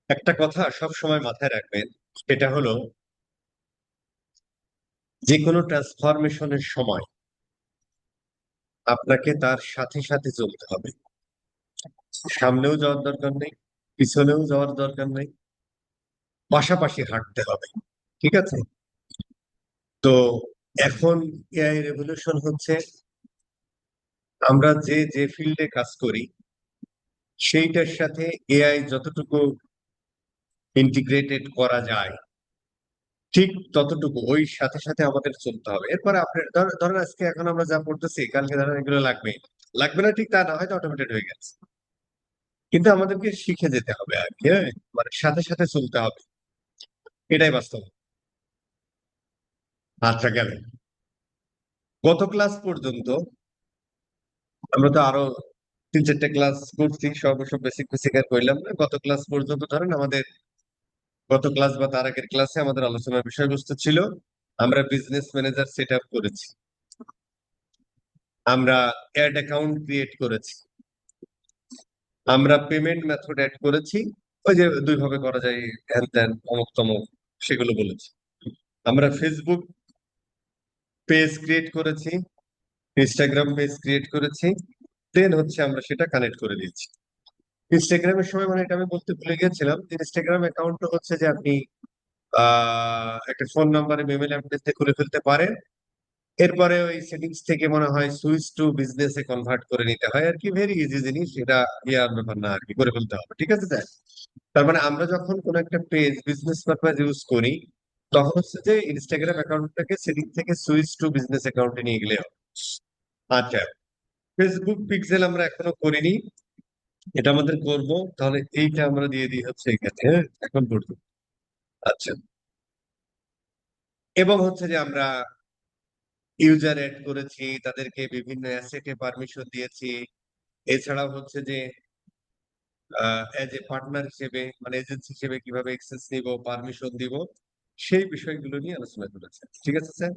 একটা কথা সব সময় মাথায় রাখবেন, সেটা হলো যে কোনো ট্রান্সফরমেশনের সময় আপনাকে তার সাথে সাথে চলতে হবে। সামনেও যাওয়ার দরকার নেই, পিছনেও যাওয়ার দরকার নেই, পাশাপাশি হাঁটতে হবে। ঠিক আছে? তো এখন এআই রেভলিউশন হচ্ছে, আমরা যে যে ফিল্ডে কাজ করি সেইটার সাথে এআই যতটুকু ইন্টিগ্রেটেড করা যায় ঠিক ততটুকু ওই সাথে সাথে আমাদের চলতে হবে। এরপরে আপনি ধরেন আজকে এখন আমরা যা পড়তেছি কালকে ধরেন এগুলো লাগবে, লাগবে না ঠিক তা না, হয়তো অটোমেটেড হয়ে গেছে, কিন্তু আমাদেরকে শিখে যেতে হবে আর কি, হ্যাঁ? মানে সাথে সাথে চলতে হবে, এটাই বাস্তব। আচ্ছা, গেল গত ক্লাস পর্যন্ত আমরা তো আরো 3-4টে ক্লাস করছি, সর্বস্ব বেসিক বেসিক আর করলাম না। গত ক্লাস পর্যন্ত ধরেন আমাদের গত ক্লাস বা তার আগের ক্লাসে আমাদের আলোচনার বিষয়বস্তু ছিল আমরা বিজনেস ম্যানেজার সেট আপ করেছি, আমরা অ্যাড অ্যাকাউন্ট ক্রিয়েট করেছি, আমরা পেমেন্ট মেথড অ্যাড করেছি, ওই যে দুই ভাবে করা যায়, হ্যান ত্যান অমুক তমুক, সেগুলো বলেছি। আমরা ফেসবুক পেজ ক্রিয়েট করেছি, ইনস্টাগ্রাম পেজ ক্রিয়েট করেছি, দেন হচ্ছে আমরা সেটা কানেক্ট করে দিয়েছি। ইনস্টাগ্রামের সময় মানে এটা আমি বলতে ভুলে গেছিলাম, ইনস্টাগ্রাম অ্যাকাউন্ট হচ্ছে যে আপনি একটা ফোন নাম্বারে ইমেল অ্যাড্রেস দিয়ে খুলে ফেলতে পারেন। এরপরে ওই সেটিংস থেকে মনে হয় সুইচ টু বিজনেসে কনভার্ট করে নিতে হয় আর কি, ভেরি ইজি জিনিস এটা, ইয়ার ব্যাপার না আর কি, করে ফেলতে হবে। ঠিক আছে স্যার? তার মানে আমরা যখন কোন একটা পেজ বিজনেস পারপাস ইউজ করি তখন হচ্ছে যে ইনস্টাগ্রাম অ্যাকাউন্টটাকে সেটিং থেকে সুইচ টু বিজনেস অ্যাকাউন্টে নিয়ে গেলে হবে। আচ্ছা, ফেসবুক পিক্সেল আমরা এখনো করিনি, এটা আমাদের করব। তাহলে এইটা আমরা দিয়ে দিই হচ্ছে এখানে, হ্যাঁ, এখন পর্যন্ত। আচ্ছা, এবং হচ্ছে যে আমরা ইউজার এড করেছি, তাদেরকে বিভিন্ন অ্যাসেটে পারমিশন দিয়েছি। এছাড়াও হচ্ছে যে এজ এ পার্টনার হিসেবে মানে এজেন্সি হিসেবে কিভাবে এক্সেস নিব, পারমিশন দিব, সেই বিষয়গুলো নিয়ে আলোচনা করেছে। ঠিক আছে স্যার?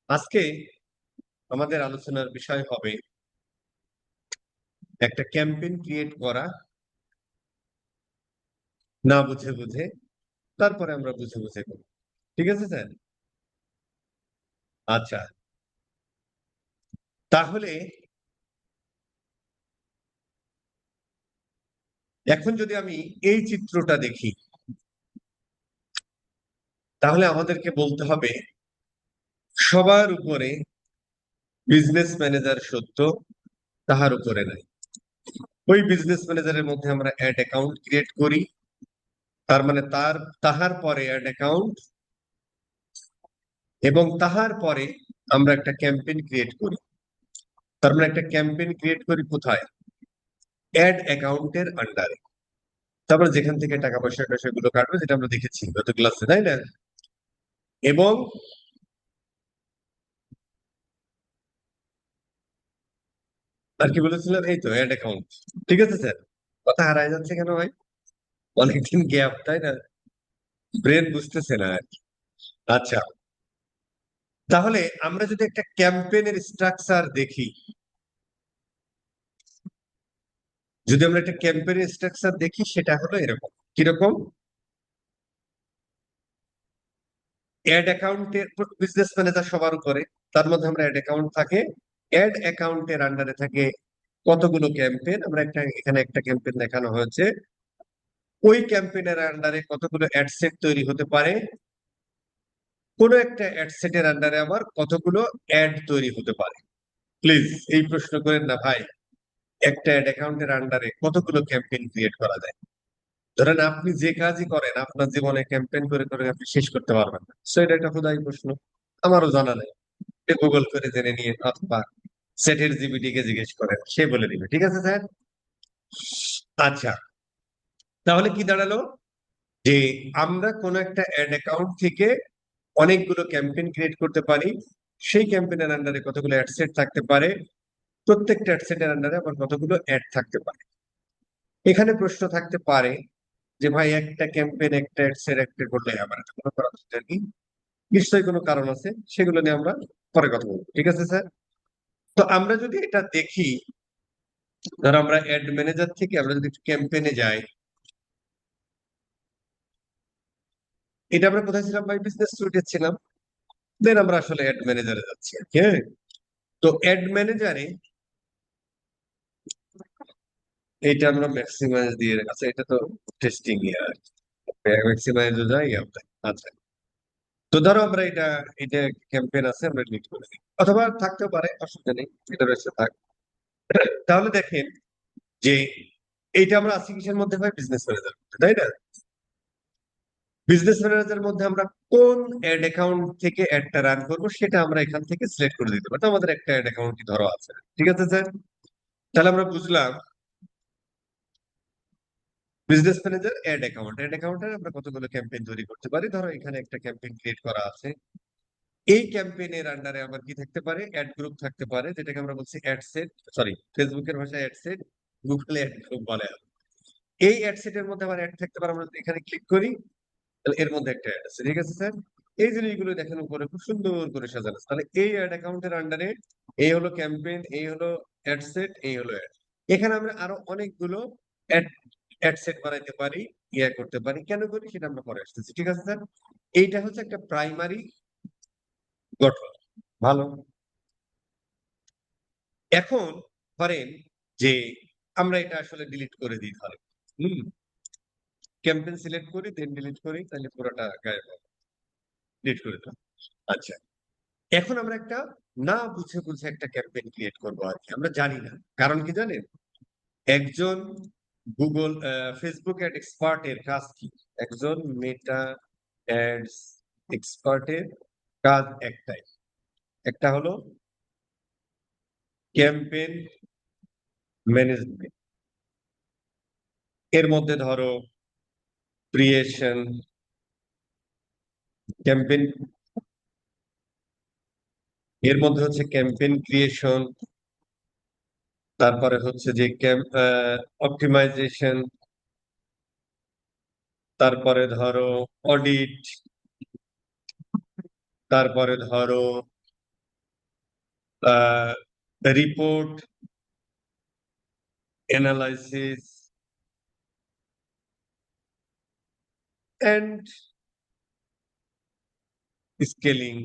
আজকে আমাদের আলোচনার বিষয় হবে একটা ক্যাম্পেইন ক্রিয়েট করা না বুঝে বুঝে, তারপরে আমরা বুঝে বুঝে করি। ঠিক আছে স্যার? আচ্ছা, তাহলে এখন যদি আমি এই চিত্রটা দেখি তাহলে আমাদেরকে বলতে হবে সবার উপরে বিজনেস ম্যানেজার সত্য, তাহার উপরে নাই। ওই বিজনেস ম্যানেজারের মধ্যে আমরা অ্যাড অ্যাকাউন্ট ক্রিয়েট করি, তার মানে তাহার পরে অ্যাড অ্যাকাউন্ট, এবং তাহার পরে আমরা একটা ক্যাম্পেইন ক্রিয়েট করি। তার মানে একটা ক্যাম্পেইন ক্রিয়েট করি কোথায়? অ্যাড অ্যাকাউন্টের আন্ডারে। তারপরে যেখান থেকে টাকা পয়সা টয়সা গুলো কাটবে, যেটা আমরা দেখেছি গত ক্লাসে, তাই না? এবং আর কি বলেছিলাম, এই তো অ্যাড অ্যাকাউন্ট। ঠিক আছে স্যার? কথা হারায় যাচ্ছে কেন ভাই? অনেকদিন গ্যাপ, তাই না? ব্রেন বুঝতেছে না আর কি। আচ্ছা, তাহলে আমরা যদি একটা ক্যাম্পেইনের স্ট্রাকচার দেখি, যদি আমরা একটা ক্যাম্পেইনের স্ট্রাকচার দেখি সেটা হলো এরকম। কিরকম? অ্যাড অ্যাকাউন্টের বিজনেস ম্যানেজার সবার উপরে, তার মধ্যে আমরা অ্যাড অ্যাকাউন্ট থাকে, অ্যাড অ্যাকাউন্টের আন্ডারে থাকে কতগুলো ক্যাম্পেইন। আমরা এখানে একটা ক্যাম্পেইন দেখানো হয়েছে, ওই ক্যাম্পেইনের আন্ডারে কতগুলো অ্যাড সেট তৈরি হতে পারে, কোন একটা অ্যাড সেটের আন্ডারে আবার কতগুলো অ্যাড তৈরি হতে পারে। প্লিজ এই প্রশ্ন করেন না ভাই, একটা অ্যাড অ্যাকাউন্টের আন্ডারে কতগুলো ক্যাম্পেইন ক্রিয়েট করা যায়? ধরেন আপনি যে কাজই করেন আপনার জীবনে ক্যাম্পেইন করে করে আপনি শেষ করতে পারবেন না, সো এটা একটা খুদাই প্রশ্ন, আমারও জানা নেই। গুগল করে জেনে নিয়ে অথবা সেটের জিপিটি কে জিজ্ঞেস করেন, সে বলে দিবে। ঠিক আছে স্যার? আচ্ছা, তাহলে কি দাঁড়ালো যে আমরা কোন একটা অ্যাড অ্যাকাউন্ট থেকে অনেকগুলো ক্যাম্পেইন ক্রিয়েট করতে পারি, সেই ক্যাম্পেইনের আন্ডারে কতগুলো অ্যাড সেট থাকতে পারে, প্রত্যেকটা অ্যাড সেটের আন্ডারে আবার কতগুলো অ্যাড থাকতে পারে। এখানে প্রশ্ন থাকতে পারে যে ভাই একটা ক্যাম্পেইন একটা অ্যাড সেট একটা করলে আমার এত কোনো করা দরকার নেই। নিশ্চয়ই কোনো কারণ আছে, সেগুলো নিয়ে আমরা পরে কথা বলবো। ঠিক আছে স্যার? তো আমরা যদি এটা দেখি, ধর আমরা অ্যাড ম্যানেজার থেকে আমরা যদি ক্যাম্পেইনে যাই, এটা আমরা কোথায় ছিলাম ভাই? বিজনেস সুইটে ছিলাম। দেন আমরা আসলে অ্যাড ম্যানেজারে যাচ্ছি আর কি, হ্যাঁ। তো অ্যাড ম্যানেজারে এটা আমরা ম্যাক্সিমাইজ দিয়ে আচ্ছা, এটা তো টেস্টিং ইয়ার, ম্যাক্সিমাইজ যাই আমরা। আচ্ছা, তো ধরো আমরা এটা এটা ক্যাম্পেইন আছে, আমরা ডিলিট করে দিই, অথবা থাকতেও পারে, অসুবিধা নেই, এটা রয়েছে থাক। তাহলে দেখেন যে এইটা আমরা আছি কিসের মধ্যে ভাই? বিজনেস ম্যানেজার, তাই না? বিজনেস ম্যানেজারের মধ্যে আমরা কোন অ্যাড অ্যাকাউন্ট থেকে অ্যাডটা রান করব সেটা আমরা এখান থেকে সিলেক্ট করে দিতে পারি। তো আমাদের একটা অ্যাড অ্যাকাউন্টই ধরো আছে, ঠিক আছে স্যার? তাহলে আমরা বুঝলাম বিজনেস ম্যানেজার অ্যাড অ্যাকাউন্টে আমরা কতগুলো ক্যাম্পেইন তৈরি করতে পারি। ধরো এখানে একটা ক্যাম্পেইন ক্রিয়েট করা আছে। এই ক্যাম্পেইনের আন্ডারে আবার কি থাকতে পারে? অ্যাড গ্রুপ থাকতে পারে, যেটাকে আমরা বলছি অ্যাড সেট, সরি ফেসবুকের ভাষায় অ্যাড সেট, গুগলে অ্যাড গ্রুপ বলে। এই অ্যাড সেটের মধ্যে আবার অ্যাড থাকতে পারে, আমরা যদি এখানে ক্লিক করি তাহলে এর মধ্যে একটা অ্যাড আছে, ঠিক আছে স্যার? এই জিনিসগুলো দেখেন উপরে খুব সুন্দর করে সাজানো আছে। তাহলে এই অ্যাড অ্যাকাউন্টের আন্ডারে এই হলো ক্যাম্পেইন, এই হলো অ্যাড সেট, এই হলো অ্যাড। এখানে আমরা আরো অনেকগুলো অ্যাড অ্যাড সেট বানাইতে পারি, ইয়ে করতে পারি। কেন করি সেটা আমরা পরে আসতেছি, ঠিক আছে স্যার? এইটা হচ্ছে একটা প্রাইমারি গঠন। ভালো। এখন ধরেন যে আমরা এটা আসলে ডিলিট করে দিই, ধরেন ক্যাম্পেইন সিলেক্ট করি, দেন ডিলিট করি, তাহলে পুরোটা গায়েব হবে, ডিলিট করে দিলাম। আচ্ছা, এখন আমরা একটা না বুঝে বুঝে একটা ক্যাম্পেইন ক্রিয়েট করবো আর কি, আমরা জানি না। কারণ কি জানেন? একজন গুগল ফেসবুক অ্যাড এক্সপার্টের কাজ কি? একজন মেটা অ্যাডস এক্সপার্টের কাজ একটাই, একটা হলো ক্যাম্পেইন ম্যানেজমেন্ট। এর মধ্যে ধরো ক্রিয়েশন, ক্যাম্পেইন, এর মধ্যে হচ্ছে ক্যাম্পেইন ক্রিয়েশন, তারপরে হচ্ছে যে অপটিমাইজেশন, তারপরে ধরো অডিট, তারপরে ধরো রিপোর্ট অ্যানালাইসিস এন্ড স্কেলিং।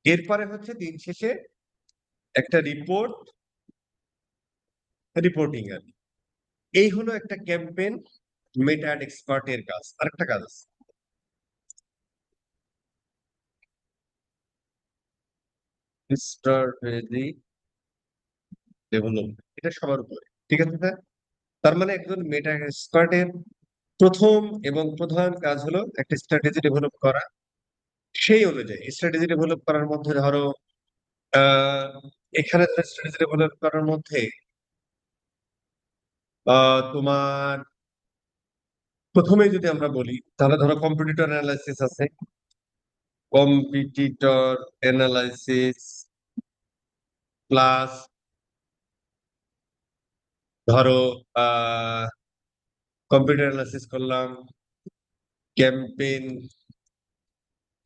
এরপরে হচ্ছে দিন শেষে একটা রিপোর্টিং আর কি। এই হলো একটা ক্যাম্পেইন মেটা অ্যাড এক্সপার্টের কাজ। আরেকটা কাজ আছে স্ট্র্যাটেজি ডেভেলপমেন্ট, এটা সবার উপরে, ঠিক আছে স্যার? তার মানে একজন মেটা এক্সপার্টের প্রথম এবং প্রধান কাজ হলো একটা স্ট্র্যাটেজি ডেভেলপ করা। সেই অনুযায়ী স্ট্র্যাটেজি ডেভেলপ করার মধ্যে ধরো আহ এখানে স্ট্র্যাটেজি ডেভেলপ করার মধ্যে তোমার প্রথমেই যদি আমরা বলি তাহলে ধরো কম্পিটিটর অ্যানালাইসিস আছে, কম্পিটিটর অ্যানালাইসিস প্লাস ধরো আহ কম্পিউটার অ্যানালাইসিস করলাম, ক্যাম্পেইন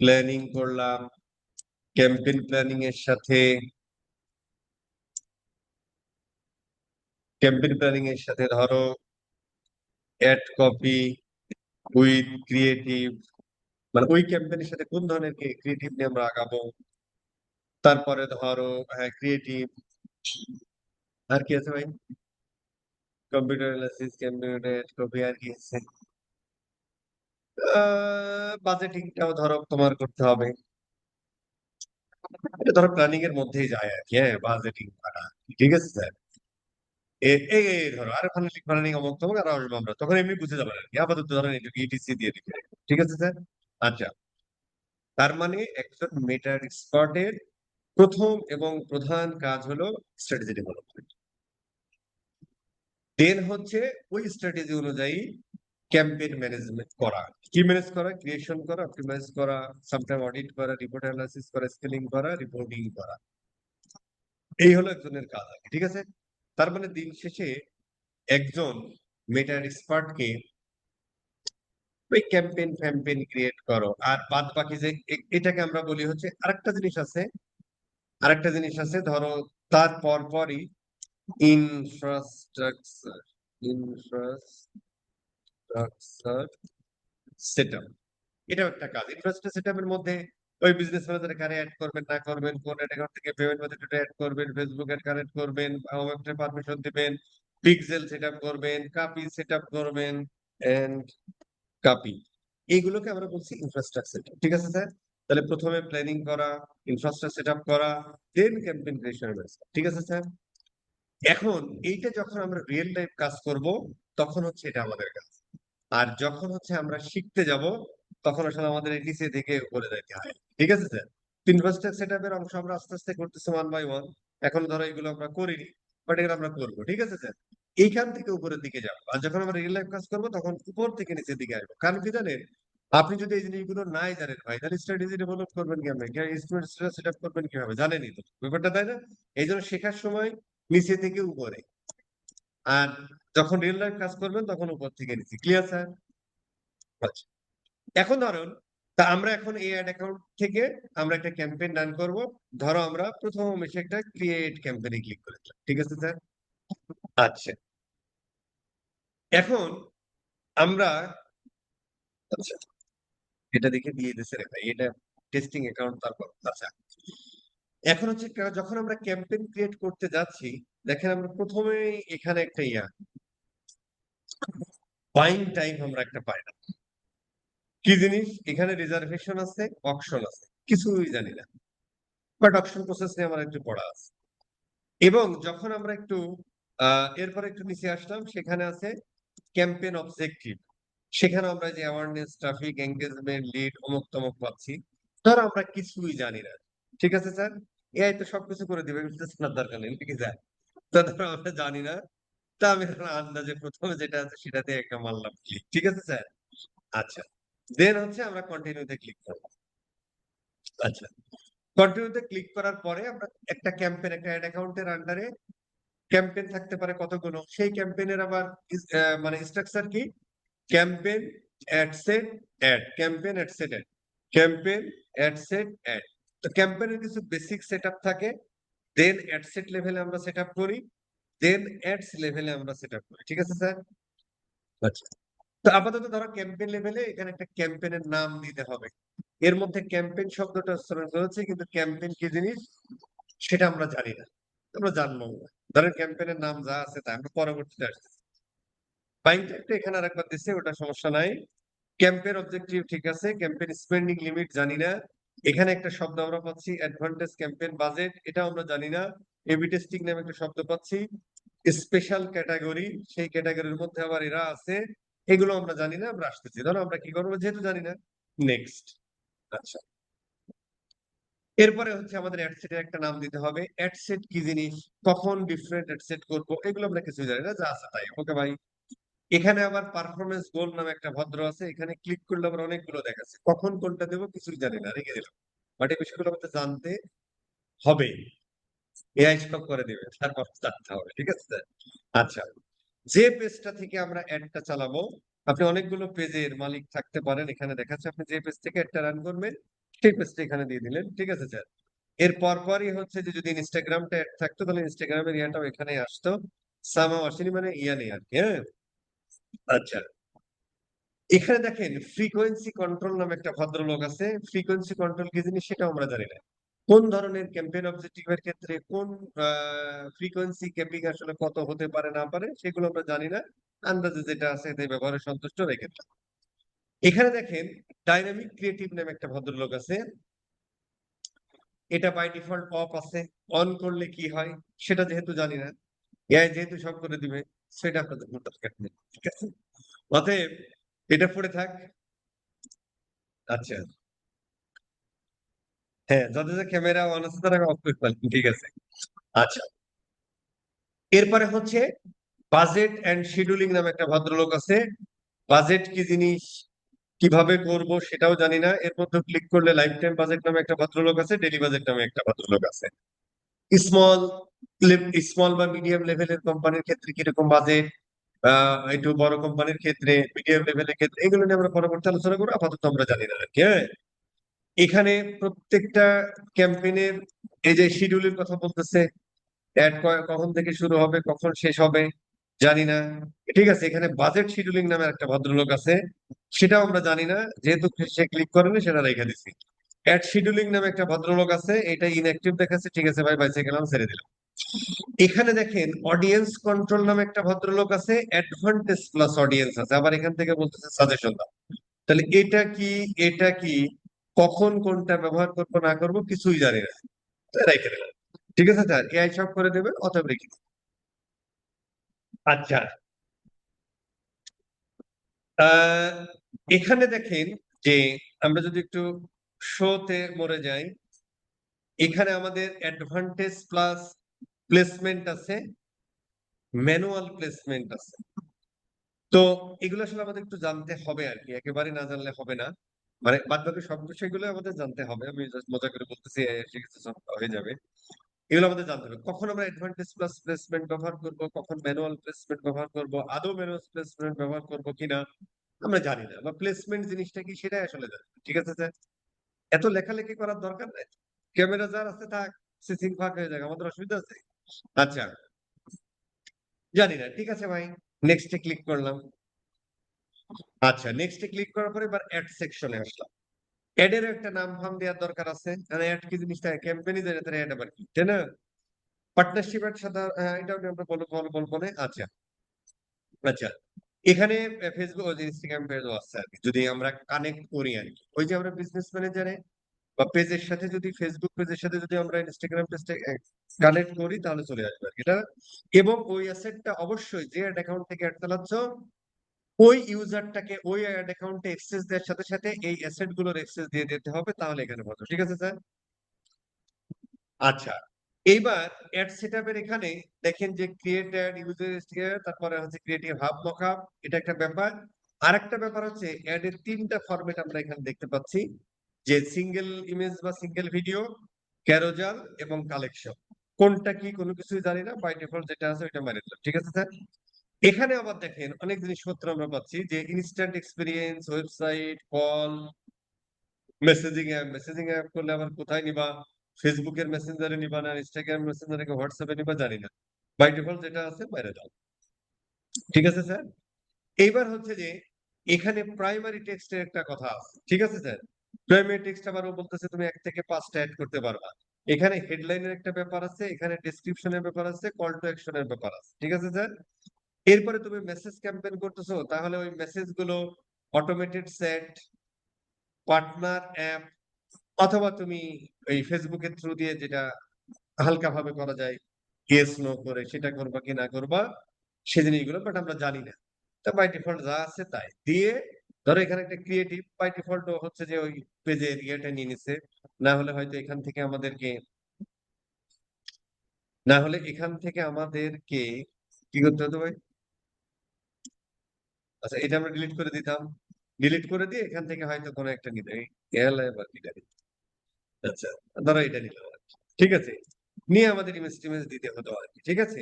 প্ল্যানিং করলাম, ক্যাম্পেইন প্ল্যানিং এর সাথে ধরো অ্যাড কপি উইথ ক্রিয়েটিভ, মানে ওই ক্যাম্পেইনের সাথে কোন ধরনের ক্রিয়েটিভ নিয়ে আমরা আগাবো। তারপরে ধরো হ্যাঁ ক্রিয়েটিভ, আর কি আছে ভাই? কম্পিউটার অ্যানালাইসিস, কম্পিউটার কপি, আর কি আছে? বাজেটিংটাও ধরো তোমার করতে হবে। এটা ধরো প্ল্যানিং এর মধ্যেই যায় আর কি, হ্যাঁ বাজেটিং করা, ঠিক আছে স্যার? এই ধরো আর ফাইনালি প্ল্যানিং অমুক তমুক আর আসবো আমরা, তখন এমনি বুঝে যাবে আর কি। আপাতত ধরেন এটুকু ইটিসি দিয়ে দিবে, ঠিক আছে স্যার? আচ্ছা, তার মানে একজন মেটা এক্সপার্টের প্রথম এবং প্রধান কাজ হলো স্ট্র্যাটেজি ডেভেলপমেন্ট। দেন হচ্ছে ওই স্ট্র্যাটেজি অনুযায়ী ক্যাম্পেইন ম্যানেজমেন্ট করা। কি ম্যানেজ করা? ক্রিয়েশন করা, অপটিমাইজ করা, সামটাইম অডিট করা, রিপোর্ট অ্যানালাইসিস করা, স্কেলিং করা, রিপোর্টিং করা। এই হলো একজনের কাজ আর কি, ঠিক আছে? তার মানে দিন শেষে একজন মেটা এক্সপার্টকে ওই ক্যাম্পেইন ফ্যাম্পেইন ক্রিয়েট করো, আর বাদ বাকি যে এটাকে আমরা বলি হচ্ছে আরেকটা জিনিস আছে ধরো তার পরপরই ইনফ্রাস্ট্রাকচার সেটআপ। এটাও একটা কাজ। ইনফ্রাস্ট্রাকচার সেটআপের মধ্যে ওই বিজনেস ম্যানেজার কারে অ্যাড করবেন না করবেন, কোন অ্যাকাউন্ট থেকে পেমেন্ট মেথড অ্যাড করবেন, ফেসবুক অ্যাড কানেক্ট করবেন, ওয়েবসাইটে পারমিশন দিবেন, পিক্সেল সেটআপ করবেন, কাপি সেটআপ করবেন, এন্ড কাপি, এইগুলোকে আমরা বলছি ইনফ্রাস্ট্রাকচার। ঠিক আছে স্যার? তাহলে প্রথমে প্ল্যানিং করা, ইনফ্রাস্ট্রাকচার সেটআপ করা, দেন ক্যাম্পেইন ক্রিয়েশন। ঠিক আছে স্যার? এখন এইটা যখন আমরা রিয়েল লাইফ কাজ করব, তখন হচ্ছে এটা আমাদের কাজ। আর যখন হচ্ছে আমরা শিখতে যাব, তখন আসলে আমাদের এই নিচে থেকে উপরে যাইতে হয়। ঠিক আছে স্যার? ইনফ্রাস্ট্রাকচার সেটআপের অংশ আমরা আস্তে আস্তে করতেছি ওয়ান বাই ওয়ান। এখন ধরো এগুলো আমরা করিনি, বাট এগুলো আমরা করবো। ঠিক আছে স্যার? এইখান থেকে উপরের দিকে যাবো, আর যখন আমরা রিয়েল লাইফ কাজ করবো তখন উপর থেকে নিচের দিকে আসবো। কারণ কি জানেন, আপনি যদি এই জিনিসগুলো নাই জানেন ভাই, তাহলে স্ট্র্যাটেজি ডেভেলপ করবেন কেমন, সেট আপ করবেন কিভাবে, জানেনই তো ব্যাপারটা, তাই না? এই জন্য শেখার সময় নিচে থেকে উপরে, আর যখন রিয়েল লাইফ কাজ করবেন তখন উপর থেকে নিচে। Clear sir? আচ্ছা, এখন ধরুন, তা আমরা এখন এই অ্যাড অ্যাকাউন্ট থেকে আমরা একটা ক্যাম্পেইন রান করব। ধরো আমরা প্রথম এসে একটা ক্রিয়েট ক্যাম্পেইনে ক্লিক করেছিলাম। ঠিক আছে স্যার? আচ্ছা, এখন আমরা, আচ্ছা, এটা দেখে দিয়ে দিচ্ছে রে ভাই, এটা টেস্টিং অ্যাকাউন্ট। তারপর আচ্ছা, এখন হচ্ছে যখন আমরা ক্যাম্পেইন ক্রিয়েট করতে যাচ্ছি, দেখেন আমরা প্রথমেই এখানে একটা বাইং টাইম আমরা একটা পাই না। কি জিনিস এখানে? রিজার্ভেশন আছে, অকশন আছে, কিছুই জানি না, বাট অকশন প্রসেস নিয়ে আমার একটু পড়া আছে। এবং যখন আমরা একটু এরপরে একটু নিচে আসলাম, সেখানে আছে ক্যাম্পেইন অবজেক্টিভ। সেখানে আমরা যে অ্যাওয়ারনেস, ট্রাফিক, এঙ্গেজমেন্ট, লিড, অমুক তমুক পাচ্ছি। ধর আমরা কিছুই জানি না। ঠিক আছে স্যার? এআই তো সবকিছু করে দিবে, আপনার দরকার নেই, ঠিক আছে? তো ধরো আমরা জানি না, তা আমি এখন আন্দাজে প্রথমে যেটা আছে সেটাতে একটা মারলাম ক্লিক। ঠিক আছে স্যার? আচ্ছা, দেন হচ্ছে আমরা কন্টিনিউতে ক্লিক করবো। আচ্ছা, কন্টিনিউতে ক্লিক করার পরে আমরা একটা ক্যাম্পেইন, একটা অ্যাড অ্যাকাউন্টের আন্ডারে ক্যাম্পেইন থাকতে পারে কতগুলো, সেই ক্যাম্পেইনের আবার মানে স্ট্রাকচার কি? Campaign, ad set, ad, campaign, ad set, ad, campaign, ad set, ad. তো ক্যাম্পেইনের কিছু বেসিক সেটআপ থাকে, দেন অ্যাড সেট লেভেলে আমরা সেটআপ করি, দেন অ্যাডস লেভেলে আমরা সেটআপ করি। ঠিক আছে স্যার? আচ্ছা, তো আপাতত ধরো ক্যাম্পেইন লেভেলে এখানে একটা ক্যাম্পেইনের নাম দিতে হবে। এর মধ্যে ক্যাম্পেইন শব্দটা উচ্চারণ করেছে, কিন্তু ক্যাম্পেইন কি জিনিস সেটা আমরা জানি না, আমরা জানবো না। ধরেন ক্যাম্পেইনের নাম যা আছে তা আমরা পরবর্তীতে আসছি। বাইং টাইপটা এখানে আরেকবার দিচ্ছে, ওটা সমস্যা নাই। ক্যাম্পেইন অবজেক্টিভ ঠিক আছে, ক্যাম্পেইন স্পেন্ডিং লিমিট জানি না। এখানে একটা শব্দ আমরা পাচ্ছি অ্যাডভান্টেজ ক্যাম্পেইন বাজেট, এটা আমরা জানি না। এবি টেস্টিং নামে একটা শব্দ পাচ্ছি। স্পেশাল ক্যাটাগরি, সেই ক্যাটাগরির মধ্যে আবার এরা আছে, এগুলো আমরা জানি না, আমরা আসতেছি। ধরো আমরা কি করবো, যেহেতু জানি না, নেক্সট। আচ্ছা, এরপরে হচ্ছে আমাদের অ্যাডসেটের একটা নাম দিতে হবে। অ্যাডসেট কি জিনিস, কখন ডিফারেন্ট অ্যাডসেট করবো, এগুলো আমরা কিছু জানি না, যা আছে তাই। ওকে ভাই, এখানে আবার পারফরমেন্স গোল নামে একটা ভদ্র আছে, এখানে ক্লিক করলে আবার অনেকগুলো দেখাচ্ছে, কখন কোনটা দেবো কিছুই জানি না, রেখে দিলাম। বাট এই বিষয়গুলো আমাদের জানতে হবে, এআই সব করে দেবে, তারপর জানতে হবে। ঠিক আছে স্যার? আচ্ছা, যে পেজটা থেকে আমরা অ্যাডটা চালাবো, আপনি অনেকগুলো পেজের মালিক থাকতে পারেন, এখানে দেখাচ্ছে আপনি যে পেজ থেকে অ্যাডটা রান করবেন সেই পেজটা এখানে দিয়ে দিলেন। ঠিক আছে স্যার? এর পরপরই হচ্ছে যে যদি ইনস্টাগ্রামটা অ্যাড থাকতো তাহলে ইনস্টাগ্রামের ইয়াটাও এখানে আসতো। সামাও আসেনি, মানে ইয়া নেই আর কি। হ্যাঁ, আচ্ছা, এখানে দেখেন ফ্রিকোয়েন্সি কন্ট্রোল নামে একটা ভদ্রলোক আছে। ফ্রিকোয়েন্সি কন্ট্রোল কি জিনিস সেটা আমরা জানি না। কোন ধরনের ক্যাম্পেইন অবজেক্টিভের ক্ষেত্রে কোন ফ্রিকোয়েন্সি ক্যাপিং আসলে কত হতে পারে না পারে সেগুলো আমরা জানি না। আন্দাজে যেটা আছে এতে ব্যবহারে সন্তুষ্ট রেখে দিলাম। এখানে দেখেন ডাইনামিক ক্রিয়েটিভ নামে একটা ভদ্রলোক আছে, এটা বাই ডিফল্ট অফ আছে। অন করলে কি হয় সেটা যেহেতু জানি না, এআই যেহেতু সব করে দিবে, সেটা আপনাদের মধ্যে কাটবে। ঠিক আছে? অতএব এটা পড়ে থাক। আচ্ছা, হ্যাঁ, যাদের যে ক্যামেরা অন আছে তারা অফ করে ফেলেন। ঠিক আছে? আচ্ছা, এরপরে হচ্ছে বাজেট এন্ড শিডিউলিং নামে একটা ভদ্রলোক আছে। বাজেট কি জিনিস, কিভাবে করব সেটাও জানি না। এর মধ্যে ক্লিক করলে লাইফ টাইম বাজেট নামে একটা ভদ্রলোক আছে, ডেইলি বাজেট নামে একটা ভদ্রলোক আছে। স্মল স্মল বা মিডিয়াম লেভেলের কোম্পানির ক্ষেত্রে কিরকম বাজেট, একটু বড় কোম্পানির ক্ষেত্রে, মিডিয়াম লেভেলের ক্ষেত্রে, এগুলো নিয়ে আমরা পরবর্তী আলোচনা করবো, আপাতত আমরা জানি না আর কি। হ্যাঁ, এখানে প্রত্যেকটা ক্যাম্পেইনের এই যে শিডিউলের কথা বলতেছে, অ্যাড কখন থেকে শুরু হবে, কখন শেষ হবে, জানি না। ঠিক আছে, এখানে বাজেট শিডিউলিং নামে একটা ভদ্রলোক আছে, সেটাও আমরা জানি না, যেহেতু সে ক্লিক করেনি সেটা রেখে দিছি। অ্যাড শিডিউলিং নামে একটা ভদ্রলোক আছে, এটা ইনঅ্যাক্টিভ দেখাচ্ছে, ঠিক আছে ভাই, বাইসে গেলাম, ছেড়ে দিলাম। এখানে দেখেন অডিয়েন্স কন্ট্রোল নামে একটা ভদ্রলোক আছে, অ্যাডভান্টেজ প্লাস অডিয়েন্স আছে, আবার এখান থেকে বলতেছে সাজেশন দাও। তাহলে এটা কি, এটা কি, কখন কোনটা ব্যবহার করবো না করবো কিছুই জানি না, তাই রেখে দিলাম। ঠিক আছে স্যার, এআই সব করে দেবে, অতএব রেখে দিলাম। আচ্ছা, আহ এখানে দেখেন যে আমরা যদি একটু শোতে মরে যাই, এখানে আমাদের অ্যাডভান্টেজ প্লাস প্লেসমেন্ট আছে, ম্যানুয়াল প্লেসমেন্ট আছে। তো এগুলো আসলে আমাদের একটু জানতে হবে আর কি, একেবারে না জানলে হবে না। মানে বাদ বাকি সব বিষয়গুলো আমাদের জানতে হবে, আমি জাস্ট মজা করে বলতেছি, এসে কিছু সব হয়ে যাবে। এগুলো আমাদের জানতে হবে, কখন আমরা অ্যাডভান্টেজ প্লাস প্লেসমেন্ট ব্যবহার করব, কখন ম্যানুয়াল প্লেসমেন্ট ব্যবহার করব, আদৌ ম্যানুয়াল প্লেসমেন্ট ব্যবহার করব কিনা আমরা জানি না, বা প্লেসমেন্ট জিনিসটা কি সেটাই আসলে জানি না। ঠিক আছে স্যার, এত লেখালেখি করার দরকার নাই, ক্যামেরা যার আছে থাক, সিসিং ফাঁক হয়ে যাক, আমাদের অসুবিধা আছে। আচ্ছা, জানি না, ঠিক আছে ভাই, নেক্সটে ক্লিক করলাম। আচ্ছা, নেক্সটে ক্লিক করার পরে এবার অ্যাড সেকশনে আসলাম। অ্যাড এর একটা নাম ফাম দেওয়ার দরকার আছে, মানে অ্যাড কি জিনিসটা, ক্যাম্পেইনই দেয়, তাহলে অ্যাড আবার কি, তাই না? পার্টনারশিপ এর সাথে এটা আমরা বলবো না। আচ্ছা, আচ্ছা, এখানে ফেসবুক ও ইনস্টাগ্রাম পেজও আছে আর কি, যদি আমরা কানেক্ট করি আর কি, ওই যে আমরা বিজনেস ম্যানেজারে বা পেজের সাথে যদি, ফেসবুক পেজের সাথে যদি আমরা ইনস্টাগ্রাম পেজটা কানেক্ট করি তাহলে চলে আসবে আর কি এটা। এবং ওই অ্যাসেটটা অবশ্যই যে অ্যাড অ্যাকাউন্ট থেকে অ্যাড চালাচ্ছ, ওই ইউজারটাকে ওই অ্যাড অ্যাকাউন্টে অ্যাক্সেস দেওয়ার সাথে সাথে এই অ্যাসেট গুলোর অ্যাক্সেস দিয়ে দিতে হবে, তাহলে এখানে বলো। ঠিক আছে স্যার? আচ্ছা, এইবার অ্যাড সেটআপের এখানে দেখেন যে ক্রিয়েট অ্যাড, ইউজার, তারপরে হচ্ছে ক্রিয়েটিভ হাব মকআপ, এটা একটা ব্যাপার। আরেকটা ব্যাপার হচ্ছে অ্যাড এর তিনটা ফরম্যাট আমরা এখানে দেখতে পাচ্ছি, যে সিঙ্গেল ইমেজ বা সিঙ্গেল ভিডিও, ক্যারোজাল এবং কালেকশন। কোনটা কি কোনো কিছুই জানি না, বাই ডিফল্ট যেটা আছে ওইটা মেনে দিলাম। ঠিক আছে স্যার, এখানে আবার দেখেন অনেক জিনিসপত্র আমরা পাচ্ছি, যে instant experience, website, call, messaging app করলে আবার কোথায় নিবা, ফেসবুকের মেসেঞ্জারে নিবা না ইনস্টাগ্রাম মেসেঞ্জারে হোয়াটসঅ্যাপে নিবা, জানি না, বাই ডিফল্ট যেটা আছে বাইরে দাও। ঠিক আছে স্যার, এইবার হচ্ছে যে এখানে প্রাইমারি টেক্সটের একটা কথা আছে। ঠিক আছে স্যার, প্রাইমারি টেক্সট আবারও বলতেছে তুমি 1 থেকে 5টা অ্যাড করতে পারবা। এখানে হেডলাইনের একটা ব্যাপার আছে, এখানে ডেসক্রিপশনের ব্যাপার আছে, কল টু অ্যাকশনের ব্যাপার আছে। ঠিক আছে স্যার, এরপরে তুমি মেসেজ ক্যাম্পেইন করতেছো, তাহলে ওই মেসেজ গুলো অটোমেটেড সেট, পার্টনার অ্যাপ, অথবা তুমি এই ফেসবুকের থ্রু দিয়ে যেটা হালকা ভাবে করা যায়, ইয়েস নো করে সেটা করবা কি না করবা সে জিনিসগুলো, বাট আমরা জানি না। তা বাই ডিফল্ট যা আছে তাই দিয়ে, ধরো এখানে একটা ক্রিয়েটিভ বাই ডিফল্ট হচ্ছে যে ওই পেজের ইয়েটা নিয়ে নিছে, না হলে হয়তো এখান থেকে আমাদেরকে, না হলে এখান থেকে আমাদেরকে কি করতে হতো ভাই? আচ্ছা, এটা আমরা ডিলিট করে দিতাম, ডিলিট করে দিয়ে এখান থেকে হয়তো কোনো একটা নিতে, এল এবার এটা নিতে। আচ্ছা, ধরো এটা নিলাম আর কি। ঠিক আছে, নিয়ে আমাদের ইমেজ টিমেজ দিতে হতো আর কি। ঠিক আছে,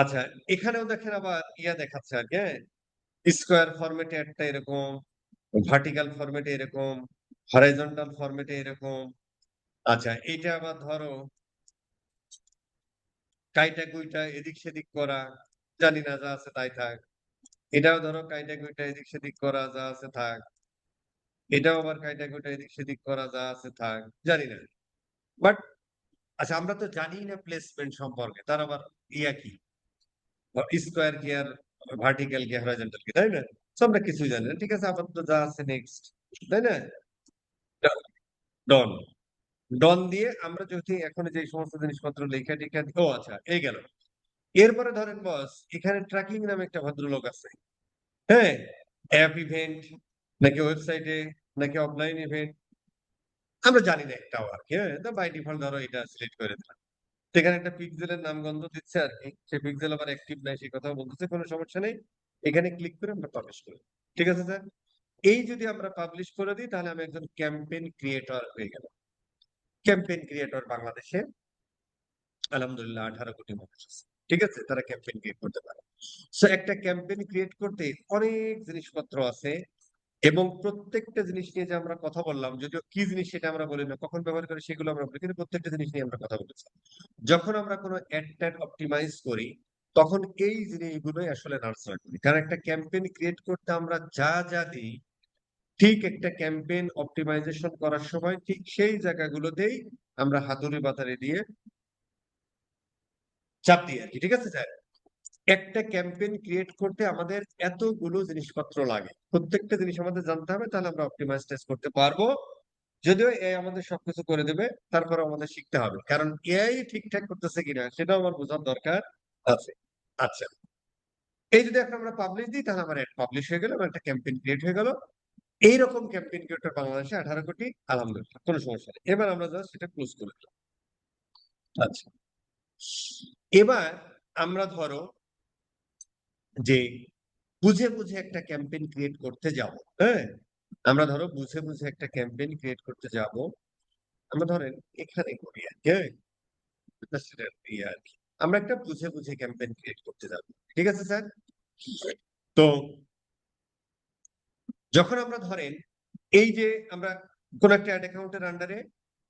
আচ্ছা, এখানেও দেখেন আবার ইয়া দেখাচ্ছে আর কি, হ্যাঁ, স্কোয়ার ফরম্যাটে একটা এরকম, ভার্টিক্যাল ফরম্যাটে এরকম, হরাইজন্টাল ফরম্যাটে এরকম। আচ্ছা, এটা আবার ধরো কাইটা কুইটা এদিক সেদিক করা, জানি না, যা আছে তাই থাক। এটাও ধরো কাইটা কুইটা এদিক সেদিক করা, যা আছে থাক। এটাও আবার কাইটা কুইটা এদিক সেদিক করা, যা আছে থাক, জানি না। বাট আচ্ছা, আমরা তো জানি না প্লেসমেন্ট সম্পর্কে, তার আবার ইয়া কি, স্কোয়ার কি আর ভার্টিক্যাল কি হরাইজন্টাল কি, তাই না? So আমরা কিছুই জানি না। ঠিক আছে, আপাতত যা আছে নেক্সট, তাই না? ডন, ডন দিয়ে আমরা যদি এখন যে সমস্ত জিনিসপত্র লেখা টেখা, ও আচ্ছা, এই গেল। এরপরে ধরেন বস, এখানে ট্র্যাকিং নামে একটা ভদ্রলোক আছে, হ্যাঁ, অ্যাপ ইভেন্ট নাকি ওয়েবসাইটে নাকি অফলাইন ইভেন্ট, আমরা জানি না একটাও আর কি, হ্যাঁ, বাই ডিফল্ট ধরো এটা সিলেক্ট করে দিলাম। সেখানে একটা পিক্সেলের নামগন্ধ দিচ্ছে আর কি, সেই পিক্সেল আবার অ্যাক্টিভ নাই সেই কথা বলতেছে, কোনো সমস্যা নেই, এখানে ক্লিক করে আমরা পাবলিশ করি। ঠিক আছে স্যার, এই যদি আমরা পাবলিশ করে দিই তাহলে আমি একজন ক্যাম্পেইন ক্রিয়েটর হয়ে গেল। ক্যাম্পেইন ক্রিয়েটর বাংলাদেশে আলহামদুলিল্লাহ 18 কোটি মানুষ আছে। ঠিক আছে, তারা ক্যাম্পেইন ক্রিয়েট করতে পারে। সো একটা ক্যাম্পেইন ক্রিয়েট করতে অনেক জিনিসপত্র আছে, এবং প্রত্যেকটা জিনিস নিয়ে যে আমরা কথা বললাম, যদিও কি জিনিস সেটা আমরা বলি না, কখন ব্যবহার করি সেগুলো আমরা বলি, কিন্তু প্রত্যেকটা জিনিস নিয়ে আমরা কথা বলেছি। যখন আমরা কোনো অ্যাড ট্যাড অপটিমাইজ করি, তখন এই জিনিসগুলোই আসলে নার্সারি করি, কারণ একটা ক্যাম্পেইন ক্রিয়েট করতে আমরা যা যা দিই, ঠিক একটা ক্যাম্পেইন অপটিমাইজেশন করার সময় ঠিক সেই জায়গাগুলোতেই আমরা হাতুড়ি বাতারি দিয়ে চাপ দিই আর কি। ঠিক আছে স্যার? একটা ক্যাম্পেইন ক্রিয়েট করতে আমাদের এতগুলো জিনিসপত্র লাগে, প্রত্যেকটা জিনিস আমাদের জানতে হবে, তাহলে আমরা অপটিমাইজ টেস্ট করতে পারবো। যদিও এআই আমাদের সবকিছু করে দেবে, তারপরে আমাদের শিখতে হবে, কারণ এআই ঠিকঠাক করতেছে কিনা সেটাও আমার বোঝার দরকার আছে। আচ্ছা, এই যদি এখন আমরা পাবলিশ দিই, তাহলে আমার পাবলিশ হয়ে গেল, আমার একটা ক্যাম্পেইন ক্রিয়েট হয়ে গেল। এইরকম ক্যাম্পেইন ক্রিয়েটর বাংলাদেশে 18 কোটি, আলহামদুলিল্লাহ, কোনো সমস্যা নেই। এবার আমরা জাস্ট সেটা ক্লোজ করে দিলাম। আচ্ছা, এবার আমরা ধরো যে বুঝে বুঝে একটা ক্যাম্পেইন ক্রিয়েট করতে যাব। হ্যাঁ, আমরা ধরো বুঝে বুঝে একটা ক্যাম্পেইন ক্রিয়েট করতে যাব। আমরা ধরেন এখানে করি আর কি, হ্যাঁ? সেটা ইয়ে আর কি। আমরা একটা বুঝে বুঝে ক্যাম্পেইন ক্রিয়েট করতে যাব। ঠিক আছে স্যার? তো যখন আমরা ধরেন এই যে আমরা কোন একটা অ্যাড অ্যাকাউন্টের আন্ডারে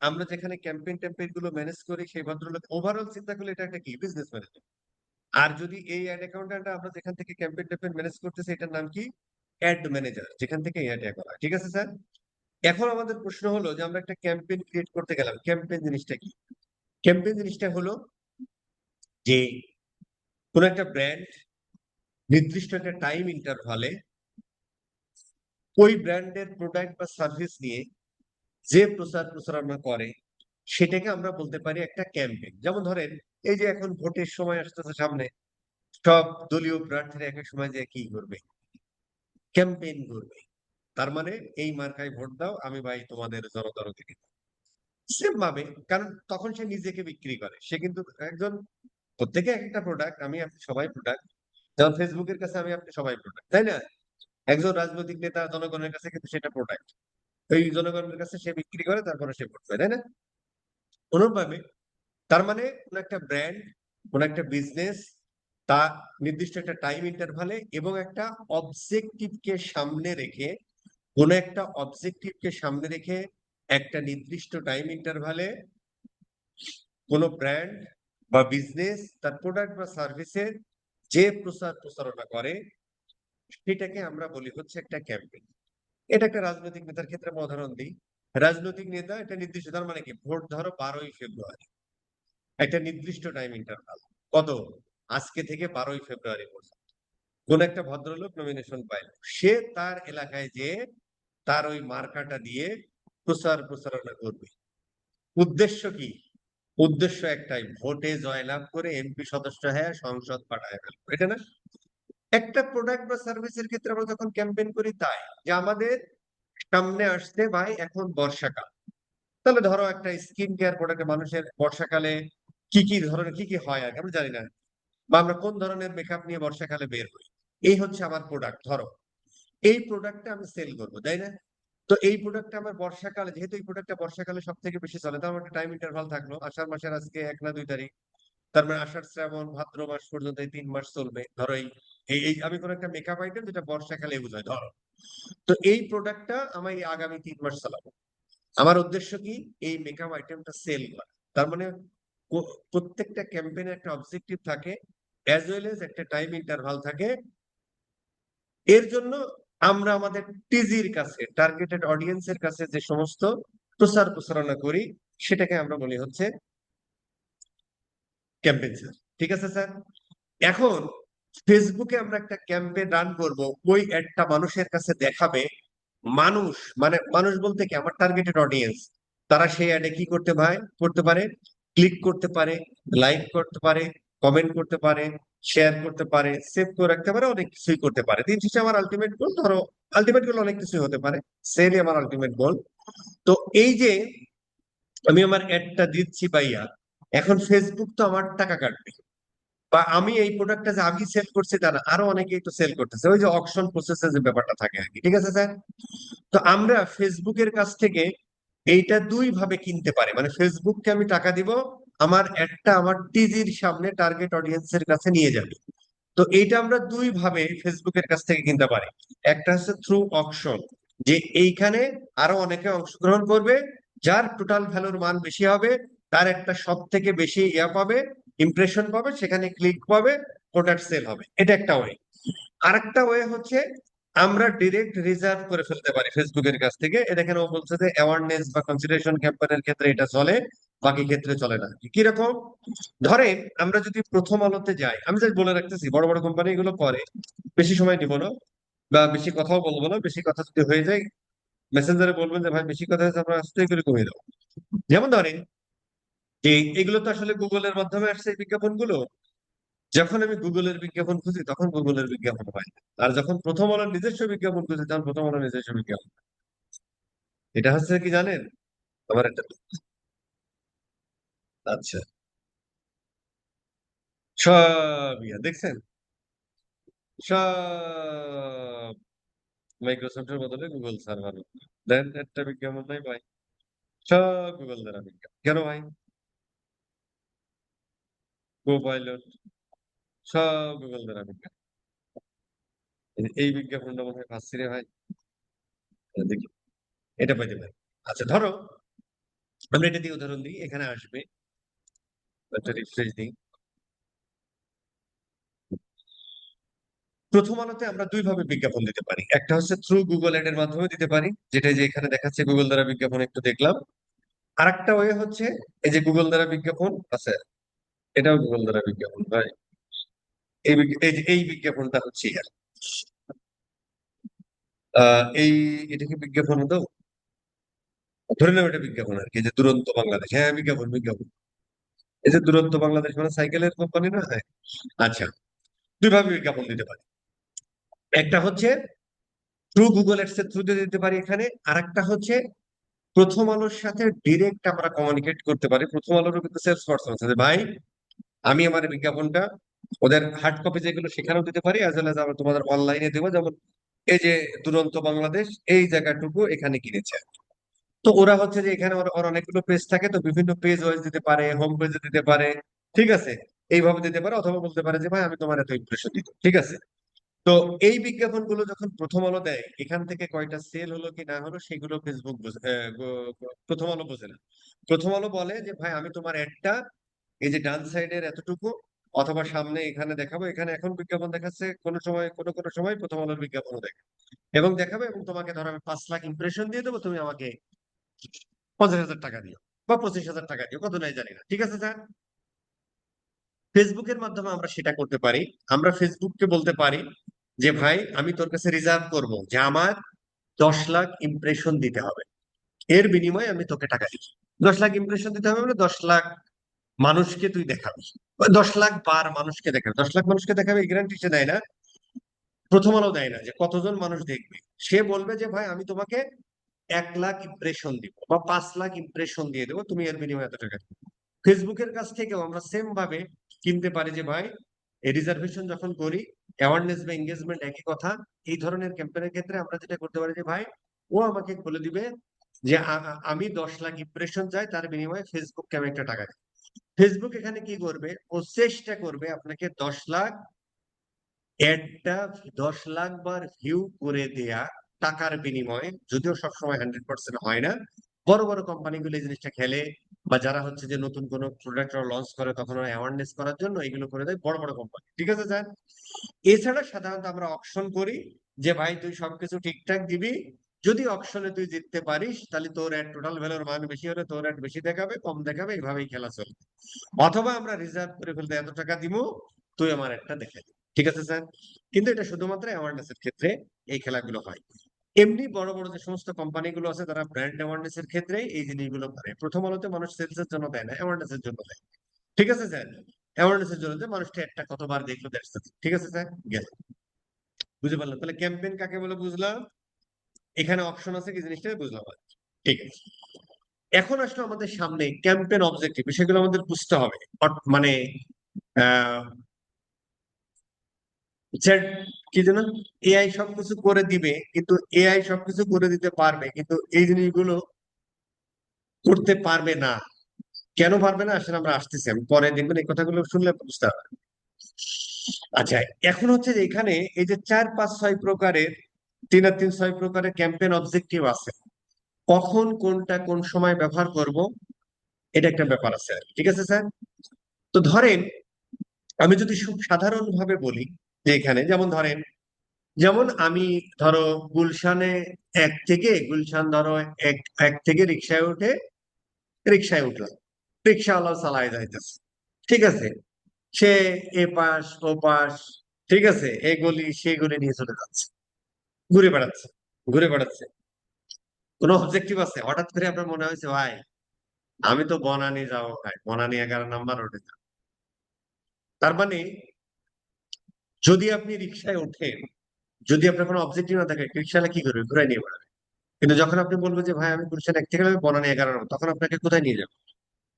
আমরা যেখানে ক্যাম্পেইন ট্যাম্পেইন গুলো ম্যানেজ করি, সেই ভদ্রলোক ওভারঅল চিন্তা করলে এটা একটা কি বিজনেস ম্যানেজার। আর যদি এই অ্যাড অ্যাকাউন্টে আমরা যেখান থেকে ক্যাম্পেইন ট্যাম্পেইন ম্যানেজ করতেছি, এটার নাম কি? অ্যাড ম্যানেজার, যেখান থেকে অ্যাড করা হয়। ঠিক আছে স্যার? এখন আমাদের প্রশ্ন হলো যে আমরা একটা ক্যাম্পেইন ক্রিয়েট করতে গেলাম, ক্যাম্পেইন জিনিসটা কি? ক্যাম্পেইন জিনিসটা হলো যে কোন একটা ব্র্যান্ড নির্দিষ্ট একটা টাইম ইন্টারভালে ওই ব্র্যান্ডের প্রোডাক্ট বা সার্ভিস নিয়ে যে প্রচার প্রচারণা করে, সেটাকে আমরা বলতে পারি একটা ক্যাম্পেইন। যেমন ধরেন এই যে এখন ভোটের সময় আসতেছে সামনে, সব দলীয় প্রার্থীরা এক এক সময় যে কি করবে, ক্যাম্পেইন করবে। তার মানে এই মার্কায় ভোট দাও, আমি ভাই তোমাদের জনতার দিকে। সেম ভাবে, কারণ তখন সে নিজেকে বিক্রি করে, সে কিন্তু একজন, প্রত্যেকে একটা প্রোডাক্ট, আমি আপনি সবাই প্রোডাক্ট। যেমন ফেসবুকের কাছে আমি আপনি সবাই প্রোডাক্ট, তাই না? একজন রাজনৈতিক নেতা জনগণের কাছে কিন্তু সেটা প্রোডাক্ট, ওই জনগণের কাছে সে বিক্রি করে, তারপরে সে ভোট পায়, তাই না? অনুরূপভাবে, তার মানে কোন একটা ব্র্যান্ড, কোন একটা বিজনেস, তা নির্দিষ্ট একটা টাইম ইন্টারভালে এবং একটা অবজেক্টিভকে সামনে রেখে, কোন একটা অবজেক্টিভকে সামনে রেখে একটা নির্দিষ্ট টাইম ইন্টারভালে কোন ব্র্যান্ড বা বিজনেস তার প্রোডাক্ট বা সার্ভিসের যে প্রচার প্রচারণা করে, সেটাকে আমরা বলি হচ্ছে একটা ক্যাম্পেইন। এটা একটা রাজনৈতিক নেতার ক্ষেত্রে আমরা উদাহরণ দিই। রাজনৈতিক নেতা একটা নির্দিষ্ট, তার মানে কি, ভোট ধরো 12ই ফেব্রুয়ারি, একটা নির্দিষ্ট টাইম ইন্টারভাল, কত, আজকে থেকে 12ই ফেব্রুয়ারি পর্যন্ত কোন একটা ভদ্রলোক নমিনেশন পাইল, সে তার এলাকায় যে তার ওই মার্কাটা দিয়ে প্রচার প্রচারণা করবে। উদ্দেশ্য কি? উদ্দেশ্য একটাই, ভোটে জয়লাভ করে এমপি সদস্য হয়ে সংসদ পাঠায় ফেলবো, এটা না? একটা প্রোডাক্ট বা সার্ভিসের ক্ষেত্রে আমরা যখন ক্যাম্পেইন করি, তাই যে আমাদের সামনে আসছে ভাই এখন বর্ষাকাল, তাহলে ধরো একটা স্কিন কেয়ার প্রোডাক্ট, মানুষের বর্ষাকালে কি কি ধরনের কি কি হয় আর কি আমরা জানি না, বা আমরা কোন ধরনের মেকআপ নিয়ে বর্ষাকালে বের হই, এই হচ্ছে আমার প্রোডাক্ট। ধরো এই প্রোডাক্টটা আমি সেল করবো, তাই না? তো এই প্রোডাক্টটা আমার বর্ষাকালে, যেহেতু এই প্রোডাক্টটা বর্ষাকালে সব থেকে বেশি চলে, তো আমার একটা টাইম ইন্টারভাল থাকলো, আষাঢ় মাসের আজকে 1 না 2 তারিখ, তার মানে আষাঢ় শ্রাবণ ভাদ্র মাস পর্যন্ত এই 3 মাস চলবে। ধরো এই এই এই আমি কোন একটা মেকআপ আইটেম যেটা বর্ষাকালে ইউজ হয়, ধরো, তো এই প্রোডাক্টটা আমি এই আগামী 3 মাস চালাবো। আমার উদ্দেশ্য কি? এই মেকআপ আইটেমটা সেল করা। তার মানে প্রত্যেকটা ক্যাম্পেইনের একটা অবজেক্টিভ থাকে, অ্যাজ ওয়েল এজ একটা টাইম ইন্টারভাল থাকে। এর জন্য আমরা আমাদের টিজির কাছে, টার্গেটেড অডিয়েন্সের কাছে যে সমস্ত প্রচার প্রচারণা করি, সেটাকে আমরা বলি হচ্ছে ক্যাম্পেইন স্যার। ঠিক আছে স্যার? এখন ফেসবুকে আমরা একটা ক্যাম্পেইন রান করব, ওই অ্যাডটা মানুষের কাছে দেখাবে। মানুষ, মানে মানুষ বলতে কি, আমার টার্গেটেড অডিয়েন্স, তারা সেই অ্যাডে কি করতে পারে, ক্লিক করতে পারে, লাইক করতে পারে, কমেন্ট করতে পারে, শেয়ার করতে পারে, সেভ করে রাখতে পারে, অনেক কিছুই করতে পারে। দিন শেষে আমার আলটিমেট গোল, ধরো আলটিমেট গোল অনেক কিছুই হতে পারে, সেলই আমার আলটিমেট গোল। তো এই যে আমি আমার অ্যাডটা দিচ্ছি ভাইয়া, এখন ফেসবুক তো আমার টাকা কাটবে, বা আমি এই প্রোডাক্টটা যে আমি সেল করছি তা না, আরো অনেকেই তো সেল করতেছে, ওই যে অকশন প্রসেসের যে ব্যাপারটা থাকে আর কি। ঠিক আছে স্যার? তো আমরা ফেসবুকের কাছ থেকে এইটা দুই ভাবে কিনতে পারি, মানে ফেসবুককে আমি টাকা দিব, আমার একটা আমার টিজির সামনে টার্গেট অডিয়েন্সের কাছে নিয়ে যাবে। তো এইটা আমরা দুই ভাবে ফেসবুকের কাছ থেকে কিনতে পারি। একটা হচ্ছে থ্রু অকশন, যে এইখানে আরো অনেকে অংশগ্রহণ করবে, যার টোটাল ভ্যালুর মান বেশি হবে, তার একটা সব থেকে বেশি ইয়া পাবে, ইমপ্রেশন পাবে, সেখানে ক্লিক পাবে, প্রোডাক্ট সেল হবে, এটা একটা ওয়ে। আরেকটা ওয়ে হচ্ছে আমরা ডিরেক্ট রিজার্ভ করে ফেলতে পারি ফেসবুকের কাছ থেকে। এটা এখানে ও বলছে যে অ্যাওয়ারনেস বা কনসিডারেশন ক্যাম্পেইনের ক্ষেত্রে এটা চলে, বাকি ক্ষেত্রে চলে না। কিরকম? ধরেন আমরা যদি প্রথম আলোতে যাই, আমি জাস্ট বলে রাখতেছি বড় বড় কোম্পানি এগুলো করে, বেশি সময় নিব না বা বেশি কথাও বলবো না। বেশি কথা যদি হয়ে যায় মেসেঞ্জারে বলবেন যে ভাই বেশি কথা হয়েছে, আমরা আস্তে করে কমিয়ে দেবো। যেমন ধরেন যে এগুলো তো আসলে গুগলের মাধ্যমে আসছে এই বিজ্ঞাপনগুলো। যখন আমি গুগলের বিজ্ঞাপন খুঁজি তখন গুগলের বিজ্ঞাপন পাই না। আর যখন প্রথম আলোর নিজস্ব বিজ্ঞাপন খুঁজি তখন প্রথম আলোর নিজস্ব বিজ্ঞাপন। এটা হচ্ছে কি জানেন? আমার একটা, আচ্ছা, সব ইয়া দেখছেন, সব মাইক্রোসফটের বদলে গুগল সার্ভার। দেন একটা বিজ্ঞাপন নাই ভাই, সব গুগল দ্বারা বিজ্ঞাপন। কেন ভাই? কোপাইলট, সব গুগল দ্বারা বিজ্ঞাপন। এই বিজ্ঞাপনটা মনে হয় পাচ্ছি রে ভাই, দেখি এটা পাইতে পারি। আচ্ছা ধরো আমরা এটা দিয়ে উদাহরণ দিই, এখানে আসবে, একটা রিফ্রেশ দিই। প্রথম আলোতে আমরা দুই ভাবে বিজ্ঞাপন দিতে পারি। একটা হচ্ছে থ্রু গুগল এড এর মাধ্যমে দিতে পারি, যেটা যে এখানে দেখাচ্ছে গুগল দ্বারা বিজ্ঞাপন, একটু দেখলাম। আর একটা ওয়ে হচ্ছে এই যে গুগল দ্বারা বিজ্ঞাপন আছে, এটাও গুগল দ্বারা বিজ্ঞাপন ভাই। এই যে এই বিজ্ঞাপনটা হচ্ছে ইয়ার এই, এটা কি বিজ্ঞাপন দাও, ধরে নাও এটা বিজ্ঞাপন আর কি। এই যে দুরন্ত বাংলাদেশ, হ্যাঁ বিজ্ঞাপন বিজ্ঞাপন। এই যে দুরন্ত বাংলাদেশ মানে সাইকেলের কোম্পানি না? হ্যাঁ। আচ্ছা, দুই ভাবে বিজ্ঞাপন দিতে পারি। একটা হচ্ছে থ্রু গুগল এডস এর থ্রুতে দিতে পারি এখানে। আর একটা হচ্ছে প্রথম আলোর সাথে ডিরেক্ট আমরা কমিউনিকেট করতে পারি। প্রথম আলোরও কিন্তু সেলস পারসন আছে যে ভাই আমি আমার বিজ্ঞাপনটা ওদের হার্ড কপি যেগুলো সেখানেও দিতে পারি, অ্যাজ ওয়েল এজ আমরা তোমাদের অনলাইনে দেবো। যেমন এই যে দুরন্ত বাংলাদেশ এই জায়গাটুকু এখানে কিনেছে। তো ওরা হচ্ছে যে এখানে ওর ওর অনেকগুলো পেজ থাকে, তো বিভিন্ন পেজ ওয়াইজ দিতে পারে, হোম পেজে দিতে পারে, ঠিক আছে, এইভাবে দিতে পারে। অথবা বলতে পারে যে ভাই আমি তোমার এত ইমপ্রেশন দিব, ঠিক আছে। তো এই বিজ্ঞাপনগুলো যখন প্রথম আলো দেয়, এখান থেকে কয়টা সেল হলো কি না হলো সেগুলো ফেসবুক প্রথম আলো বোঝে না। প্রথম আলো বলে যে ভাই আমি তোমার একটা এই যে ডান সাইডের এতটুকু অথবা সামনে এখানে দেখাবো। এখানে এখন বিজ্ঞাপন দেখাচ্ছে, কোনো সময় কোনো কোনো সময় প্রথম আলোর বিজ্ঞাপনও দেখে এবং দেখাবে, এবং তোমাকে ধরো আমি 5 লাখ ইমপ্রেশন দিয়ে দেবো, তুমি আমাকে 50,000 টাকা দিও বা 25,000 টাকা দিও, কত নাই জানি না, ঠিক আছে স্যার। ফেসবুকের মাধ্যমে আমরা সেটা করতে পারি। আমরা ফেসবুককে বলতে পারি যে ভাই আমি তোর কাছে রিজার্ভ করব যে আমার 10 লাখ ইমপ্রেশন দিতে হবে, এর বিনিময়ে আমি তোকে টাকা দিব। 10 লাখ ইমপ্রেশন দিতে হবে মানে 10 লাখ মানুষকে তুই দেখাবি, 10 লাখ বার মানুষকে দেখাবে। 10 লাখ মানুষকে দেখাবে এই গ্যারান্টি সে দেয় না, প্রথম আলো দেয় না যে কতজন মানুষ দেখবে। সে বলবে যে ভাই আমি তোমাকে 1 লাখ ইমপ্রেশন দিব বা 5 লাখ ইমপ্রেশন দিয়ে দেবো, তুমি এর বিনিময়ে এত টাকা দিবে। ফেসবুকের কাছ থেকেও আমরা সেম ভাবে কিনতে পারি যে ভাই এই রিজার্ভেশন যখন করি, অ্যাওয়ারনেস বা এঙ্গেজমেন্ট একই কথা। এই ধরনের ক্যাম্পেইনের ক্ষেত্রে আমরা যেটা করতে পারি যে ভাই ও আমাকে বলে দিবে যে আমি 10 লাখ ইমপ্রেশন চাই, তার বিনিময়ে ফেসবুককে আমি একটা টাকা দিই। ফেসবুক এখানে কি করবে, ও চেষ্টা করবে আপনাকে 10 লাখ অ্যাডটা 10 লাখ বার ভিউ করে দেয়া টাকার বিনিময়ে, যদিও সবসময় 100% হয় না। বড় বড় কোম্পানিগুলো এই জিনিসটা খেলে, বা যারা হচ্ছে যে নতুন কোনো প্রোডাক্ট লঞ্চ করে তখন ওরা অ্যাওয়ারনেস করার জন্য এগুলো করে দেয় বড় বড় কোম্পানি, ঠিক আছে স্যার। এছাড়া সাধারণত আমরা অকশন করি যে ভাই তুই সবকিছু ঠিকঠাক দিবি, যদি অকশনে তুই জিততে পারিস তাহলে তোর অ্যাড টোটাল ভ্যালুর মান বেশি হলে তোর অ্যাড বেশি দেখাবে, কম দেখাবে, এইভাবেই খেলা চলবে। অথবা আমরা রিজার্ভ করে ফেলতে এত টাকা দিব, তুই আমার একটা দেখে দিবি, ঠিক আছে স্যার। কিন্তু এটা শুধুমাত্র অ্যাওয়ারনেস এর ক্ষেত্রে এই খেলাগুলো হয়। এমনি বড় বড় যে সমস্ত কোম্পানিগুলো আছে তারা ব্র্যান্ড অ্যাওয়ারনেস এর ক্ষেত্রে এই জিনিসগুলো করে। প্রথম আলোতে মানুষ সেলস এর জন্য দেয় না, অ্যাওয়ারনেস এর জন্য দেয়, ঠিক আছে স্যার। অ্যাওয়ারনেস এর জন্য যে মানুষটা একটা কতবার দেখলো দ্যাটস ইট, ঠিক আছে স্যার, গেল। বুঝতে পারলাম তাহলে ক্যাম্পেইন কাকে বলে বুঝলাম, এখানে অপশন আছে কি জিনিসটা বুঝলাম আর কি। ঠিক আছে, এখন আসলে আমাদের সামনে ক্যাম্পেইন অবজেক্টিভ সেগুলো আমাদের বুঝতে হবে। মানে আহ কি যেন, এআই সবকিছু করে দিবে, কিন্তু এআই সবকিছু করে দিতে পারবে কিন্তু এই জিনিসগুলো করতে পারবে না। কেন পারবে না আসলে আমরা আসতেছি, আমি পরে দেখবেন এই কথাগুলো শুনলে বুঝতে হবে। আচ্ছা, এখন হচ্ছে যে এখানে এই যে 4 5 6 প্রকারের 3 আর 3 6 প্রকারের ক্যাম্পেইন অবজেক্টিভ আছে, কখন কোনটা কোন সময় ব্যবহার করব এটা একটা ব্যাপার আছে, ঠিক আছে স্যার। তো ধরেন আমি যদি খুব সাধারণ ভাবে বলি, যে এখানে যেমন ধরেন, যেমন আমি ধরো গুলশানে গুলশান ধরো এক এক থেকে রিক্সায় উঠলাম, রিক্সাওয়ালা চালায় যাইতেছে, ঠিক আছে, সে এ পাশ ও পাশ, ঠিক আছে, এই গলি সেই গলি নিয়ে চলে যাচ্ছে, ঘুরে বেড়াচ্ছে, ঘুরে বেড়াচ্ছে, কোনো অবজেক্টিভ আছে? হঠাৎ করে আপনার মনে হয়েছে ভাই আমি তো বনানী যাবো, ভাই বনানী 11 নম্বর রোডে যাবো। তার মানে যদি আপনি রিক্সায় ওঠেন, যদি আপনার কোনো অবজেক্টিভ না থাকে, রিক্সাওয়ালা কি করবে? ঘুরাই নিয়ে বেড়াবে। কিন্তু যখন আপনি বলবেন যে ভাই আমি গুলশান 1 থেকে আমি বনানী 11 নম্বর, তখন আপনাকে কোথায় নিয়ে যাবে?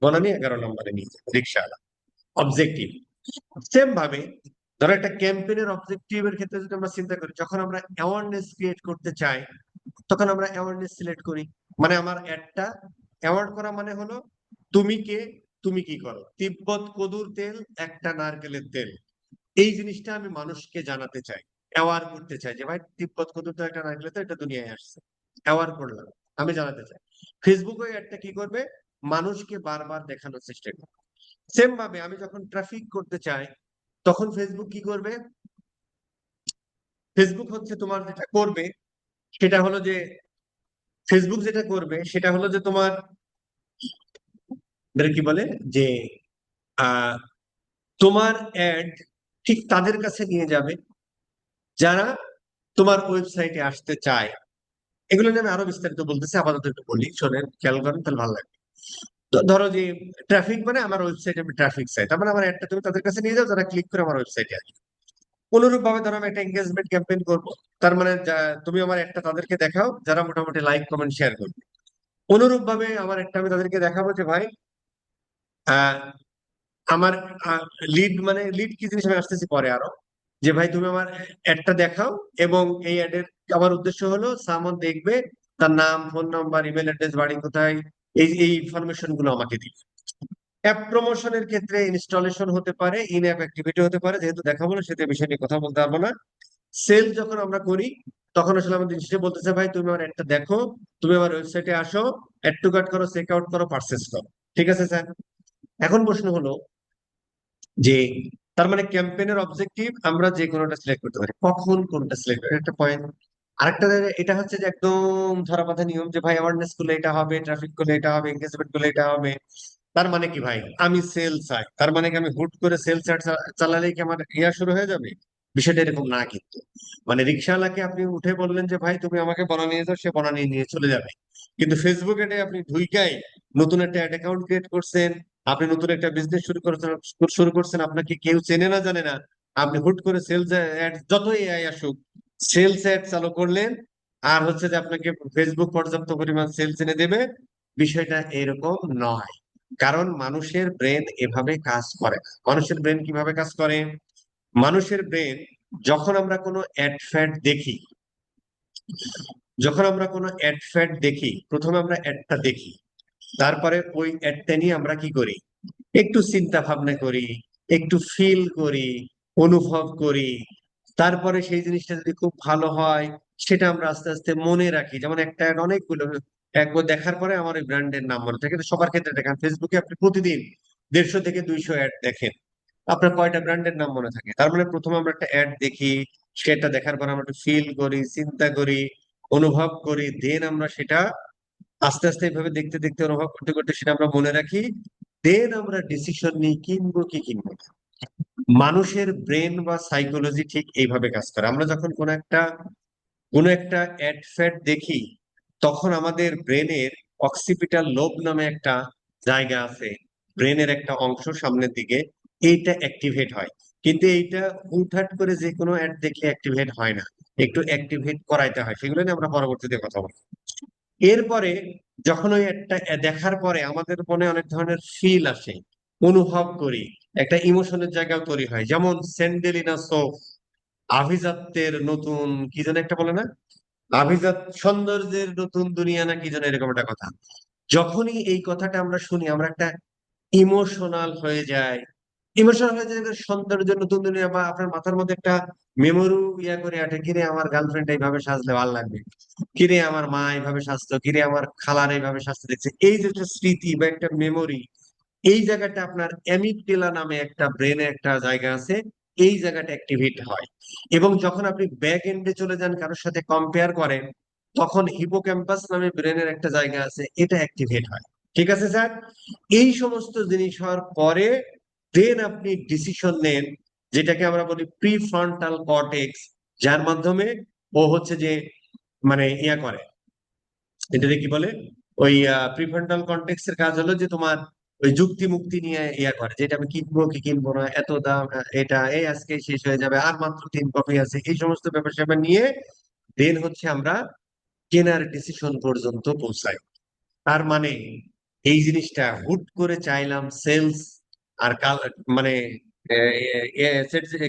বনানী 11 নম্বরে নিয়ে যাবে রিক্সাওয়ালা। অবজেক্টিভ। সেম ভাবে ধরো একটা ক্যাম্পেইনের অবজেক্টিভের ক্ষেত্রে যদি আমরা চিন্তা করি, যখন আমরা অ্যাওয়ারনেস ক্রিয়েট করতে চাই, তখন আমরা অ্যাওয়ারনেস সিলেক্ট করি। মানে আমার অ্যাডটা অ্যাওয়ার্ড করা মানে হলো, তুমি কে, তুমি কি করো, তিব্বত কদুর তেল একটা নারকেলের তেল, এই জিনিসটা আমি মানুষকে জানাতে চাই, অ্যাওয়ার করতে চাই যে ভাই তিব্বত কদুর তেল একটা নারকেলের তেল, এটা দুনিয়ায় আসছে, অ্যাওয়ার করলাম, আমি জানাতে চাই। ফেসবুক ওই অ্যাডটা কি করবে? মানুষকে বারবার দেখানোর চেষ্টা করবে। সেম ভাবে আমি যখন ট্রাফিক করতে চাই, তখন ফেসবুক কি করবে? ফেসবুক হচ্ছে তোমার যেটা করবে সেটা হলো যে, ফেসবুক যেটা করবে সেটা হলো যে তোমার এটাকে কি বলে, যে আহ তোমার অ্যাড ঠিক তাদের কাছে নিয়ে যাবে যারা তোমার ওয়েবসাইটে আসতে চায়। এগুলো নিয়ে আমি আরো বিস্তারিত বলতেছি, আপাতত একটু বলি, শোনেন, খেয়াল করেন, তাহলে ভালো লাগবে। তো ধরো যে ট্রাফিক মানে আমার ওয়েবসাইটে আমি ট্রাফিক চাই, তার মানে আমার অ্যাডটা তুমি তাদের কাছে নিয়ে যাও যারা ক্লিক করে আমার ওয়েবসাইটে আসবে। অনুরূপ ভাবে ধরো আমি একটা এঙ্গেজমেন্ট ক্যাম্পেইন করবো, তার মানে তুমি আমার একটা তাদেরকে দেখাও যারা মোটামুটি লাইক কমেন্ট শেয়ার করবে। অনুরূপ ভাবে আমার একটা আমি তাদেরকে দেখাবো যে ভাই আহ, আমার লিড, মানে লিড কি জিনিস আমি আসতেছি পরে আরো, যে ভাই তুমি আমার অ্যাডটা দেখাও, এবং এই অ্যাডের আমার উদ্দেশ্য হলো সামন দেখবে, তার নাম, ফোন নাম্বার, ইমেল অ্যাড্রেস, বাড়ি কোথায়, এই এই ইনফরমেশন গুলো আমাকে দিবে। অ্যাপ প্রমোশনের ক্ষেত্রে ইনস্টলেশন হতে পারে, ইন অ্যাপ অ্যাক্টিভিটি হতে পারে, যেহেতু দেখাবো না সেটা বিষয় নিয়ে কথা বলতে পারবো না। সেল যখন আমরা করি, তখন আসলে আমাদের জিনিসটা বলতেছে ভাই তুমি আমার একটা দেখো, তুমি আমার ওয়েবসাইটে আসো, অ্যাড টু কার্ট করো, চেক আউট করো, পারচেস করো। ঠিক আছে স্যার? এখন প্রশ্ন হলো যে, তার মানে ক্যাম্পেইনের অবজেক্টিভ আমরা যে কোনোটা সিলেক্ট করতে পারি, কখন কোনটা সিলেক্ট করি একটা পয়েন্ট। আরেকটা এটা হচ্ছে যে একদম ধরা বাঁধা নিয়ম, যে ভাই অ্যাওয়ারনেস করলে এটা হবে, ট্রাফিক করলে এটা হবে, এঙ্গেজমেন্ট করলে এটা হবে। তার মানে কি ভাই, আমি সেল চাই, তার মানে কি আমি হুট করে সেল চালালেই কি আমার ইয়া শুরু হয়ে যাবে? বিষয়টা এরকম না কিন্তু। মানে রিক্সাওয়ালাকে আপনি উঠে বললেন যে ভাই তুমি আমাকে বনা নিয়ে যাও, সে বনা নিয়ে নিয়ে চলে যাবে। কিন্তু ফেসবুক এটে আপনি ঢুইকাই নতুন একটা অ্যাড অ্যাকাউন্ট ক্রিয়েট করছেন, আপনি নতুন একটা বিজনেস শুরু করছেন, আপনাকে কেউ চেনে না জানে না, আপনি হুট করে সেলস অ্যাড, যতই এআই আসুক, সেলস অ্যাড চালু করলেন, আর হচ্ছে যে আপনাকে ফেসবুক পর্যাপ্ত পরিমাণ সেলস এনে দেবে। বিষয়টা এরকম নয়। কারণ মানুষের ব্রেন এভাবে কাজ করে না। মানুষের ব্রেন কিভাবে কাজ করে? মানুষের ব্রেন, যখন আমরা কোনো অ্যাড ফ্যাড দেখি, প্রথমে আমরা অ্যাডটা দেখি, তারপরে ওই অ্যাডটা নিয়ে আমরা কি করি, একটু চিন্তা ভাবনা করি, একটু ফিল করি, অনুভব করি। তারপরে সেই জিনিসটা যদি খুব ভালো হয়, সেটা আমরা আস্তে আস্তে মনে রাখি। যেমন একটা ad অনেকগুলো, একবার দেখার পরে আমার ওই ব্র্যান্ডের নাম মনে থাকে, কিন্তু সবার ক্ষেত্রে দেখেন ফেসবুকে আপনি প্রতিদিন 150 থেকে 200 অ্যাড দেখেন, আপনার কয়টা ব্র্যান্ডের নাম মনে থাকে? তার মানে প্রথমে আমরা একটা অ্যাড দেখি, সেটা দেখার পর আমরা একটু ফিল করি, চিন্তা করি, অনুভব করি, দেন আমরা সেটা আস্তে আস্তে এইভাবে দেখতে দেখতে অনুভব করতে করতে সেটা আমরা মনে রাখি, দেন আমরা ডিসিশন নিই কিনবো কি কিনবো না। মানুষের ব্রেন বা সাইকোলজি ঠিক এইভাবে কাজ করে। আমরা যখন কোনো একটা অ্যাড ফ্যাড দেখি, তখন আমাদের ব্রেনের অক্সিপিটাল লোব নামে একটা জায়গা আছে, ব্রেনের একটা অংশ সামনের দিকে, এইটা অ্যাক্টিভেট হয়। কিন্তু এইটা হুটহাট করে যে কোনো অ্যাড দেখলে অ্যাক্টিভেট হয় না, একটু অ্যাক্টিভেট করাইতে হয়। সেগুলো নিয়ে আমরা পরবর্তীতে কথা বলবো। এরপরে যখন ওই একটা দেখার পরে আমাদের মনে অনেক ধরনের ফিল আসে, অনুভব করি, একটা ইমোশনের জায়গাও তৈরি হয়। যেমন স্যান্ডেলিনা সোপ, আভিজাত্যের নতুন কি যেন একটা বলে না, আভিজাত সৌন্দর্যের নতুন দুনিয়া না কি যেন এরকম একটা কথা। যখনই এই কথাটা আমরা শুনি, আমরা একটা ইমোশনাল হয়ে যায়। ইমোশনাল হয়ে যায়, একটা সৌন্দর্যের নতুন দুনিয়া, বা আপনার মাথার মধ্যে একটা মেমোরি ইয়া করে আটে, কিরে আমার গার্লফ্রেন্ড এইভাবে সাজলে ভালো লাগবে, কিরে আমার মা এইভাবে সাজতো, কিরে আমার খালার এইভাবে সাজতে দেখছে, এই যে একটা স্মৃতি বা একটা মেমোরি, এই জায়গাটা আপনার অ্যামিগডেলা নামে একটা ব্রেনে একটা জায়গা আছে, এই জায়গাটা অ্যাক্টিভেট হয়। এবং যখন আপনি ব্যাক এন্ডে চলে যান কারোর সাথে কম্পেয়ার করেন, তখন হিপোক্যাম্পাস নামে ব্রেনের একটা জায়গা আছে, এটা অ্যাক্টিভেট হয়। ঠিক আছে স্যার? এই সমস্ত জিনিস হওয়ার পরে দেন আপনি ডিসিশন নেন, যেটাকে আমরা বলি প্রিফ্রন্টাল কর্টেক্স, যার মাধ্যমে ও হচ্ছে যে মানে ইয়া করে, এটাকে কি বলে, ওই প্রিফ্রন্টাল কর্টেক্সের কাজ হলো যে তোমার ওই যুক্তি মুক্তি নিয়ে ইয়া করে, যেটা আমি কিনবো কি কিনবো না, এত দাম, এটা এই আজকে শেষ হয়ে যাবে, আর মাত্র 3 কপি আছে, এই সমস্ত ব্যাপার স্যাপার নিয়ে দেন হচ্ছে আমরা কেনার ডিসিশন পর্যন্ত পৌঁছাই। তার মানে এই জিনিসটা হুট করে চাইলাম সেলস আর কাল মানে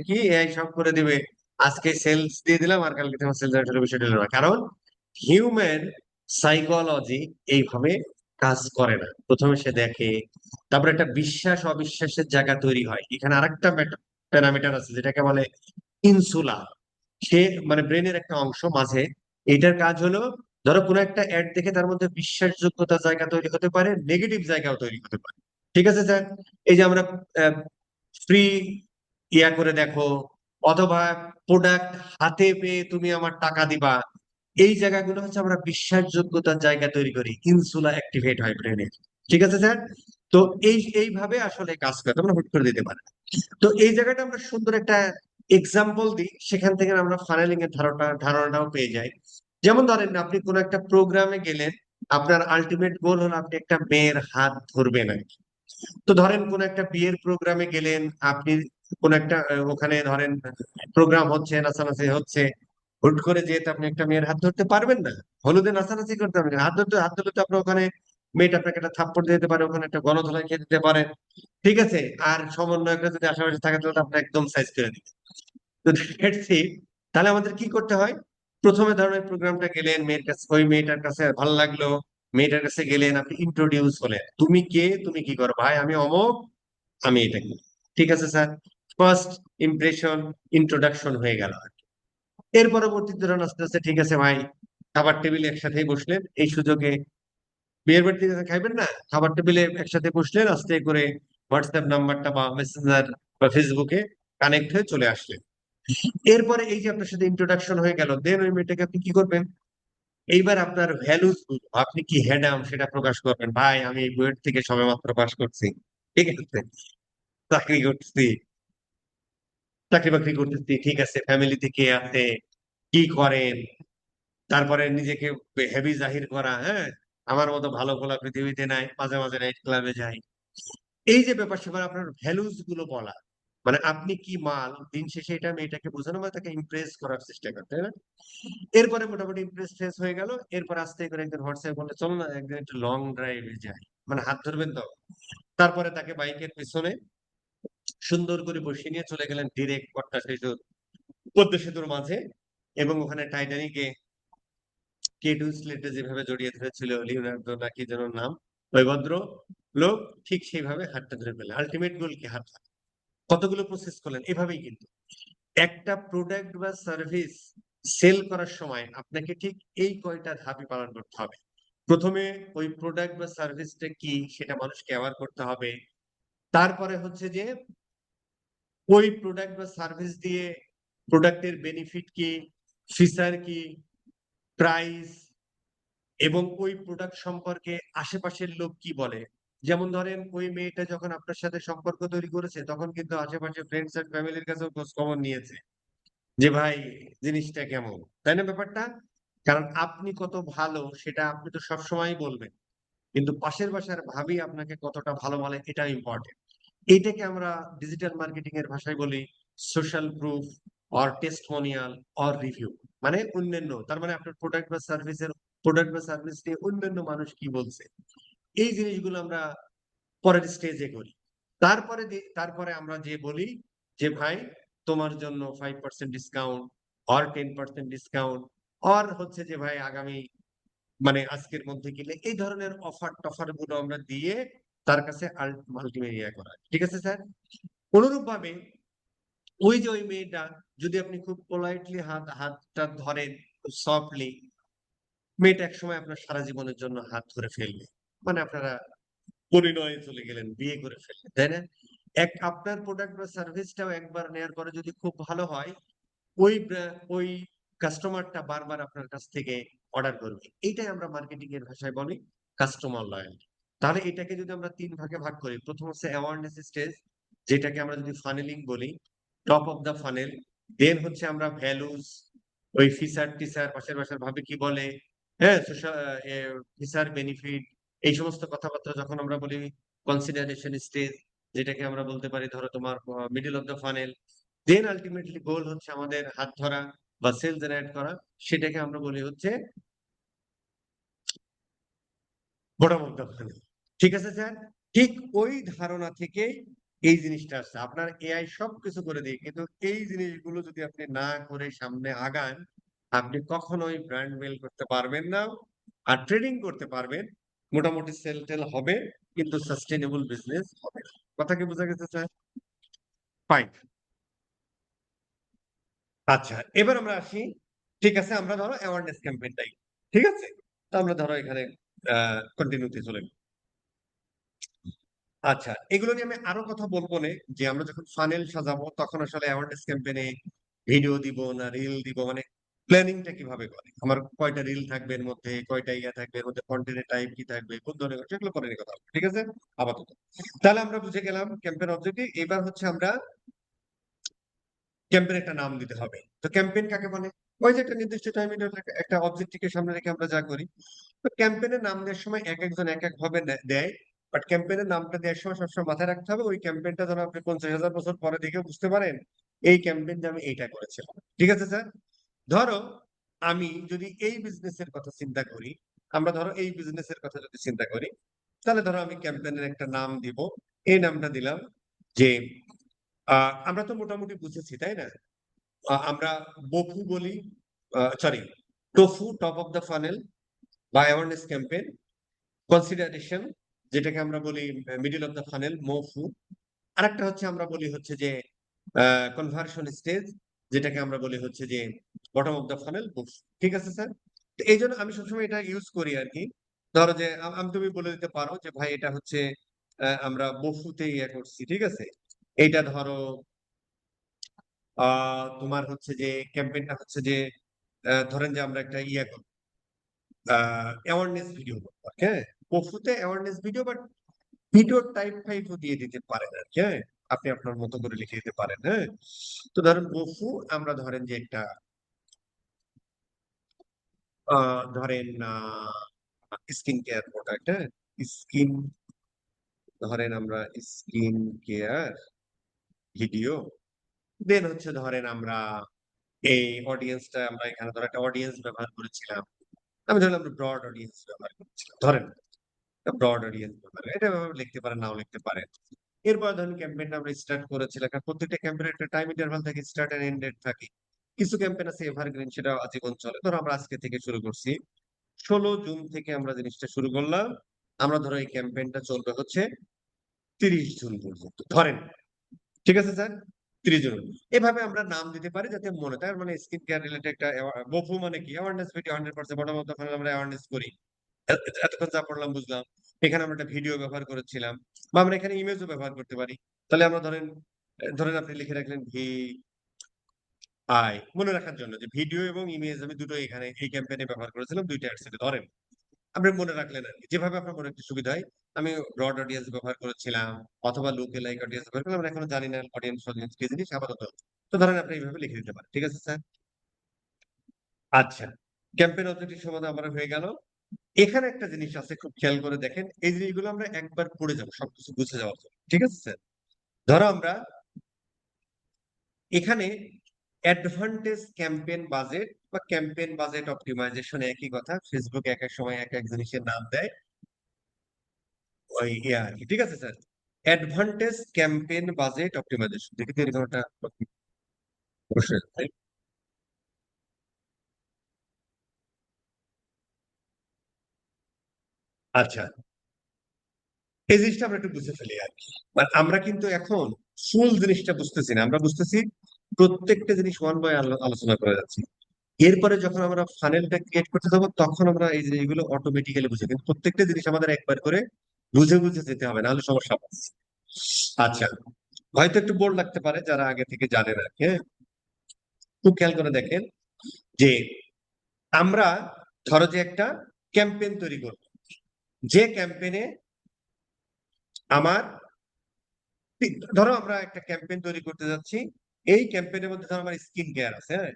কি এআই সব করে দিবে, আজকে সেলস দিয়ে দিলাম আর কালকে তোমার সেলস বিষয় দিলাম না। কারণ হিউম্যান সাইকোলজি এইভাবে কাজ করে না। প্রথমে সে দেখে, তারপর একটা বিশ্বাস অবিশ্বাসের জায়গা তৈরি হয়। এখানে আরেকটা প্যারামিটার আছে যেটাকে বলে ইনসুলা। সে মানে ব্রেনের একটা অংশ মাঝে, এটার কাজ হলো ধরো কোনো একটা অ্যাড দেখে তার মধ্যে বিশ্বাসযোগ্যতার জায়গা তৈরি হতে পারে, নেগেটিভ জায়গাও তৈরি হতে পারে। ঠিক আছে স্যার? এই যে আমরা ফ্রি ইয়া করে দেখো, অথবা প্রোডাক্ট হাতে পেয়ে তুমি আমার টাকা দিবা, এই জায়গাগুলো হচ্ছে আমরা বিশ্বাসযোগ্যতার জায়গা তৈরি করি, ইনসুলা অ্যাক্টিভেট হয় ব্রেনের। ঠিক আছে স্যার? তো এইভাবে আসলে কাজ করে, তোমরা হুট করে দিতে পারে। তো এই জায়গাটা আমরা সুন্দর একটা এক্সাম্পল দিই, সেখান থেকে আমরা ফানেলিং এর ধারণাটাও পেয়ে যাই। যেমন ধরেন আপনি কোন একটা প্রোগ্রামে গেলেন, আপনার আলটিমেট গোল হলো আপনি একটা মেয়ের হাত ধরবেন আর কি। তো ধরেন কোন একটা বিয়ের প্রোগ্রামে গেলেন আপনি, কোন একটা ওখানে ধরেন প্রোগ্রাম হচ্ছে, নাচানাচি হচ্ছে, হুট করে যেহেতু আপনি একটা মেয়ের হাত ধরতে পারবেন না, হলুদে নাচানাচি করতে হবে না, হাত ধরলে তো আপনি ওখানে মেয়েটা আপনাকে একটা থাপ্পড় দিয়ে দিতে পারে, ওখানে একটা গণধোলাই খেয়ে দিতে পারে। ঠিক আছে? আর সমন্বয়করা যদি আশেপাশে থাকে তাহলে তো আপনার একদম সাইজ করে দিবে। তো that's it। তাহলে আমাদের কি করতে হয়? প্রথমে ধরুন ওই প্রোগ্রামটা গেলেন, মেয়ের কাছে, ওই মেয়েটার কাছে ভালো লাগলো, মেয়েটার কাছে গেলেন, আপনি ইন্ট্রোডিউস হলেন, তুমি কে, তুমি কি করো, ভাই আমি অমুক, আমি এটা কি। ঠিক আছে স্যার? ফার্স্ট ইমপ্রেশন, ইন্ট্রোডাকশন হয়ে গেল। এর পরবর্তীতে ধরুন আস্তে আস্তে ঠিক আছে ভাই, খাবার টেবিলে একসাথেই বসলেন, এই সুযোগে বিয়ের বাড়িতে খাইবেন না, খাবার টেবিলে একসাথে বসলেন, আস্তে করে হোয়াটসঅ্যাপ নাম্বারটা বা মেসেঞ্জার বা ফেসবুকে কানেক্ট হয়ে চলে আসলেন। এরপরে এই যে আপনার সাথে ইন্ট্রোডাকশন হয়ে গেল, দেন ওই মেয়েটাকে আপনি কি করবেন? এইবার আপনার ভ্যালুস, আপনি কি হ্যাডাম সেটা প্রকাশ করবেন, ভাই আমি এই বুয়েট থেকে সবেমাত্র পাস করছি, ঠিক আছে, চাকরি করছি, চাকরি বাকরি করতেছি, ঠিক আছে, ফ্যামিলিতে কে আছে, কি করেন, তারপরে নিজেকে হেভি জাহির করা, হ্যাঁ, আমার মতো ভালো গোলা পৃথিবীতে নাই, মাঝে মাঝে নাইট ক্লাবে যাই। এই যে ব্যাপার স্যাপার, আপনার ভ্যালুস গুলো বলা, মানে আপনি কি মাল, দিন শেষে এটা মেয়েটাকে বোঝানো, মানে তাকে ইমপ্রেস করার চেষ্টা করতে, তাই না? এরপরে মোটামুটি ইমপ্রেস ফেস হয়ে গেল, এরপর আস্তে করে একদিন হোয়াটসঅ্যাপ বলে চলো না একদিন একটু লং ড্রাইভে যাই, মানে হাত ধরবেন তো। তারপরে তাকে বাইকের পিছনে সুন্দর করে বসিয়ে নিয়ে চলে গেলেন ডিরেক্ট পট্টা সেতু, পদ্মা সেতুর মাঝে, এবং ওখানে টাইটানিকে কেট উইন্সলেটে যেভাবে জড়িয়ে ধরেছিল লিওনার্দো নাকি যেন নাম, ওই ভদ্র লোক ঠিক সেইভাবে হাতটা ধরে ফেলে, আলটিমেট গোল কি হাত ধরা। কতগুলো প্রসেস করলেন এভাবেই। কিন্তু একটা প্রোডাক্ট বা সার্ভিস সেল করার সময় আপনাকে ঠিক এই কয়টা ধাপই পালন করতে হবে। প্রথমে ওই প্রোডাক্ট বা সার্ভিসটা কি সেটা মানুষকে অ্যাওয়ার করতে হবে। তারপরে হচ্ছে যে ওই প্রোডাক্ট বা সার্ভিস দিয়ে প্রোডাক্টের বেনিফিট কি, ফিচার কি, প্রাইস, এবং ওই প্রোডাক্ট সম্পর্কে আশেপাশের লোক কি বলে। যেমন ধরেন ওই মেয়েটা যখন আপনার সাথে সম্পর্ক তৈরি করেছে, তখন কিন্তু আশেপাশে ফ্রেন্ডস এন্ড ফ্যামিলির কাছেও খোঁজ খবর নিয়েছে যে ভাই জিনিসটা কেমন, তাই না ব্যাপারটা? কারণ আপনি কত ভালো সেটা আপনি তো সবসময় বলবেন, কিন্তু পাশের বাসার ভাবি আপনাকে কতটা ভালো বলে এটা ইম্পর্টেন্ট। এইটাকে আমরা ডিজিটাল মার্কেটিং এর ভাষায় বলি social proof, or testimonial, or review. মানে অন্যান্য, তার মানে আপনার প্রোডাক্ট বা সার্ভিস নিয়ে অন্যান্য মানুষ কি বলছে, এই জিনিসগুলো আমরা পরের স্টেজে করি। তারপরে আমরা যে বলি যে ভাই তোমার জন্য 5% ডিসকাউন্ট, অর 10% ডিসকাউন্ট, অর হচ্ছে যে ভাই আগামী মানে আজকের মধ্যে কিনলে এই ধরনের অফার টফার গুলো আমরা দিয়ে তার কাছে আলটিমেট করা। ঠিক আছে স্যার? অনুরূপ ভাবে ওই যে ওই মেয়েটা, যদি আপনি খুব পোলাইটলি হাতটা ধরেন, সফটলি, মেয়েটা একসময় আপনার সারা জীবনের জন্য হাত ধরে ফেলবে, মানে আপনারা পরিণয়ে চলে গেলেন, বিয়ে করে ফেললেন, তাই না? আপনার প্রোডাক্ট বা সার্ভিসটাও একবার নেয়ার পরে যদি খুব ভালো হয়, ওই কাস্টমারটা বারবার আপনার কাছ থেকে অর্ডার করবে। এইটাই আমরা মার্কেটিং এর ভাষায় বলি কাস্টমার লয়্যালটি। তাহলে এটাকে যদি আমরা 3 ভাগে ভাগ করি, প্রথম হচ্ছে অ্যাওয়ারনেস স্টেজ, যেটাকে আমরা যদি ফানেলিং বলি, টপ অফ দা ফানেল। দেন হচ্ছে আমরা ভ্যালুজ, ওই ফিচার টিচার পাশের বাসার ভাবে কি বলে, হ্যাঁ, ফিচার বেনিফিট, এই সমস্ত কথাবার্তা যখন আমরা বলি, কনসিডারেশন স্টেজ, যেটাকে আমরা বলতে পারি ধরো তোমার middle of the funnel. Then ultimately goal হচ্ছে আমাদের হাত ধরা বা সেল জেনারেট করা, সেটাকে আমরা বলি হচ্ছে বটম অফ দ্য ফানেল। ঠিক আছে স্যার? ঠিক ওই ধারণা থেকে এই জিনিসটা আসছে। আপনার এআই সবকিছু করে দিয়ে, কিন্তু এই জিনিসগুলো যদি আপনি না করে সামনে আগান, আপনি কখনোই ব্র্যান্ড বিল্ড করতে পারবেন না। আর ট্রেডিং করতে পারবেন, মোটামুটি সেল টেল হবে, কিন্তু সাস্টেনেবল বিজনেস হবে না। কথা কি বোঝা গেছে স্যার? ফাইন। আচ্ছা, এবার আমরা আসি। ঠিক আছে, আমরা ধরো অ্যাওয়ারনেস ক্যাম্পেইনটাই, ঠিক আছে, তো আমরা ধরো এখানে কন্টিনিউতে চলে গেলাম। আচ্ছা, এগুলো নিয়ে আমি আরো কথা বলবো না, যে আমরা যখন ফানেল সাজাবো তখন আসলে অ্যাওয়ারনেস ক্যাম্পেইনে ভিডিও দিব না রিল দিব, মানে প্ল্যানিংটা কিভাবে করে, আমার কয়টা রিল থাকবে এর মধ্যে, কয়টা ইয়া থাকবে এর মধ্যে, কন্টেন্টের টাইপ কি থাকবে, কোন ধরনের, সেগুলো পরে নিয়ে কথা হবে, ঠিক আছে আপাতত। তাহলে আমরা বুঝে গেলাম ক্যাম্পেইন অবজেক্টিভ। এবার হচ্ছে আমরা ক্যাম্পেইন একটা নাম দিতে হবে। তো ক্যাম্পেইন কাকে বলে? ওই যে একটা নির্দিষ্ট টাইমে একটা অবজেক্টিভকে সামনে রেখে আমরা যা করি। তো ক্যাম্পেইনের নাম দেওয়ার সময় এক একজন এক এক ভাবে দেয়, বাট ক্যাম্পেইনের নামটা দেওয়ার সময় সবসময় মাথায় রাখতে হবে ওই ক্যাম্পেইনটা যেন আপনি 50,000 বছর পরে দেখে বুঝতে পারেন এই ক্যাম্পেইন আমি এইটা করেছিলাম। ঠিক আছে স্যার? ধরো আমি যদি এই বিজনেসের কথা চিন্তা করি, আমরা ধরো এই বিজনেসের কথা যদি চিন্তা করি, তাহলে ধরো আমি ক্যাম্পেইনের একটা নাম দিব। এই নামটা দিলাম যে আমরা তো মোটামুটি বুঝেছি, তাই না? আমরা বফু বলি, sorry, tofu top of the funnel বা অ্যাওয়ারনেস ক্যাম্পেইন, কনসিডারেশন যেটাকে আমরা বলি মিডল অফ দ্য ফানেল মোফু, আরেকটা হচ্ছে আমরা বলি হচ্ছে যে কনভার্সন স্টেজ, যেটাকে আমরা বলি হচ্ছে যে বটম অফ দ্য ফানেল বুফ। ঠিক আছে স্যার? তো এই জন্য আমি সবসময় এটা ইউজ করি আর কি। ধরো যে আমি, তুমি বলে দিতে পারো যে ভাই এটা হচ্ছে আমরা বফুতে ইয়ে করছি, ঠিক আছে, এইটা ধরো তোমার হচ্ছে যে ক্যাম্পেইনটা হচ্ছে যে ধরেন যে আমরা একটা ইয়ে করবো, অ্যাওয়ারনেস ভিডিও করবো, হ্যাঁ, বফুতে awareness video, but video type ফাইভও দিয়ে দিতে পারেন আর কি, হ্যাঁ, আপনি আপনার মতো করে লিখে দিতে পারেন, হ্যাঁ। তো ধরেন বফু, আমরা ধরেন যে একটা ধরেন স্কিন কেয়ার প্রোডাক্ট, হ্যাঁ, স্কিন, ধরেন আমরা স্কিন কেয়ার ভিডিও। দেন হচ্ছে ধরেন আমরা এই অডিয়েন্সটা, আমরা এখানে ধর একটা অডিয়েন্স ব্যবহার করেছিলাম, আমি ধরলাম ব্রড অডিয়েন্স ব্যবহার করেছিলাম, ধরেন ব্রড অডিয়েন্স ব্যবহার, এটা ভাবে লিখতে পারেন, নাও লিখতে পারেন। এরপর ধরুন ক্যাম্পেইনটা আমরা স্টার্ট করেছিলাম, কারণ প্রত্যেকটা ক্যাম্পেইনের একটা টাইম ইন্টারভাল থাকে, স্টার্ট এন্ড এন্ড ডেট থাকে। কিছু ক্যাম্পেইন আছে এভারগ্রিন, সেটা আজীবন চলে। ধরো আমরা আজকে থেকে শুরু করছি, 16 জুন থেকে আমরা জিনিসটা শুরু করলাম। আমরা ধরো এই ক্যাম্পেইনটা চলবে হচ্ছে 30 জুন পর্যন্ত, ধরেন। ঠিক আছে স্যার? 30 জন। এভাবে আমরা নাম দিতে পারি যাতে মনে, তার মানে স্কিন কেয়ার রিলেটেড একটা বফু মানে কি, awareness video 100% bottom of the funnel আমরা অ্যাওয়ারনেস করি। এতক্ষণ যা পড়লাম বুঝলাম। এখানে আমরা একটা ভিডিও ব্যবহার করেছিলাম, বা আমরা এখানে ইমেজও ব্যবহার করতে পারি। তাহলে আমরা ধরেন, ধরেন আপনি লিখে রাখলেন মনে রাখার জন্য যে ভিডিও এবং ইমেজ আমি দুটো এখানে এই ক্যাম্পেইনে ব্যবহার করেছিলাম, দুইটা অ্যাডসেটে ধরেন। আপনি মনে রাখলেন আর কি, যেভাবে আপনার মনে একটু সুবিধা হয়। আমি ব্রড অডিয়েন্স ব্যবহার করেছিলাম, অথবা লুকে লাইক অডিয়েন্স ব্যবহার করলাম, আমরা এখনো জানি না অডিয়েন্স অডিয়েন্স কি জিনিস আপাতত। তো ধরেন আপনি এইভাবে লিখে দিতে পারেন। ঠিক আছে স্যার? আচ্ছা, ক্যাম্পেইন অবজেক্টিভ সমাধান আমার হয়ে গেল। এখানে একটা জিনিস আছে, খুব খেয়াল করে দেখেন, এই জিনিসগুলো আমরা একবার পড়ে যাবো সবকিছু বুঝে যাওয়ার জন্য। ঠিক আছে স্যার? ধরো আমরা এখানে অ্যাডভান্টেজ ক্যাম্পেইন বাজেট বা ক্যাম্পেইন বাজেট অপটিমাইজেশন, একই কথা, ফেসবুক এক এক সময় এক এক জিনিসের নাম দেয়, ওই ইয়া আর কি। ঠিক আছে sir? Advantage campaign budget optimization, দেখি তো এরকম একটা প্রশ্ন আছে। আচ্ছা, এই জিনিসটা আমরা একটু বুঝে ফেলি আর কি। মানে আমরা কিন্তু এখন ফুল জিনিসটা বুঝতেছি না, আমরা বুঝতেছি প্রত্যেকটা জিনিস ওয়ান বাই আলোচনা করে যাচ্ছি। এরপরে যখন আমরা ফানেলটা ক্রিয়েট করতে যাবো তখন আমরা এই জিনিসগুলো অটোমেটিক্যালি বুঝি, কিন্তু প্রত্যেকটা জিনিস আমাদের একবার করে বুঝে বুঝে যেতে হবে, নাহলে সমস্যা হবে। আচ্ছা, হয়তো একটু বোর্ড লাগতে পারে যারা আগে থেকে জানে না, হ্যাঁ। খুব খেয়াল করে দেখেন যে আমরা ধরো যে একটা ক্যাম্পেইন তৈরি করব, যে ক্যাম্পেইনে আমার ধরো আমরা একটা ক্যাম্পেইন তৈরি করতে যাচ্ছি। এই ক্যাম্পেইনের মধ্যে ধরো আমার স্কিন কেয়ার আছে, হ্যাঁ।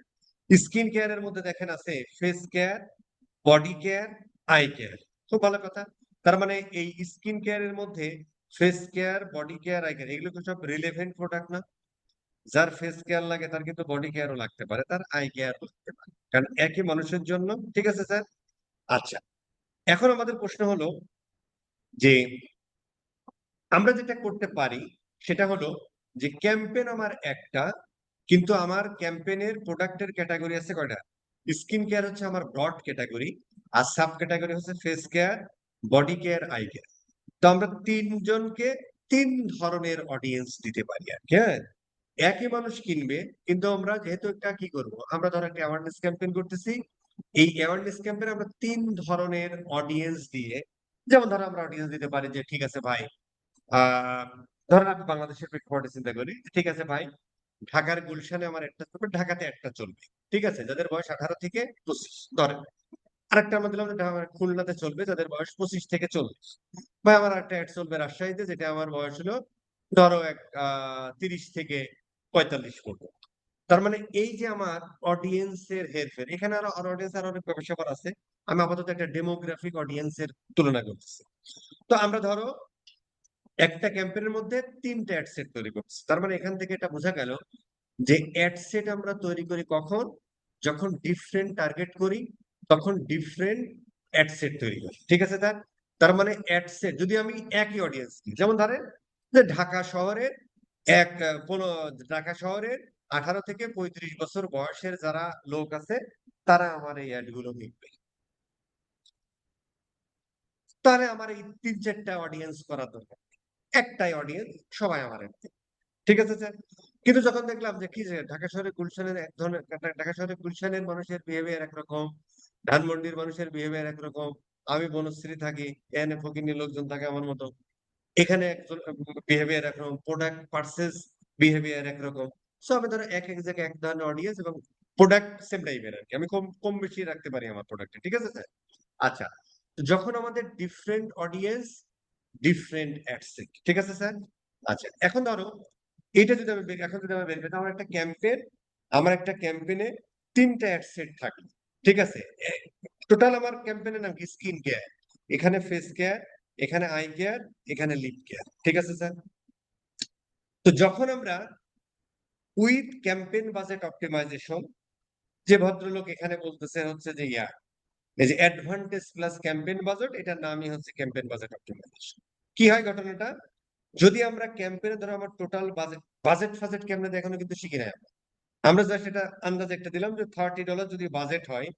স্কিন কেয়ারের মধ্যে দেখেন আছে face care, body care, eye care. খুব ভালো কথা। তার মানে এই স্কিন কেয়ারের মধ্যে face care, body care, eye care, এগুলো তো সব রিলেভেন্ট প্রোডাক্ট না? যার ফেস কেয়ার লাগে তার কিন্তু বডি কেয়ারও লাগতে পারে, তার আই কেয়ারও লাগতে পারে, কারণ একই মানুষের জন্য। ঠিক আছে স্যার? আচ্ছা, এখন আমাদের প্রশ্ন হলো যে আমরা যেটা করতে পারি সেটা হলো যে ক্যাম্পেইন আমার একটা, কিন্তু আমার ক্যাম্পেইনের প্রোডাক্টের ক্যাটাগরি আছে কয়টা? স্কিন কেয়ার হচ্ছে আমার ব্রড ক্যাটাগরি, আর সাব ক্যাটাগরি হচ্ছে face care, body care, eye care. তো আমরা তিনজনকে তিন ধরনের অডিয়েন্স দিতে পারি আর কি, হ্যাঁ। একই মানুষ কিনবে, কিন্তু আমরা যেহেতু একটা কি করব, আমরা ধরো একটা অ্যাওয়ারনেস ক্যাম্পেইন করতেছি। এই অ্যাওয়ারনেস ক্যাম্পেইন আমরা তিন ধরনের অডিয়েন্স দিয়ে, যেমন ধরো আমরা অডিয়েন্স দিতে পারি যে ঠিক আছে ভাই, আহ ধরেন আমি বাংলাদেশের প্রেক্ষাপটে চিন্তা করি, ঠিক আছে ভাই, ঢাকার গুলশানে আমার একটা চলবে, ঢাকাতে একটা চলবে। ঠিক আছে, যাদের বয়স 18 থেকে 25 ধরেন। আরেকটা আমরা দিলাম যে খুলনাতে চলবে, যাদের বয়স 25 থেকে 40। বা আমার একটা অ্যাড চলবে রাজশাহীতে, যেটা আমার বয়স হলো ধরো 30 থেকে 45 পর্যন্ত। তার মানে এই যে আমার অডিয়েন্সের হেরফের, এখানে আরো আরো অডিয়েন্স আর অনেক ব্যাপার আছে। আমি আপাতত একটা ডেমোগ্রাফিক অডিয়েন্সের তুলনা করতেছি। তো আমরা ধরো একটা ক্যাম্পেইনের মধ্যে তিনটা অ্যাড সেট তৈরি করছি। তার মানে এখান থেকে এটা বোঝা গেল যে অ্যাড সেট আমরা তৈরি করি কখন? যখন ডিফারেন্ট টার্গেট করি, তখন ডিফারেন্ট অ্যাড সেট তৈরি করি। ঠিক আছে স্যার? তার মানে অ্যাড সেট যদি আমি একই অডিয়েন্স নিই, যেমন ধরেন যে ঢাকা শহরের এক আহ, কোনো ঢাকা শহরের 18 থেকে 35 বছর বয়সের যারা লোক আছে, তারা আমার এই অ্যাড গুলো দেখবে। তাহলে আমার এই তিন চারটা অডিয়েন্স করা দরকার, একটাই অডিয়েন্স, সবাই আমার ad দেখবে। ঠিক আছে স্যার? কিন্তু যখন দেখলাম যে কি, যে ঢাকা শহরে গুলশানের এক ধরনের, ঢাকা শহরে গুলশানের মানুষের বিহেভিয়ার একরকম, ধানমন্ডির মানুষের বিহেভিয়ার একরকম, আমি বনশ্রী থাকি, এখানে ফকিন্নি লোকজন থাকে আমার মতো, এখানে একজন বিহেভিয়ার একরকম, প্রোডাক্ট পার্সেস বিহেভিয়ার একরকম। সো আমি ধরো এক এক জায়গায় এক ধরনের অডিয়েন্স এবং প্রোডাক্ট সেম টাইপের আর কি, আমি কম কম বেশি রাখতে পারি আমার প্রোডাক্টে। ঠিক আছে স্যার? আচ্ছা, তো যখন আমাদের ডিফারেন্ট অডিয়েন্স, ডিফারেন্ট অ্যাডসেট, ঠিক আছে স্যার? আচ্ছা, এখন ধরো এটা যদি আমি এখন যদি আমি বের করি, আমার একটা ক্যাম্পেইন, আমার একটা ক্যাম্পেইনে তিনটা অ্যাডসেট থাকে। ঠিক আছে? টোটাল আমার ক্যাম্পেইনের নাম কি? Skin care. এখানে ফেস কেয়ার, এখানে আই কেয়ার, এখানে লিপ কেয়ার। ঠিক আছে স্যার? তো যখন আমরা উইথ ক্যাম্পেইন বাজেট অপটিমাইজেশন, যে ভদ্রলোক এখানে বলতেছে হচ্ছে যে এই যে অ্যাডভান্টেজ প্লাস ক্যাম্পেইন বাজেট, এটার নামই হচ্ছে ক্যাম্পেইন বাজেট অপটিমাইজেশন। কি হয় ঘটনাটা? যদি আমরা ক্যাম্পেইনে ধরো আমার টোটাল বাজেট, বাজেট ফাজেট কেমনে দেখানো কিন্তু শিখি নাই আমরা। আমরা জাস্ট এটা আন্দাজ একটা দিলাম যে $30 যদি বাজেট হয়,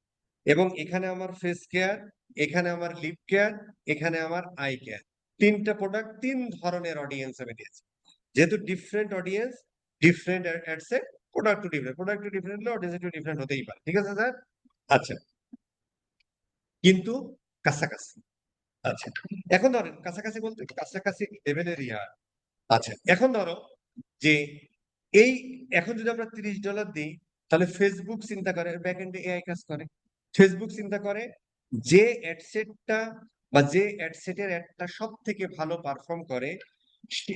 এবং এখানে আমার ফেস কেয়ার, এখানে আমার লিপ কেয়ার, এখানে আমার আই কেয়ার, তিনটা প্রোডাক্ট, তিন ধরনের অডিয়েন্স আমি দিয়েছি। যেহেতু ডিফারেন্ট অডিয়েন্স, ডিফারেন্ট অ্যাডসে, প্রোডাক্ট টু ডিফারেন্ট হলে অডিয়েন্স একটু ডিফারেন্ট হতেই পারে। ঠিক আছে স্যার? আচ্ছা, কিন্তু কাছাকাছি। আচ্ছা, এখন ধরেন কাছাকাছি বলতে কাছাকাছি লেভেলের ইয়া। আচ্ছা, এখন ধরো যে এই, এখন যদি আমরা $30 দিই, তাহলে ফেসবুক চিন্তা করে, ব্যাক এন্ডে এআই কাজ করে। ফেসবুক চিন্তা করে যে অ্যাডসেটটা বা যে অ্যাডসেটের অ্যাডটা সব থেকে ভালো পারফর্ম করে,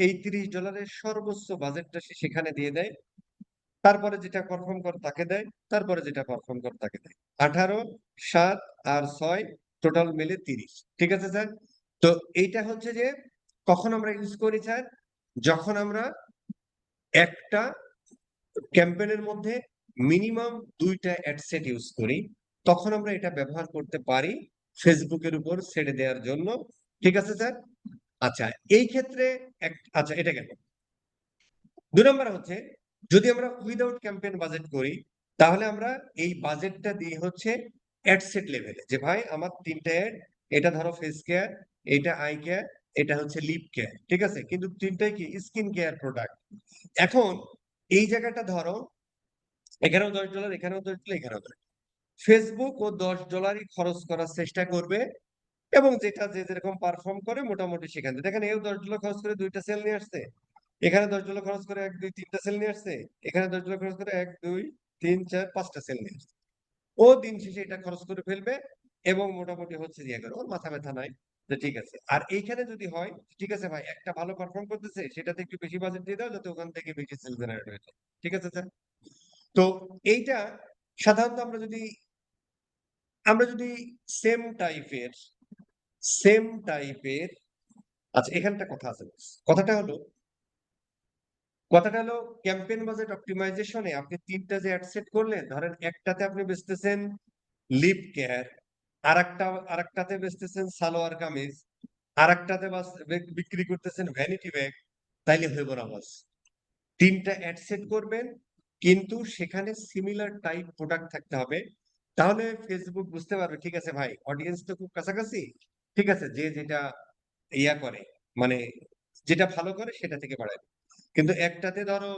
এই $30 সর্বোচ্চ বাজেটটা সে সেখানে দিয়ে দেয়। তারপরে যেটা পারফর্ম করে তাকে দেয়, তারপরে যেটা পারফর্ম করে তাকে দেয়। 18, 7 আর 6, টোটাল মিলে 30। ঠিক আছে স্যার? তো এইটা হচ্ছে যে কখন আমরা ইউজ করি স্যার? যখন আমরা একটা ক্যাম্পেইনের মধ্যে মিনিমাম দুইটা অ্যাডসেট ইউজ করি, তখন আমরা এটা ব্যবহার করতে পারি ফেসবুকের উপর ছেড়ে দেওয়ার জন্য। ঠিক আছে স্যার? আচ্ছা, এই ক্ষেত্রে আচ্ছা, এটা গেল। 2 নম্বর হচ্ছে, যদি আমরা উইদাউট ক্যাম্পেইন বাজেট করি, তাহলে আমরা এই বাজেটটা দিয়ে হচ্ছে অ্যাডসেট লেভেলে, যে ভাই আমার তিনটা অ্যাড, এটা ধরো ফেস কেয়ার, এটা আই কেয়ার, এটা হচ্ছে লিপ কেয়ার। ঠিক আছে? কিন্তু তিনটাই কি স্কিন কেয়ার প্রোডাক্ট। এখন এই জায়গাটা ধরো এখানেও $10, এখানেও $10, এখানেও $10। ফেসবুক ও $10 খরচ করার চেষ্টা করবে এবং যেটা যে যেরকম পারফর্ম করে মোটামুটি সেখান থেকে দেখেন, এও $10 খরচ করে 2টা সেল নিয়ে আসছে, এখানে $10 খরচ করে 1 2 3টা সেল নিয়ে আসছে, এখানে $10 খরচ করে 1 2 3 4 5টা সেল নিয়ে আসছে। ও দিন শেষে এটা খরচ করে ফেলবে এবং মোটামুটি হচ্ছে ইয়ে করে, ওর মাথা ব্যথা নাই যে ঠিক আছে। আর এইখানে যদি হয় ঠিক আছে ভাই, একটা ভালো পারফর্ম করতেছে সেটাতে একটু বেশি বাজেট দিয়ে দাও যাতে ওখান থেকে বেশি সেল জেনারেট হয়ে যায়। ঠিক আছে স্যার? তো এইটা সাধারণত আমরা যদি সেম টাইপের সেম টাইপের আচ্ছা, এখানে একটা কথা আছে। কথাটা হলো কথাটা হলো ক্যাম্পেইন বাজেট অপটিমাইজেশনে আপনি 3টা যে অ্যাড সেট করলেন, ধরেন একটাতে আপনি বেচতেছেন লিপ কেয়ার, আরেকটাতে বেচতেছেন সালোয়ার কামিজ, আরেকটাতে বিক্রি করতেছেন ভ্যানিটি ব্যাগ, তাইলে হইব না বাস। 3টা অ্যাড সেট করবেন, কিন্তু সেখানে সিমিলার টাইপ প্রোডাক্ট থাকতে হবে। তাহলে ফেসবুক বুঝতে পারবে ঠিক আছে ভাই, অডিয়েন্স তো খুব কাছাকাছি, ঠিক আছে, যে যেটা ইয়া করে, মানে যেটা ভালো করে সেটা থেকে বাড়ায়। কিন্তু একটাতে ধরো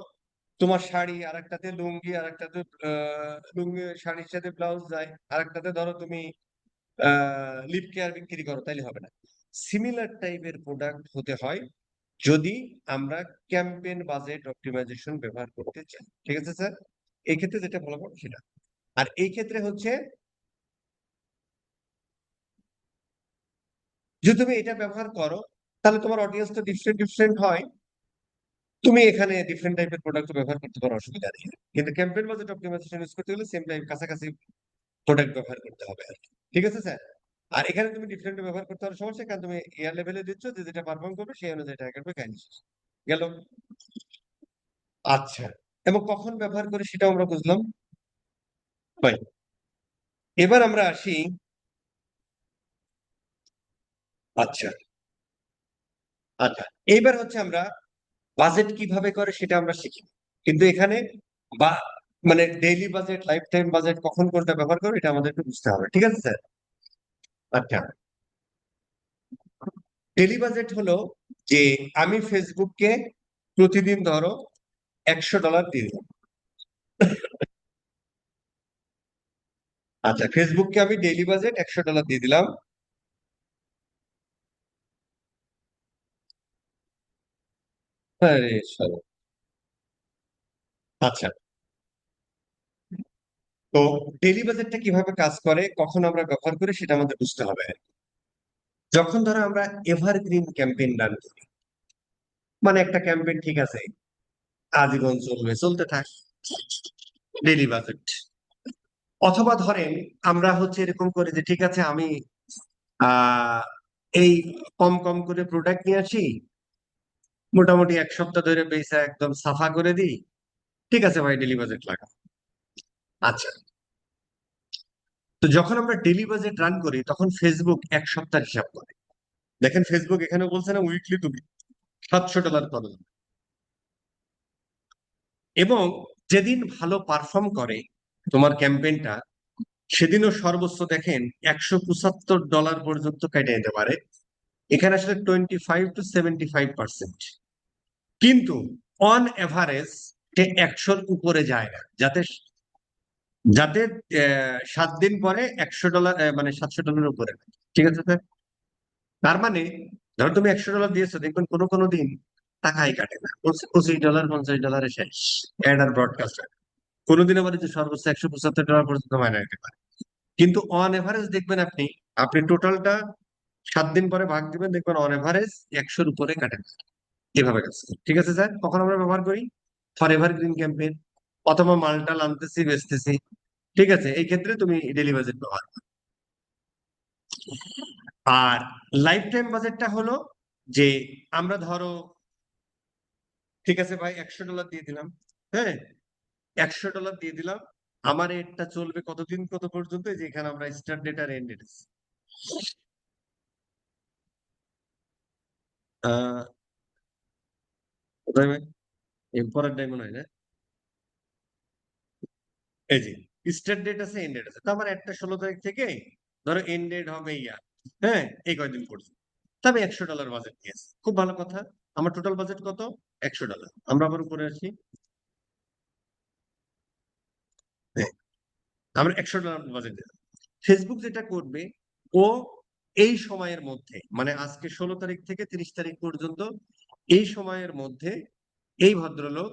তোমার শাড়ি, আর একটাতে লুঙ্গি, আর একটাতে লুঙ্গি শাড়ির সাথে ব্লাউজ যায়, আর একটাতে ধরো তুমি লিপ কেয়ার বিক্রি করো, তাইলে হবে না। সিমিলার টাইপের প্রোডাক্ট হতে হয় যদি আমরা ক্যাম্পেইন বাজেট অপটিমাইজেশন ব্যবহার করতে চাই। ঠিক আছে স্যার? এই ক্ষেত্রে যেটা বলা হবে সেটা। আর এই ক্ষেত্রে হচ্ছে, যদি তুমি এটা ব্যবহার করো তাহলে তোমার অডিয়েন্স তো ডিফারেন্ট ডিফারেন্ট হয়, তুমি এখানে ডিফারেন্ট টাইপের প্রোডাক্ট ব্যবহার করতে পারো, অসুবিধা নেই। কিন্তু ক্যাম্পেইন বাজেট অপটিমাইজেশন ইউজ করতে হলে সেম টাইপ কাছাকাছি প্রোডাক্ট ব্যবহার করতে হবে আর কি। ঠিক আছে স্যার? আর এখানে তুমি ডিফারেন্ট ব্যবহার করতে পারো, সমস্যা, কারণ তুমি এয়ার লেভেলে দিচ্ছ, যে যেটা পারফর্ম করবে সেই অনুযায়ী টাকা কাটবে, কাহিনী শেষ। গেল? আচ্ছা, এবং কখন ব্যবহার করি সেটাও আমরা বুঝলাম। ভাই, এবার আমরা আসি। আচ্ছা, আচ্ছা, এইবার হচ্ছে আমরা বাজেট কিভাবে করে সেটা আমরা শিখি, কিন্তু এখানে বা মানে daily budget, life time budget কখন কোনটা ব্যবহার করবো এটা আমাদের একটু বুঝতে হবে। ঠিক আছে স্যার? আচ্ছা, ডেইলি বাজেট হলো যে আমি ফেসবুককে প্রতিদিন ধরো $100 দিয়ে দিলাম। আচ্ছা, ফেসবুককে আমি ডেইলি বাজেট $100 দিয়ে দিলাম। আরে শালা। আচ্ছা, তো ডেইলি বাজেটটা কিভাবে কাজ করে, কখন আমরা ব্যবহার করি সেটা আমাদের বুঝতে হবে। যখন ধরো আমরা এভারগ্রিন ক্যাম্পেইন রান করি, মানে একটা ক্যাম্পেইন ঠিক আছে, আজীবন চলবে, চলতে থাক, ডেইলি বাজেট। অথবা ধরেন আমরা হচ্ছে এরকম করি যে ঠিক আছে, আমি আহ এই কম কম করে প্রোডাক্ট নিয়ে আসি, মোটামুটি 1 সপ্তাহ ধরে বেচা একদম সাফা করে দিই, ঠিক আছে ভাই, ডেইলি বাজেট লাগা। আচ্ছা, তো যখন আমরা ডেইলি বাজেট রান করি তখন ফেসবুক 1 সপ্তাহ হিসাব করে। দেখেন, ফেসবুক এখানে বলছে না উইকলি তুমি $700 খরচ, এবং যেদিন ভালো পারফর্ম করে তোমার ক্যাম্পেইনটা, সেদিনও সর্বোচ্চ দেখেন $175 পর্যন্ত কেটে যেতে পারে। এখানে আসলে 25 to 75%, কিন্তু অন এভারেজ সে 100-র উপরে যায় না, যাতে যাতে 7 দিন পরে $100, মানে $700 উপরে না। ঠিক আছে স্যার? তার মানে ধরো তুমি $100 দিয়েছো, দেখবেন কোনো কোনো দিন টাকাই কাটে না, $25 $50 শেষ অ্যাড আর ব্রডকাস্ট। কোনোদিন আবার এই যে সর্বোচ্চ $175 পর্যন্ত মাইনে নিতে পারে। কিন্তু অন এভারেজ দেখবেন আপনি, টোটালটা 7 দিন পরে ভাগ দিবেন, দেখবেন অন এভারেজ 100-র উপরে কাটে না। এভাবে কাজ করে। ঠিক আছে স্যার? কখন আমরা ব্যবহার করি? ফর এভারগ্রিন ক্যাম্পেইন, অথবা মালটা আনতেছি বেচতেছি, ঠিক আছে, এই ক্ষেত্রে তুমি ডেইলি বাজেট ব্যবহার করো। আর লাইফ টাইম বাজেটটা হলো যে আমরা ধরো ঠিক আছে ভাই, $100 দিয়ে দিলাম। হ্যাঁ, $100 দিয়ে দিলাম, আমার এটা চলবে কতদিন, কত পর্যন্ত, এই যে এখানে আমরা স্টার্ট ডেট আর এন্ড ডেট, আহ কোথায় ভাই? এরপরের ডাই মনে হয় না। এই যে স্টার্ট ডেট আছে, এন্ড ডেট আছে, তো আমার একটা 16 তারিখ থেকে ধরো এন্ড ডেট হবে হ্যাঁ, এই কয়দিন পর্যন্ত। তবে $100 বাজেট নিয়েছে, খুব ভালো কথা। আমার টোটাল বাজেট কত? $100। আমরা আবার উপরে আসি। হ্যাঁ, আমরা $100 বাজেট দিলাম। ফেসবুক যেটা করবে, ও এই সময়ের মধ্যে, মানে আজকে 16 তারিখ থেকে 30 তারিখ পর্যন্ত এই সময়ের মধ্যে এই ভদ্রলোক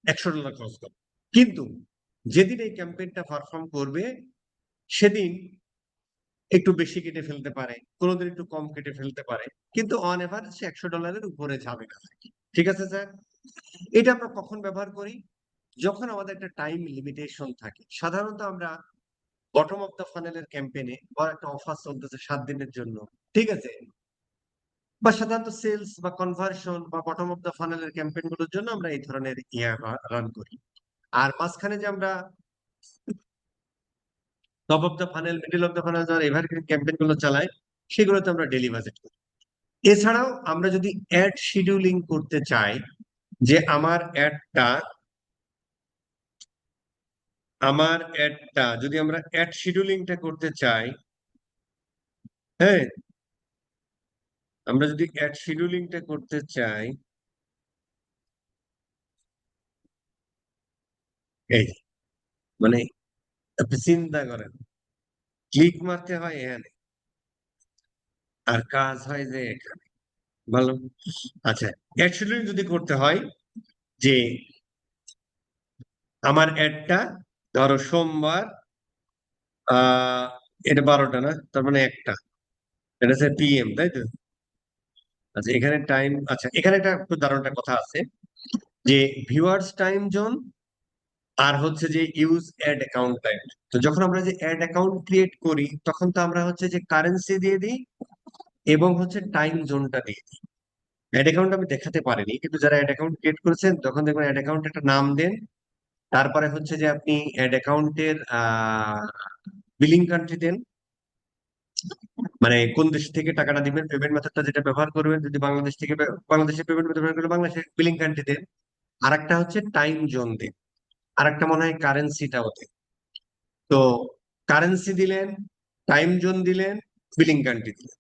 $100 খরচ করবে। কিন্তু যেদিন এই ক্যাম্পেইনটা পারফর্ম করবে সেদিন একটু বেশি কেটে ফেলতে পারে, কোনোদিন একটু কম কেটে ফেলতে পারে, কিন্তু অন এভারেজ সে $100 উপরে যাবে না। ঠিক আছে স্যার? এটা আমরা কখন ব্যবহার করি? যখন আমাদের একটা টাইম লিমিটেশন থাকে। সাধারণত আমরা বটম অফ দ্য ফানেলের ক্যাম্পেইনে বা একটা অফার চলতেছে 7 দিনের জন্য, ঠিক আছে, বা সাধারণত সেলস বা কনভার্সন বা বটম অফ দ্য ফানেলের ক্যাম্পেইন গুলোর জন্য আমরা এই ধরনের রান করি। আর মাঝখানে যে আমরা top of the funnel, middle of the funnel যারা এভারগ্রিন ক্যাম্পেইন গুলো চালাই, সেগুলোতে আমরা ডেলি বাজেট করি। এছাড়াও আমরা যদি অ্যাড শিডিউলিং করতে চাই, যে আমার অ্যাডটা যদি আমরা অ্যাড শিডিউলিংটা করতে চাই, হ্যাঁ, আমরা যদি অ্যাড শিডিউলিংটা করতে চাই, এই মানে আপনি চিন্তা করেন, ক্লিক মারতে হয় এখানে আর কাজ হয় যে এখানে, ভালো। আচ্ছা, অ্যাড শিডিউলিং যদি করতে হয় যে আমার অ্যাডটা ধরো সোমবার, আহ এটা 12টা না, তার মানে একটা, এটা হচ্ছে PM, তাই তো? আচ্ছা এখানে টাইম, আচ্ছা এখানে একটা খুব দারুণ একটা কথা আছে যে ভিউয়ার্স টাইম জোন আর হচ্ছে যে ইউজ অ্যাড অ্যাকাউন্ট টাইপ। তো যখন আমরা যে অ্যাড অ্যাকাউন্ট ক্রিয়েট করি তখন তো আমরা হচ্ছে যে কারেন্সি দিয়ে দিই এবং হচ্ছে টাইম জোনটা দিয়ে দিই। অ্যাড অ্যাকাউন্ট আমি দেখাতে পারিনি, কিন্তু যারা অ্যাড অ্যাকাউন্ট ক্রিয়েট করেছেন তখন দেখবেন অ্যাড অ্যাকাউন্ট একটা নাম দেন, তারপরে হচ্ছে যে আপনি অ্যাড অ্যাকাউন্টের বিলিং কান্ট্রি দেন, মানে কোন দেশ থেকে টাকাটা দিবেন, পেমেন্ট মেথডটা যেটা ব্যবহার করবেন, যদি বাংলাদেশ থেকে বাংলাদেশের পেমেন্ট মেথড ব্যবহার করলে বাংলাদেশের বিলিং কান্ট্রি দেন, আর একটা হচ্ছে টাইম জোন দেন, আর একটা মনে হয় কারেন্সিটাও দেন। তো কারেন্সি দিলেন, টাইম জোন দিলেন, বিলিং কান্ট্রি দিলেন।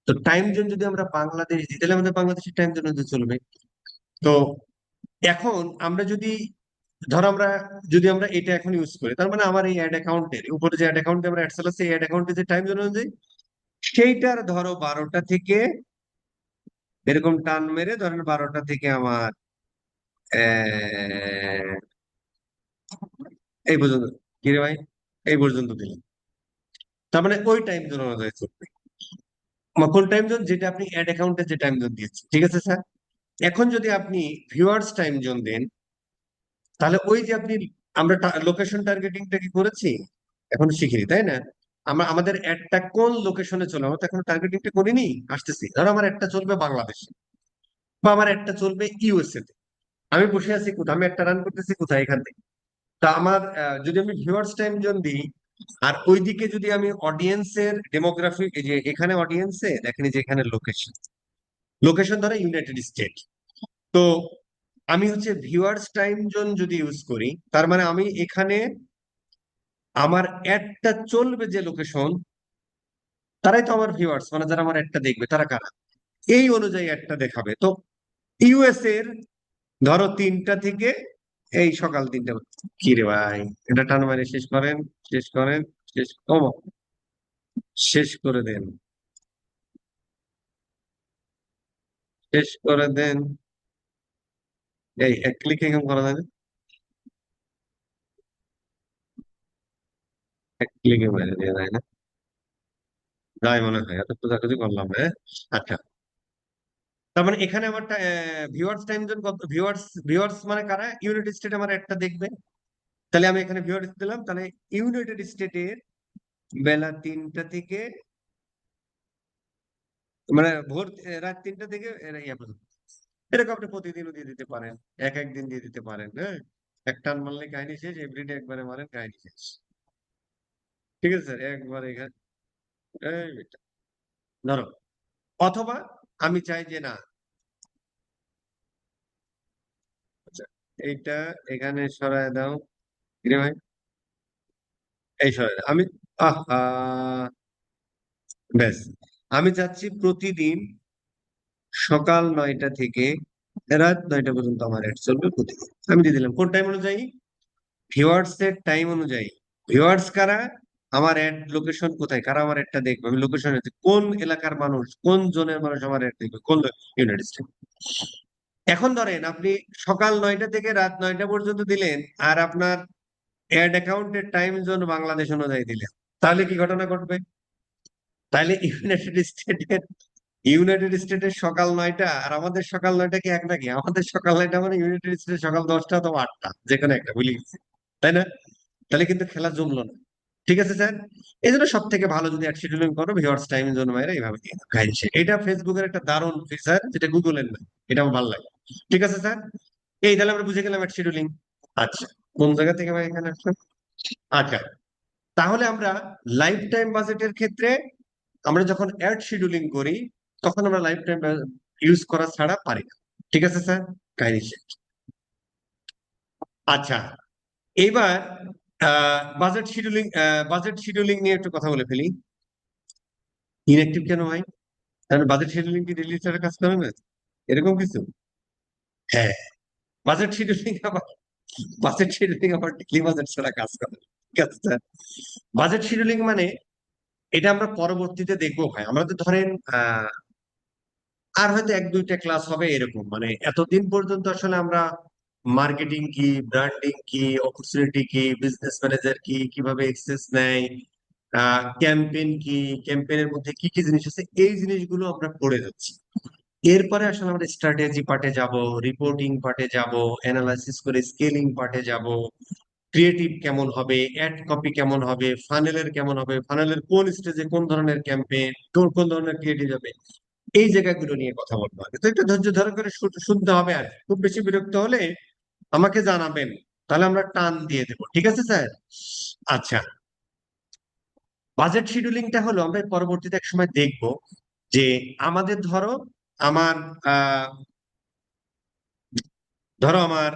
তো টাইম জোন যদি আমরা বাংলাদেশ দিই তাহলে আমাদের বাংলাদেশের টাইম জোন চলবে। তো এখন আমরা যদি ধরো আমরা এটা এখন ইউজ করি, তার মানে আমার এই অ্যাড অ্যাকাউন্টের উপরে যে অ্যাড অ্যাকাউন্টে আমরা অ্যাড চালাচ্ছি, এই অ্যাড অ্যাকাউন্টে যে টাইম জোন অনুযায়ী সেইটার ধরো 12টা থেকে এরকম টান মেরে ধরেন 12টা থেকে আমার এই পর্যন্ত, কি রে ভাই, এই পর্যন্ত দিলাম, তার মানে ওই টাইম জোন অনুযায়ী চলবে। কোন টাইম জোন? যেটা আপনি অ্যাড অ্যাকাউন্টে যে টাইম জোন দিয়েছেন, ঠিক আছে স্যার? এখন যদি আপনি ভিউয়ার্স টাইম জোন দেন, তাহলে ওই যে আমরা লোকেশন টার্গেটিংটা কি করেছি, এখন শিখিনি তাই না? আমাদের অ্যাডটা কোন লোকেশনে চলে, আমরা তো এখন টার্গেটিংটা করিনি, আসতেছি। ধরো আমার একটা চলবে বাংলাদেশে, বা আমার একটা চলবে USA তে, আমি বসে আছি কোথাও, আমি একটা রান করতেছি কোথায়, এখান থেকে। তা আমার যদি আমি ভিউয়ার্স টাইম জোন দিই, আর ওইদিকে যদি আমি অডিয়েন্সের ডেমোগ্রাফি, এই যে এখানে অডিয়েন্সে দেখেন, এই যে এখানে লোকেশন, লোকেশন ধরো ইউনাইটেড স্টেট, তো আমি হচ্ছে ভিউয়ার্স টাইম জোন যদি ইউজ করি, তার মানে আমি এখানে আমার অ্যাডটা চলবে যে লোকেশন, তারাই তো আমার ভিউয়ার্স, মানে যারা আমার অ্যাডটা দেখবে তারা কারা, এই অনুযায়ী অ্যাডটা দেখাবে। তো ইউএস এর ধরো 3টা থেকে এই সকাল 3টা, কি রে ভাই, এটা টান মারে শেষ করেন, শেষ করেন, শেষ শেষ করে দেন, শেষ করে দেন। এই এক ক্লিক এরকম করা যায় না? এক ক্লিকে মেরে দেওয়া যায় না? যাই মনে হয়, এত খোঁজাখুঁজি করলাম, হ্যাঁ। আচ্ছা, তার মানে এখানে আমার ভিউয়ার্স টাইম জোন কত, ভিউয়ার্স মানে কারা, ইউনাইটেড স্টেট আমার একটা দেখবে, তাহলে আমি এখানে ভিউয়ার্স দিলাম, তাহলে ইউনাইটেড স্টেটের বেলা 3টা থেকে, মানে রাত 3টা থেকে ইয়া পর্যন্ত, এরকম আপনি প্রতিদিনও দিয়ে দিতে পারেন, এক এক দিন দিয়ে দিতে পারেন, হ্যাঁ। এক টান মারলে কাহিনী শেষ, এভরিডে একবারে মারেন কাহিনী শেষ। ঠিক আছে স্যার, একবার এখানে এই বেটা, ধরো, অথবা আমি চাই যে না, আচ্ছা, এইটা এখানে সরায় দাও, কি রে ভাই, এই সরায় দাও। আমি ব্যাস, আমি চাচ্ছি প্রতিদিন সকাল 9টা থেকে রাত 9টা পর্যন্ত আমার অ্যাড চলবে প্রতিদিন। আমি দিয়ে দিলাম কোন টাইম অনুযায়ী, ভিউয়ার্স এর টাইম অনুযায়ী। ভিউয়ার্স কারা? আমার অ্যাড লোকেশন কোথায়, কারা আমার অ্যাডটা দেখবে, আমি লোকেশন কোন এলাকার মানুষ, কোন জোনের মানুষ আমার অ্যাড দেখবে, কোন ইউনাইটেড স্টেট। এখন ধরেন আপনি সকাল 9টা থেকে রাত 9টা পর্যন্ত দিলেন, আর আপনার অ্যাড অ্যাকাউন্টের টাইম জোন বাংলাদেশ অনুযায়ী দিলেন, তাহলে কি ঘটনা ঘটবে? তাহলে ইউনাইটেড স্টেটের সকাল 9টা আর আমাদের সকাল 9টা কি এক নাকি? আমাদের সকাল 9টা মানে ইউনাইটেড স্টেটের সকাল 10টা অথবা 8টা, যে কোনো একটা, বুঝলি গেছি, তাই না? তাহলে কিন্তু খেলা জমলো না। ঠিক আছে স্যার, এই জন্য সব থেকে ভালো যদি অ্যাড শিডিউলিং করো, ভিউয়ার্স টাইম জোন মাইরা এইভাবে দিয়ে দাও, কাহিনী শেষ। এটা ফেসবুকের একটা দারুণ ফিচার, যেটা গুগলের না। এটা আমার ভালো লাগে। ঠিক আছে স্যার, এই তাহলে আমরা বুঝে গেলাম অ্যাড শিডিউলিং। আচ্ছা, কোন জায়গা থেকে ভাই এখানে আসলাম? আচ্ছা, তাহলে আমরা লাইফ টাইম বাজেটের ক্ষেত্রে আমরা যখন অ্যাড শিডিউলিং করি, তখন আমরা লাইফ টাইম ইউজ করা ছাড়া পারি না। ঠিক আছে স্যার, কাহিনী শেষ। আচ্ছা, এইবার বাজেট শিডিউলিং নিয়ে একটু কথা বলে ফেলি। ইনঅ্যাক্টিভ কেন হয়? কারণ বাজেট শিডিউলিং কি ডেইলি ছাড়া কাজ করে না, এরকম কিছু? হ্যাঁ, বাজেট শিডিউলিং আবার ডেইলি বাজেট ছাড়া কাজ করে না। ঠিক আছে স্যার, বাজেট শিডিউলিং মানে এটা আমরা পরবর্তীতে দেখবো ভাই। আমরা তো ধরেন আর হয়তো 1-2টা ক্লাস হবে এরকম, মানে এতদিন পর্যন্ত আসলে আমরা মার্কেটিং কি, ব্র্যান্ডিং কি, অপরচুনিটি কি, বিজনেস ম্যানেজার কি, কিভাবে এক্সেস নেয়, ক্যাম্পেইন কি, ক্যাম্পেইনের মধ্যে কি কি জিনিস আছে, এই জিনিসগুলো আমরা পড়ে যাচ্ছি। এরপরে আসলে আমরা স্ট্র্যাটেজি পার্টে যাব, রিপোর্টিং পার্টে যাব, অ্যানালাইসিস করে স্কেলিং পার্টে যাব, ক্রিয়েটিভ কেমন হবে, অ্যাড কপি কেমন হবে, ফানেলের কেমন হবে, ফানেলের কোন স্টেজে কোন ধরনের ক্যাম্পেইন, কোন কোন ধরনের ক্রিয়েটিভ হবে, এই জায়গাগুলো নিয়ে কথা বলবো। আগে তো একটু ধৈর্য ধরে করে শুনতে হবে, আর কি। খুব বেশি বিরক্ত হলে আমাকে জানাবেন, তাহলে আমরা টান দিয়ে দেবো। ঠিক আছে স্যার? আচ্ছা, বাজেট শিডিউলিংটা হলো আমরা পরবর্তীতে এক সময় দেখব যে আমাদের আমার আহ আমার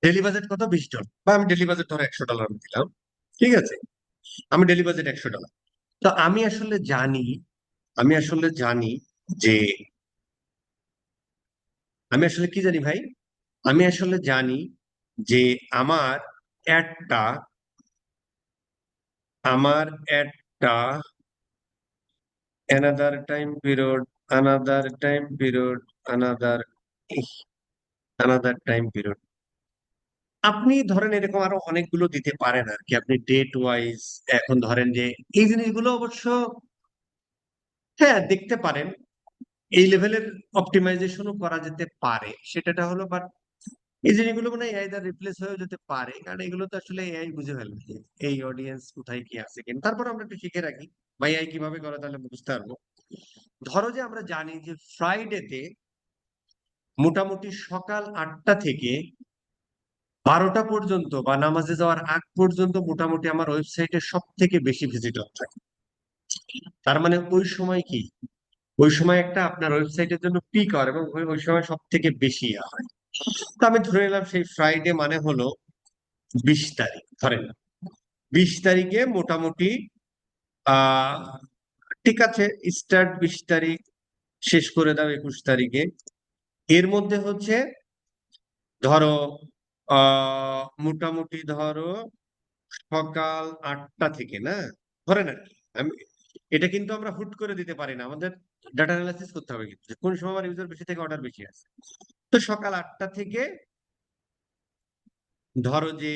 ডেলি বাজেট কত, $20, বা আমি ডেলি বাজেট ধরো $100 আমি দিলাম। ঠিক আছে, আমি ডেলি বাজেট $100। তো আমি আসলে জানি যে আমি আসলে কি জানি ভাই, আমি আসলে জানি যে আমার অ্যাডটা আমার অ্যাডটা another time period, another time period, another another time period, আপনি ধরেন এরকম আরো অনেকগুলো দিতে পারেন আর কি, আপনি ডেট ওয়াইজ। এখন ধরেন যে এই জিনিসগুলো অবশ্য হ্যাঁ দেখতে পারেন, এই লেভেলের অপটিমাইজেশনও করা যেতে পারে, সেটাটা হলো, বাট এই জিনিসগুলো মানে এআই দ্বারা রিপ্লেস হয়ে যেতে পারে, কারণ এগুলো তো আসলে এআই বুঝে ফেলবে যে এই অডিয়েন্স কোথায় কি আছে কিনা। তারপর আমরা একটু শিখে রাখি বা এআই কিভাবে করে, তাহলে আমরা বুঝতে পারবো। ধরো যে আমরা জানি যে ফ্রাইডেতে মোটামুটি সকাল 8টা থেকে 12টা পর্যন্ত বা নামাজে যাওয়ার আগ পর্যন্ত মোটামুটি আমার ওয়েবসাইটে সব থেকে বেশি ভিজিটর থাকে। তার মানে ওই সময় কি, ওই সময় একটা আপনার ওয়েবসাইটের জন্য পিক হয়, এবং ওই সময় সব থেকে বেশি ইয়া হয়। তো আমি ধরে নিলাম সেই ফ্রাইডে মানে হলো 20 তারিখ, ধরেন 20 তারিখে মোটামুটি আহ ঠিক আছে, স্টার্ট 20 তারিখ, শেষ করে দাও 21 তারিখে। এর মধ্যে হচ্ছে ধরো মোটামুটি ধরো সকাল 8টা থেকে, না ধরেন আর কি, আমি এটা কিন্তু আমরা হুট করে দিতে পারি না, আমাদের ডাটা অ্যানালাইসিস করতে হবে কিন্তু যে কোন সময় আমার ইউজার বেশি থেকে অর্ডার বেশি আছে। তো সকাল 8টা থেকে ধরো যে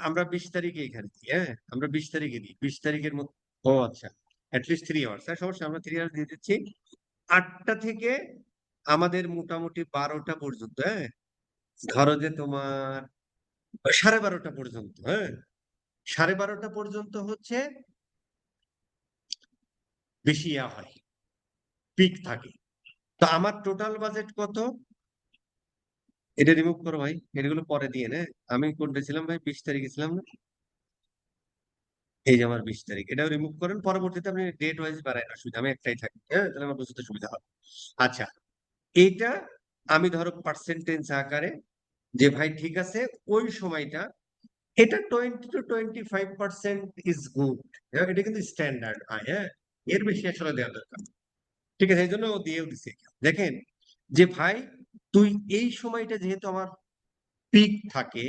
আমরা 20 তারিখে এখানে দিই, হ্যাঁ আমরা 20 তারিখে দিই, 20 তারিখের মধ্যে। ও আচ্ছা, অ্যাটলিস্ট 3 আওয়ার্স, হ্যাঁ সমস্যা, আমরা 3 আওয়ার্স দিয়ে দিচ্ছি। 8টা থেকে আমাদের মোটামুটি 12টা পর্যন্ত, হ্যাঁ ধরো যে তোমার 12:30টা পর্যন্ত, হ্যাঁ 12:30টা পর্যন্ত হচ্ছে বেশি ইয়া হয়, পিক থাকে। তো আমার টোটাল বাজেট কত? এটা রিমুভ করো ভাই, এগুলো পরে দিয়ে না। আমি কোনটা ছিলাম ভাই, 20 তারিখে ছিলাম না? এই যে আমার 20 তারিখ, এটাও রিমুভ করেন, পরবর্তীতে আপনি ডেট ওয়াইজ বাড়ায় না, সুবিধা আমি একটাই থাকি, হ্যাঁ তাহলে আমার বুঝতে সুবিধা হবে। আচ্ছা, এইটা আমি ধরো পার্সেন্টেজ আকারে, যে ভাই ঠিক আছে ওই সময়টা এটা 20 to 25% ইজ গুড, এটা কিন্তু স্ট্যান্ডার্ড হয়, হ্যাঁ এর বেশি আসলে দেওয়া দরকার না। ঠিক আছে, এই জন্য ও দিয়েও দিছে। দেখেন যে ভাই তুই এই সময়টা যেহেতু আমার পিক থাকে,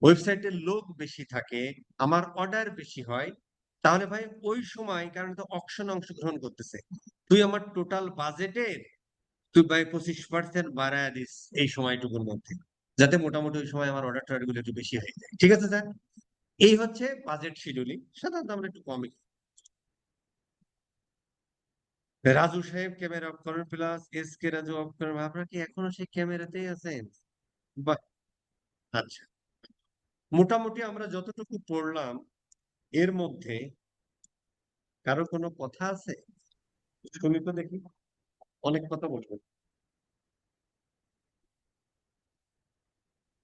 ওয়েবসাইটে লোক বেশি থাকে, আমার অর্ডার বেশি হয়, তাহলে ভাই ওই সময়, কারণ তো অকশনে অংশগ্রহণ করতেছে, তুই আমার টোটাল বাজেটের তুই ভাই 25% বাড়ায় দিস এই সময়টুকুর মধ্যে, যাতে মোটামুটি ওই সময় আমার অর্ডার টর্ডার গুলো একটু বেশি হয়ে যায়। ঠিক আছে স্যার, এই হচ্ছে বাজেট শিডিউলিং। সাধারণত আমরা একটু কমই। রাজু সাহেব ক্যামেরা অফ করেন, plus S K Raju of করেন। আপনারা কি এখনো সেই ক্যামেরাতেই আছেন? বাহ, আচ্ছা। মোটামুটি আমরা যতটুকু পড়লাম এর মধ্যে কারো কোনো কথা আছে? শুনি তো দেখি, অনেক কথা বলবেন।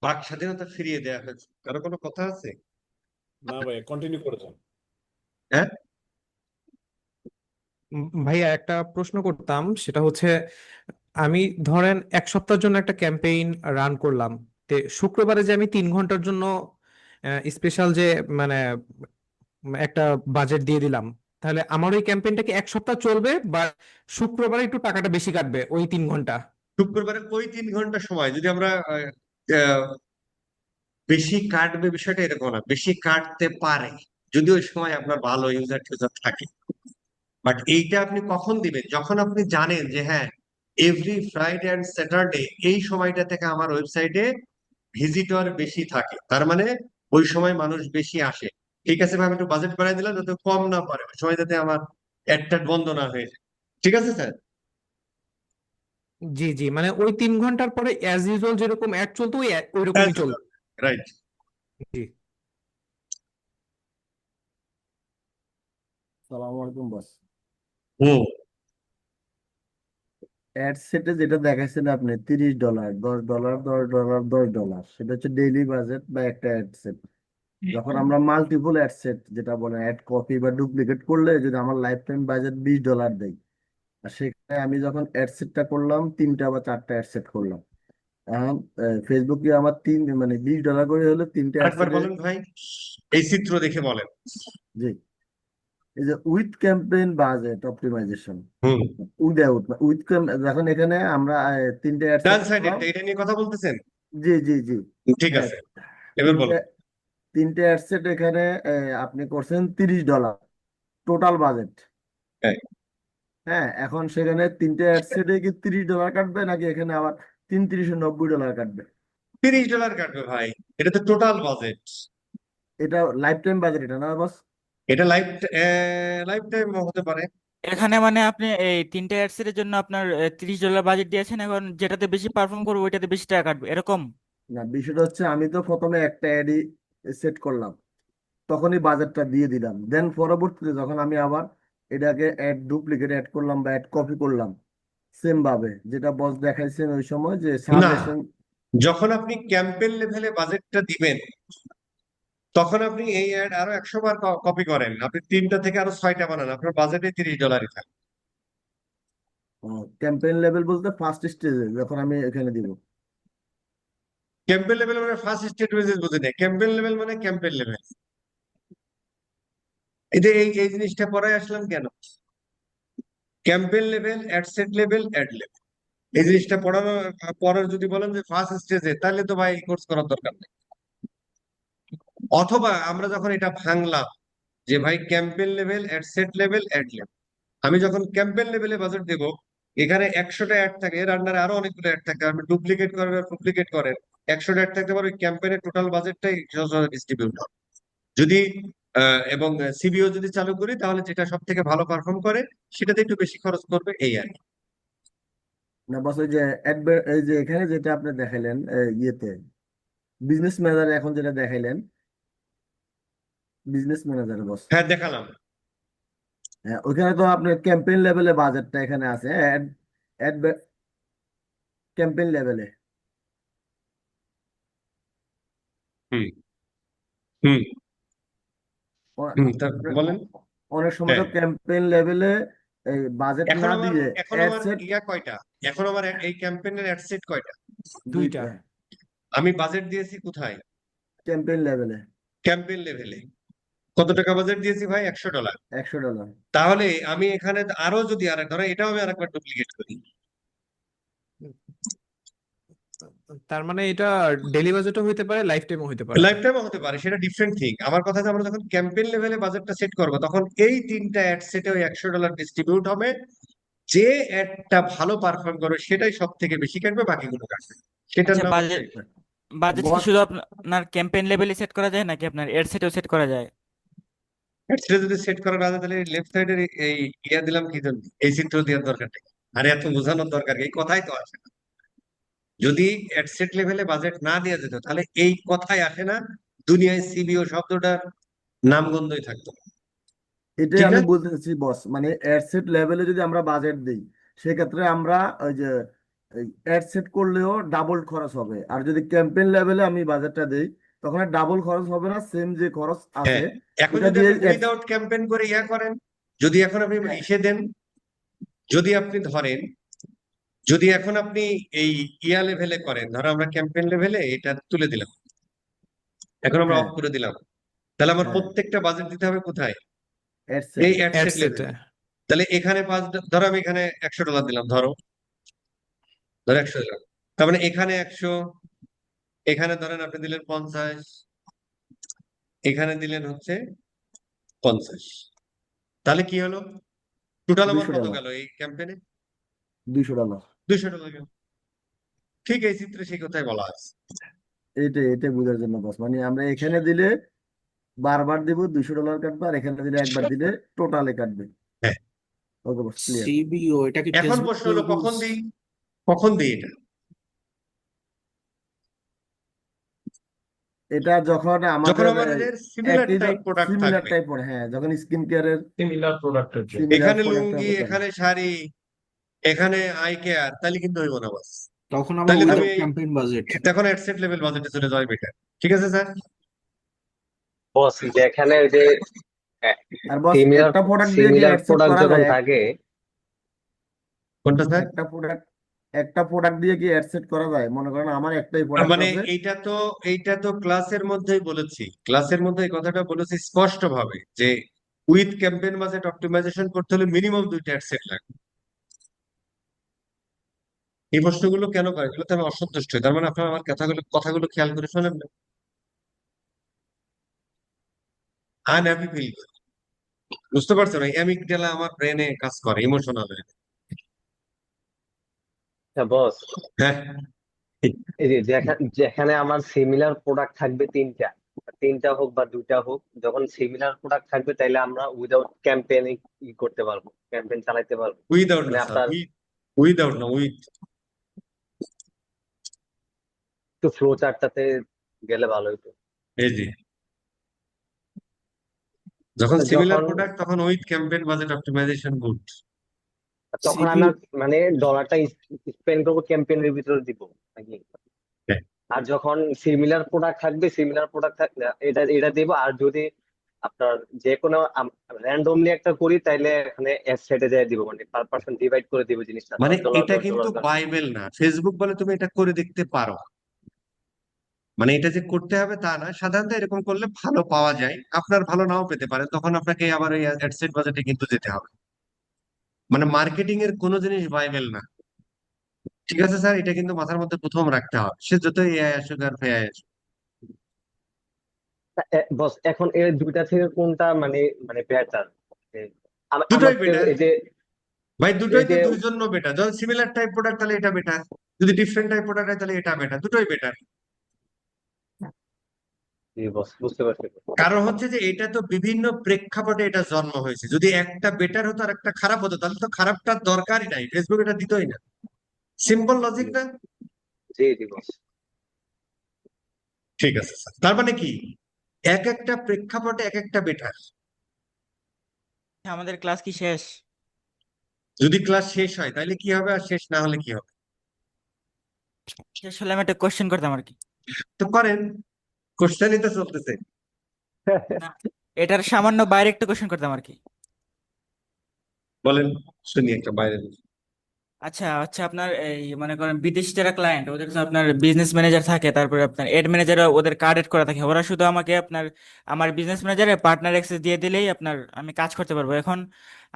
বাক স্বাধীনতা ফিরিয়ে দেওয়া হয়েছে, কারো কোনো কথা আছে? না ভাই, কন্টিনিউ করে যান। হ্যাঁ, ভাইয়া একটা প্রশ্ন করতাম, সেটা হচ্ছে আমি ধরেন এক সপ্তাহের জন্য একটা ক্যাম্পেইন রান করলাম। তে শুক্রবারে যে আমি 3 ঘন্টার জন্য স্পেশাল যে মানে একটা বাজেট দিয়ে দিলাম, তাহলে আমার ওই ক্যাম্পেইনটা কি এক সপ্তাহ চলবে, বা শুক্রবারে একটু টাকাটা বেশি কাটবে ওই 3 ঘন্টা? শুক্রবারে ওই 3 ঘন্টা সময় যদি আমরা আহ, বেশি কাটবে বিষয়টা এরকম না, বেশি কাটতে পারে যদি ওই সময় আপনার ভালো ইউজার টিউজার থাকে। বাট এইটা আপনি কখন দিবেন? যখন আপনি জানেন যে হ্যাঁ, এভরি ফ্রাইডে অ্যান্ড স্যাটারডে এই সময়টা থেকে আমার ওয়েবসাইটে ভিজিটর বেশি থাকে, তার মানে ওই সময় মানুষ বেশি আসে। ঠিক আছে ভাই, আমি একটু বাজেট বাড়াই দিলাম যাতে কম না পারে, ওই সময় যাতে আমার অ্যাডটা বন্ধ না হয়ে যায়। ঠিক আছে স্যার? জি জি, মানে ওই 3 ঘন্টার পরে অ্যাজ ইউজুয়াল যেরকম অ্যাড চলতো ওই রকমই চলবে। রাইট। জি। সালাম আলাইকুম বস। হুম। অ্যাড সেটে যেটা দেখাচ্ছেন আপনি $30, $10, $10, $10, সেটা হচ্ছে ডেইলি বাজেট বা একটা অ্যাড সেট। যখন আমরা মাল্টিপল অ্যাড সেট যেটা বলে অ্যাড কপি বা ডুপ্লিকেট করলে যদি আমার লাইফ টাইম বাজেট $20 দেয়, আর সেখানে আমি যখন অ্যাড সেটটা করলাম 3টা বা 4টা অ্যাড সেট করলাম, এখন ফেসবুকে আমার মানে $20 করে হলো 3টে অ্যাড আরেকবার সেটে। বলেন ভাই, এই চিত্র দেখে বলেন। জি, এই যে with campaign budget optimization, hmm. Without with, যখন এখানে আমরা 3টে অ্যাড ডান সেট সাইডে করলাম। এটা নিয়ে কথা বলতেছেন? জি জি জি। ঠিক হ্যাঁ, আছে, এবার তিনটে বলুন। তিনটে অ্যাডসেট এখানে আপনি করছেন $30 টোটাল বাজেট। হ্যাঁ, হ্যাঁ, এখন সেখানে তিনটে অ্যাডসেটে কি $30 কাটবে, নাকি এখানে আবার 3,390 কাটবে? $30 কাটবে ভাই, এটা তো টোটাল বাজেট। এটা লাইফ টাইম বাজেট, এটা না বস? এটা লাইফ লাইফ টাইম হতে পারে। এখানে মানে আপনি এই তিনটে অ্যাডসের জন্য আপনার $30 বাজেট দিয়েছেন, এখন যেটাতে বেশি পারফর্ম করবে ওইটাতে বেশি টাকা কাটবে এরকম? না, বিষয়টা হচ্ছে আমি তো প্রথমে একটা অ্যাডই সেট করলাম, তখনই বাজেটটা দিয়ে দিলাম, দেন পরবর্তীতে যখন আমি আবার এটাকে অ্যাড ডুপ্লিকেট অ্যাড করলাম বা অ্যাড কপি করলাম, সেম ভাবে যেটা বস দেখাইছেন ওই সময় যে না, সাজেশন। যখন আপনি ক্যাম্পেইন লেভেলে বাজেটটা দিবেন, তখন আপনি এই অ্যাড আরো 100 বার কপি করেন, আপনি 3টা থেকে আরো 6টা বানান, আপনার বাজেটে $30 থাকে। ক্যাম্পেইন লেভেল বলতে ফার্স্ট স্টেজে যখন আমি এখানে দিব। ক্যাম্পেইন লেভেল মানে ফার্স্ট স্টেট বেসিস বুঝে নেই, ক্যাম্পেইন লেভেল মানে ক্যাম্পেইন লেভেল। এই এই জিনিসটা পরে আসলাম কেন? Campaign level, ad set level, ad level, এই জিনিসটা পড়ানো পরের যদি বলেন যে ফার্স্ট স্টেজে, তাহলে তো ভাই কোর্স করার দরকার নেই। অথবা আমরা যখন এটা ভাঙলাম যে ভাই campaign level, ad set level, ad level, আমি যখন ক্যাম্পেইন লেভেলে বাজেট দেব, এখানে 100টা অ্যাড থাকে, এর আন্ডারে আরো অনেকগুলো অ্যাড থাকে, আপনি ডুপ্লিকেট করেন আর ডুপ্লিকেট করেন, 100টা অ্যাড থাকতে পারে, ওই ক্যাম্পেইনের টোটাল বাজেটটাই ডিস্ট্রিবিউট হবে। যদি এবং সিবিও যদি চালু করি, তাহলে যেটা সব থেকে ভালো পারফর্ম করে সেটাতে একটু বেশি খরচ করবে, এই আর কি। না বস, ওই যে এই যে এখানে যেটা আপনি দেখাইলেন ইয়েতে বিজনেস ম্যানেজারে, এখন যেটা দেখাইলেন বিজনেস ম্যানেজারে বস, হ্যাঁ, দেখালাম। হ্যাঁ, ওইখানে তো আপনার ক্যাম্পেইন লেভেলে বাজেটটা এখানে আছে, অ্যাড অ্যাড ক্যাম্পেইন লেভেলে। হুম। হুম। হুম, তা বলেন। অনেক সময় হ্যাঁ, তো ক্যাম্পেইন লেভেলে এই বাজেট এখন না আমার দিয়ে এখন অ্যাড আমার সেট ইয়া কয়টা? এখন আমার এই ক্যাম্পেইনের অ্যাড সেট কয়টা? দুইটা। দুইটা আমি বাজেট দিয়েছি কোথায়? ক্যাম্পেইন লেভেলে ক্যাম্পেইন লেভেলে। কত টাকা বাজেট দিয়েছি ভাই? $100। $100। তাহলে আমি এখানে আরো যদি ধরো এটাও আমি আরেকবার ডুপ্লিকেট করি, তার মানে এটা ডেইলি বাজেটও হইতে পারে, লাইফ টাইমও হইতে পারে। লাইফ টাইমও হতে পারে, সেটা ডিফারেন্ট থিং। আমার কথা যে আমরা যখন ক্যাম্পেইন লেভেলে বাজেটটা সেট করবো, তখন এই তিনটা অ্যাড সেটে ওই $100 ডিস্ট্রিবিউট হবে। যে অ্যাডটা ভালো পারফর্ম করবে সেটাই সব থেকে বেশি কাটবে, বাকিগুলো কাটবে। সেটার আচ্ছা, নাম বাজেট হচ্ছে বাজেট কি বস শুধু আপনার ক্যাম্পেইন লেভেলে সেট করা যায় নাকি আপনার এড সেটেও সেট করা যায়? অ্যাড সেটে যদি সেট করা না যায়, তাহলে লেফট সাইডের এই ইয়া দিলাম কি জন্য, এই চিত্র দেওয়ার দরকার নেই। আরে এত বোঝানোর দরকার কি? এই কথাই তো আসে না। যদি অ্যাড সেট লেভেলে বাজেট না দেওয়া যেত, তাহলে এই কথাই আসে না, দুনিয়ায় সিবিও শব্দটার নামগন্ধই থাকতো না। এটাই ঠিক আমি না? বলতেছি বস, মানে অ্যাডসেট লেভেলে যদি আমরা বাজেট দিই, সেক্ষেত্রে আমরা ওই যে অ্যাডসেট করলেও ডাবল খরচ হবে। আর যদি ক্যাম্পেইন লেভেলে আমি বাজেটটা দিই, তখন ডাবল খরচ হবে না, সেম যে খরচ আছে হ্যাঁ, এখন এটা যদি দিয়ে আপনি উইদাউট ক্যাম্পেইন করে ইয়া করেন, যদি এখন আপনি ইসে দেন, যদি আপনি ধরেন, যদি এখন আপনি এই ইয়া লেভেলে করেন, ধরো আমরা ক্যাম্পেইন লেভেলে এটা তুলে দিলাম, এখন আমরা হ্যাঁ অফ করে দিলাম, তাহলে আমার হ্যাঁ প্রত্যেকটা বাজেট দিতে হবে কোথায়? এই অ্যাডসেটে। অ্যাড অ্যাড সেট সেটে। লেভেলে। তাহলে এখানে ধরো আমি এখানে $100 দিলাম, ধরো ধরো 100 দিলাম, তার মানে এখানে 100, এখানে ধরেন আপনি দিলেন 50, এখানে দিলেন হচ্ছে 50। তাহলে কি হলো? টোটাল আমার দুইশো কত ডলার গেল এই ক্যাম্পেইনে? $200। $200 গেল। ঠিক এই চিত্রে সেই কথাই বলা আছে। এটাই বোঝার জন্য বস, মানে আমরা এখানে দিলে বারবার দিব $200 কাটবে, আর এখানে দিলে একবার দিলে টোটালে কাটবে। হ্যাঁ, ওকে বস, ক্লিয়ার। সিবিও এটা কি এখন ফেসবুক প্রশ্ন হলো কখন ইউজ? দিই, কখন দিই এটা? এটা যখন যখন আমাদের আমাদের সিমিলার একই টাইপ প্রোডাক্ট সিমিলার থাকবে। টাইপ, হ্যাঁ, যখন স্কিন কেয়ারের সিমিলার প্রোডাক্টের জন্য। সিমিলার এখানে প্রোডাক্ট লুঙ্গি, হবে তখন। এখানে শাড়ি, এখানে আই কেয়ার, তাহলে কিন্তু হইব না বাস। তখন আবার তাহলে তুমি উইদাউট ক্যাম্পেইন বাজেট। তখন অ্যাডসেট লেভেল বাজেটে চলে যাওয়াই বেটার। ঠিক আছে স্যার? বস যেখানে ওই যে আর বস সিমিলার একটা প্রোডাক্ট দিয়ে কি সিমিলার অ্যাড সেট প্রোডাক্ট করা যখন যায়? থাকে, কোনটা স্যার? একটা প্রোডাক্ট দিয়ে কি অ্যাড সেট করা যায়? মনে করেন আমার একটাই প্রোডাক্ট মানে আছে। এইটা তো ক্লাসের মধ্যেই বলেছি, ক্লাসের মধ্যে এই কথাটা বলেছি স্পষ্ট ভাবে যে উইথ ক্যাম্পেইন বাজেট অপটিমাইজেশন করতে হলে মিনিমাম 2টা অ্যাডসেট লাগবে। এই প্রশ্নগুলো কেন করে? এগুলোতে আমি অসন্তুষ্ট হই। তার মানে আপনার আমার কথাগুলো খেয়াল করে শোনেন না, আনহ্যাপি ফিল করি। বুঝতে পারছো না? অ্যামিগডালা আমার ব্রেনে কাজ করে ইমোশনাল হয়ে। বস হ্যাঁ, এই যে যেখানে আমার সিমিলার প্রোডাক্ট থাকবে তিনটা, তিনটা হোক বা দুইটা হোক, যখন সিমিলার প্রোডাক্ট থাকবে তাইলে আমরা উইদাউট ক্যাম্পেইন করতে পারবো, ক্যাম্পেইন চালাতে পারবো। উইদাউট মানে না স্যার, আপনার উইদাউট না, উইথ। একটু ফ্লো চার্টটাতে গেলে ভালো হতো। এই যে যখন সিমিলার যখন প্রোডাক্ট, তখন with campaign budget optimization good. তখন সিবিও আমরা মানে ডলারটা স্পেন্ড করবো ক্যাম্পেইনের ভিতরে দিব নাকি? আর যখন সিমিলার প্রোডাক্ট থাকবে, সিমিলার প্রোডাক্ট থাকলে এটা এটা দেবো। আর যদি আপনার যে কোনো র্যান্ডমলি একটা করি, তাইলে এখানে সেটে যায় দিব, মানে পার পার্সন ডিভাইড করে দিব জিনিসটা, মানে $10 এটা কিন্তু $10 করে। বাইবেল না, ফেসবুক বলে তুমি এটা করে দেখতে পারো। মানে এটা যে করতে হবে তা না, সাধারণত এরকম করলে ভালো পাওয়া যায়, আপনার ভালো নাও পেতে পারে, তখন আপনাকে আবার ওই অ্যাডসেট বাজেটে কিন্তু যেতে হবে। মানে মার্কেটিং এর কোনো জিনিস বাইবেল না। ঠিক আছে স্যার? এটা কিন্তু মাথার মধ্যে প্রথম রাখতে হবে, সে যত এআই আসুক আর ফেআই আসুক। বস এখন এর দুইটা থেকে কোনটা মানে মানে বেটার? আমার দুটোই তো বেটার এই যে ভাই, এই দুটোই তো যে দুই জন্য বেটার। যখন সিমিলার টাইপ প্রোডাক্ট তাহলে এটা বেটার, যদি ডিফারেন্ট টাইপ প্রোডাক্ট হয় তাহলে এটা বেটার, দুটোই বেটার। বস বুঝতে পারছি। কারণ হচ্ছে যে এটা তো বিভিন্ন প্রেক্ষাপটে এটা জন্ম হয়েছে। যদি একটা বেটার হতো আর একটা খারাপ হতো, তাহলে তো খারাপটার দরকারই নাই, ফেসবুক এটা দিতই না। সিম্পল লজিক না? জি জি বস। ঠিক আছে স্যার, তার মানে কি এক একটা প্রেক্ষাপটে এক একটা বেটার। আমাদের ক্লাস কি শেষ? যদি ক্লাস শেষ হয় তাহলে কি হবে, আর শেষ না হলে কি হবে? শেষ হলে আমি একটা কোশ্চেন করতাম আর কি। তো করেন, কোশ্চেনই তো চলতেছে। না, এটার সামান্য বাইরে একটা কোশ্চেন করতাম আর কি। বলেন, শুনি একটা বাইরে। আচ্ছা আচ্ছা, আপনার এই মনে করেন বিদেশি যারা ক্লায়েন্ট, ওদের কাছে আপনার বিজনেস ম্যানেজার থাকে, তারপরে আপনার এড ম্যানেজার, ওদের কার্ড এড করা থাকে, ওরা শুধু আমাকে আপনার আমার বিজনেস ম্যানেজারের পার্টনার অ্যাক্সেস দিয়ে দিলেই আপনার আমি কাজ করতে পারবো। এখন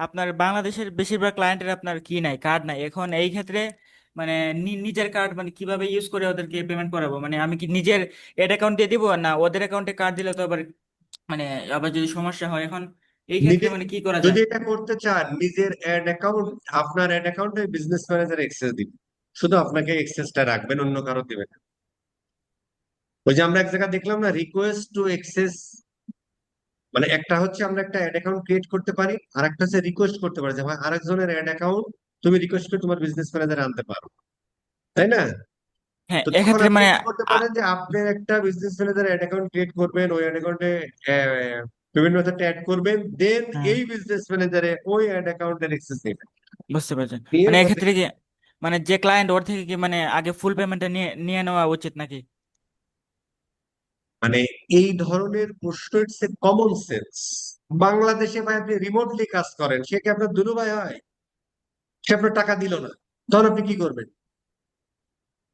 আপনার বাংলাদেশের বেশিরভাগ ক্লায়েন্টের আপনার কি নাই, কার্ড নাই। এখন এই ক্ষেত্রে মানে নিজের কার্ড মানে কিভাবে ইউজ করে ওদেরকে পেমেন্ট করাবো? মানে আমি কি নিজের এড অ্যাকাউন্ট দিয়ে দিব, না ওদের অ্যাকাউন্টে কার্ড দিলে তো আবার মানে আবার যদি সমস্যা হয় এখন এই ক্ষেত্রে নিজে মানে কি করা যদি যায়? এটা করতে চান, নিজের অ্যাড অ্যাকাউন্ট, আপনার অ্যাড অ্যাকাউন্টে বিজনেস ম্যানেজার এক্সেস দিবে, শুধু আপনাকে এক্সেসটা রাখবেন, অন্য কারো দিবেন না। ওই যে আমরা এক জায়গায় দেখলাম না, রিকোয়েস্ট টু এক্সেস, মানে একটা হচ্ছে আমরা একটা অ্যাড অ্যাকাউন্ট ক্রিয়েট করতে পারি, আর একটা হচ্ছে রিকোয়েস্ট করতে পারি যে ভাই আরেকজনের অ্যাড অ্যাকাউন্ট তুমি রিকোয়েস্ট করে তোমার বিজনেস ম্যানেজারে আনতে পারো, তাই না? হ্যাঁ, তো তখন এক্ষেত্রে আপনি মানে কি করতে পারেন যে আপনি একটা business manager ad account create করবেন, ওই অ্যাড অ্যাকাউন্টে পেমেন্ট মেথডটা অ্যাড করবেন, দেন হ্যাঁ, এই বিজনেস ম্যানেজারে ওই অ্যাড অ্যাকাউন্টের অ্যাক্সেস নেবেন, বুঝতে পারছি। নিয়ে মানে ওদের, এক্ষেত্রে কি মানে যে ক্লায়েন্ট ওর থেকে কি মানে আগে ফুল পেমেন্টটা নিয়ে নিয়ে নেওয়া উচিত নাকি? মানে এই ধরনের প্রশ্ন, ইটস এ কমন সেন্স। বাংলাদেশে ভাই আপনি রিমোটলি কাজ করেন, সে কি আপনার দুলু ভাই হয়? সে আপনার টাকা দিল না, তখন আপনি কি করবেন?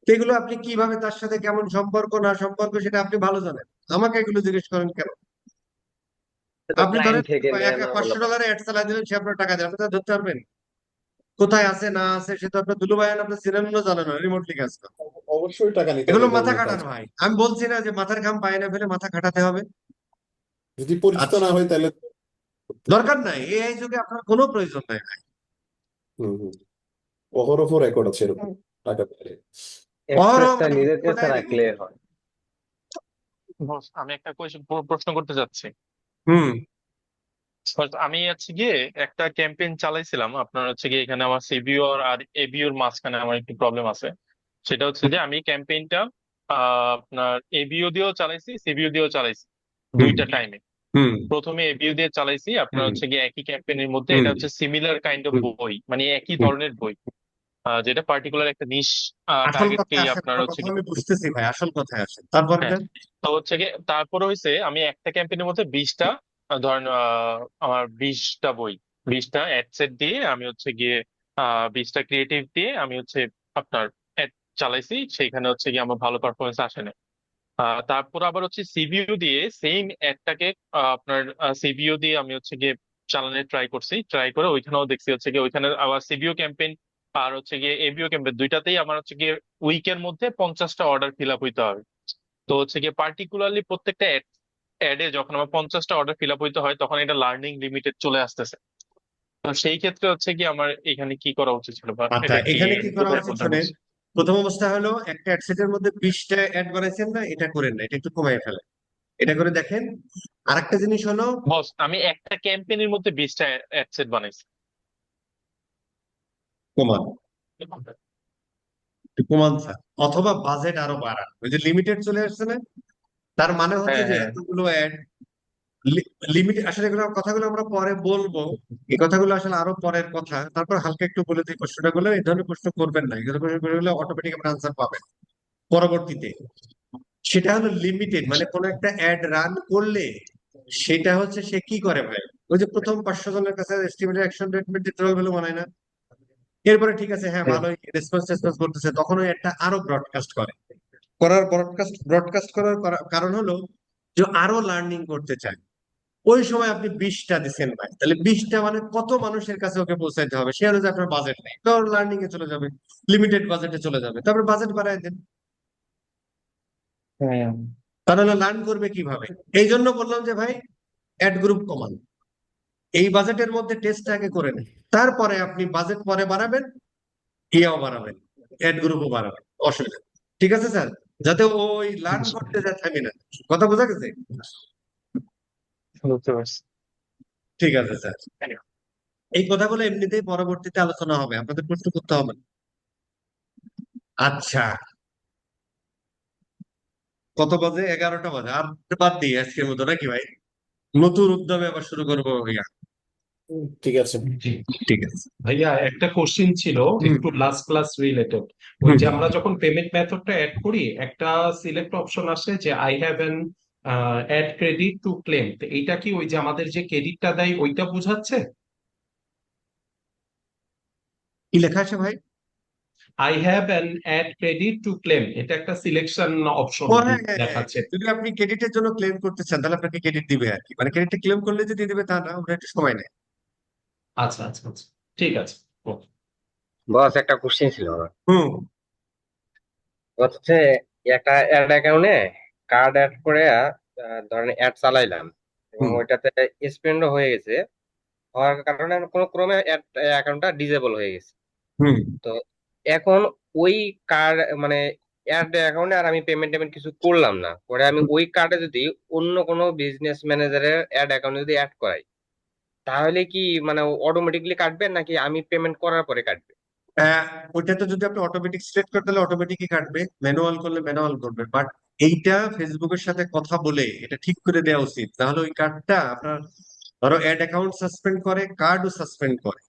তো এগুলো আপনি কিভাবে, তার সাথে কেমন সম্পর্ক না সম্পর্ক, সেটা আপনি ভালো জানেন, আমাকে এগুলো জিজ্ঞেস করেন কেন? তো আপনি ধরেন ক্লায়েন্ট থেকে নিয়ে নেওয়া হলো। $500 অ্যাড চালাই দিলেন, সে আপনার টাকা দেন, আপনি তা ধরতে পারবেন? কোথায় আছে না আছে সে তো আপনার দুলু ভাই, আপনার সিনেমা জানেন না, রিমোটলি কাজ করে। অবশ্যই টাকা নিতে হবে এগুলো এই মাথা ধরনের কাজ। খাটানো ভাই, আমি বলছি না যে মাথার ঘাম পায় না ফেলে মাথা খাটাতে হবে। যদি পরিচিত আচ্ছা, না হয় তাহলে দরকার নাই, এআই যুগে আপনার কোনো প্রয়োজন নাই ভাই। হম হম অহরহ রেকর্ড আছে এরকম টাকা পেলে। অহরহ এক্সেসটা মানে নিজের কাছে কোথায় দিবে? রাখলে হয়। বস, আমি একটা প্রশ্ন করতে চাচ্ছি। হুম First, আমি হচ্ছে গিয়ে একটা ক্যাম্পেইন চালাইছিলাম আপনার হচ্ছে গিয়ে এখানে আমার সিবিও আর এবিওর মাঝখানে আমার একটু প্রবলেম আছে। সেটা হচ্ছে যে আমি ক্যাম্পেইনটা আপনার এবিও দিয়েও চালাইছি, সিবিও দিয়েও চালাইছি হুম দুইটা টাইমে। হুম প্রথমে এবিও দিয়ে চালাইছি আপনার হুম হচ্ছে গিয়ে একই ক্যাম্পেইনের মধ্যে, হুম এটা হচ্ছে সিমিলার কাইন্ড অফ হুম বই, মানে একই হুম। ধরনের বই, যেটা পার্টিকুলার একটা নিশ আসল কথায় টার্গেটকেই আসেন, আপনার আমার হচ্ছে কথা গিয়ে। আমি বুঝতেছি ভাই, আসল কথায় আসেন, তারপর হ্যাঁ, দেন। তো হচ্ছে গিয়ে তারপরে হয়েছে আমি একটা ক্যাম্পেইনের মধ্যে 20টা ধরেন আমার 20টা বই, 20টা অ্যাড সেট দিয়ে আমি হচ্ছে গিয়ে 20টা ক্রিয়েটিভ দিয়ে আমি হচ্ছে আপনার অ্যাড চালাইছি, সেইখানে হচ্ছে গিয়ে আমার ভালো পারফরমেন্স আসে না। তারপর আবার হচ্ছে সিবিইউ দিয়ে সেম অ্যাডটাকে আপনার সিবিইউ দিয়ে আমি হচ্ছে গিয়ে চালানোর ট্রাই করছি, ট্রাই করে ওইখানেও দেখছি হচ্ছে গিয়ে ওইখানে আবার সিবিইউ ক্যাম্পেইন আর হচ্ছে গিয়ে এবিও ক্যাম্পেইন দুইটাতেই আমার হচ্ছে গিয়ে উইকের মধ্যে 50টা অর্ডার ফিল আপ হইতে হবে। তো হচ্ছে গিয়ে পার্টিকুলারলি প্রত্যেকটা অ্যাডে যখন আমার 50টা অর্ডার ফিল আপ হইতে হয় তখন এটা লার্নিং লিমিটেড চলে আসতেছে। তো সেই ক্ষেত্রে হচ্ছে কি আমার এখানে কি করা উচিত ছিল, বা আচ্ছা, এটা কি এখানে কি করা কোথায় উচিত কোথায় শোনেন। বলছে? প্রথম অবস্থা হলো, একটা অ্যাডসেটের মধ্যে 20টা অ্যাড বানাইছেন না, এটা করেন না, এটা একটু কমায় ফেলেন, এটা করে দেখেন। আরেকটা জিনিস হলো, বস, আমি একটা ক্যাম্পেইনের মধ্যে 20টা অ্যাড সেট বানাইছি। কমান, একটু কমান স্যার, অথবা বাজেট আরো বাড়ান, ওই যে লিমিটেড চলে আসছে না, তার মানে হচ্ছে হ্যাঁ যে হ্যাঁ, এতগুলো অ্যাড লিমিট, আসলে এগুলো কথাগুলো আমরা পরে বলবো, এই কথাগুলো আসলে আরো পরের কথা, তারপর হালকা একটু বলে দিই প্রশ্নটা করলে, এই ধরনের প্রশ্ন করবেন না, এই ধরনের প্রশ্ন করলে অটোমেটিক আপনি আনসার পাবেন পরবর্তীতে। সেটা হলো লিমিটেড, মানে কোন একটা অ্যাড রান করলে সেটা হচ্ছে সে কি করে ভাই, ওই যে প্রথম 500 জনের কাছে estimated action rate total value বানায় না, এরপরে ঠিক আছে হ্যাঁ হুম। ভালোই রেসপন্স টেসপন্স করতেছে, তখন ওই একটা আরো ব্রডকাস্ট করে, করার ব্রডকাস্ট করার কারণ হলো যে আরো লার্নিং করতে চায়। ওই সময় আপনি 20টা দিচ্ছেন ভাই, তাহলে 20টা মানে কত মানুষের কাছে ওকে পৌঁছাইতে হবে, সে অনুযায়ী আপনার বাজেট নেই, তো লার্নিং এ চলে যাবে, লিমিটেড বাজেটে চলে যাবে, তারপর বাজেট বাড়ায় দেন, হ্যাঁ, তাহলে লার্ন করবে কিভাবে? এই জন্য বললাম যে ভাই অ্যাড গ্রুপ কমান, এই বাজেটের মধ্যে টেস্ট আগে করে নেন, তারপরে আপনি বাজেট পরে বাড়াবেন, ইয়াও বাড়াবেন, অ্যাড গ্রুপও বাড়াবেন, অসুবিধা নেই। ঠিক আছে স্যার, যাতে ওই লার্ন করতে যায় থামি না, কথা বোঝা গেছে? বুঝতে পারছি। ঠিক আছে স্যার, এই কথাগুলো এমনিতেই পরবর্তীতে আলোচনা হবে, আপনাদের প্রশ্ন করতে হবে না। আচ্ছা, কত বাজে? 11টা বাজে, আর বাদ দিই আজকের মতো নাকি ভাই, নতুন উদ্যমে আবার শুরু করবো ভাইয়া। ঠিক আছে। জি ঠিক আছে। ভাইয়া, একটা কোশ্চিন ছিল হুম একটু লাস্ট ক্লাস রিলেটেড। ওই হুম যে আমরা যখন পেমেন্ট মেথডটা অ্যাড করি, একটা সিলেক্ট অপশন আসে যে I have an ad credit to claim, তো এইটা কি ওই যে আমাদের যে ক্রেডিটটা দেয় ওইটা বোঝাচ্ছে? কি লেখা আছে ভাই? I have an add credit to claim, এটা একটা সিলেকশন অপশন ও হ্যাঁ হ্যাঁ হ্যাঁ, দেখাচ্ছে। যদি আপনি ক্রেডিটের জন্য ক্লেম করতে চান তাহলে আপনাকে ক্রেডিট দিবে আর কি, মানে ক্রেডিট ক্লেম করলে যে দিয়ে দিবে তা না, ওটা একটু সময় নেয়। আচ্ছা আচ্ছা আচ্ছা, ঠিক আছে। বস একটা কোশ্চেন ছিল আমার। হুম হচ্ছে একটা অ্যাড অ্যাকাউন্টে কার্ড অ্যাড করে ধরেন অ্যাড চালাইলাম এবং হুম ওইটাতে স্পেন্ডও হয়ে গেছে, হওয়ার কারণে কোনো ক্রমে অ্যাড অ্যাকাউন্টটা ডিজেবল হয়ে গেছে। হুম তো এখন ওই কার্ড মানে অ্যাড অ্যাকাউন্টে আর আমি পেমেন্ট টেমেন্ট কিছু করলাম না, পরে আমি ওই কার্ডে যদি অন্য কোনো বিজনেস ম্যানেজারের অ্যাড অ্যাকাউন্টে যদি অ্যাড করাই, তাহলে কি মানে অটোমেটিকলি কাটবে নাকি আমি পেমেন্ট করার পরে কাটবে? আহ, ওইটাতে যদি আপনি অটোমেটিক সিলেক্ট করতে হলে অটোমেটিকই কাটবে, ম্যানুয়াল করলে ম্যানুয়াল করবে, বাট এইটা ফেসবুকের সাথে কথা বলে এটা ঠিক করে দেওয়া উচিত, নাহলে ওই কার্ডটা আপনার ধরো অ্যাড অ্যাকাউন্ট সাসপেন্ড করে, কার্ডও সাসপেন্ড করে।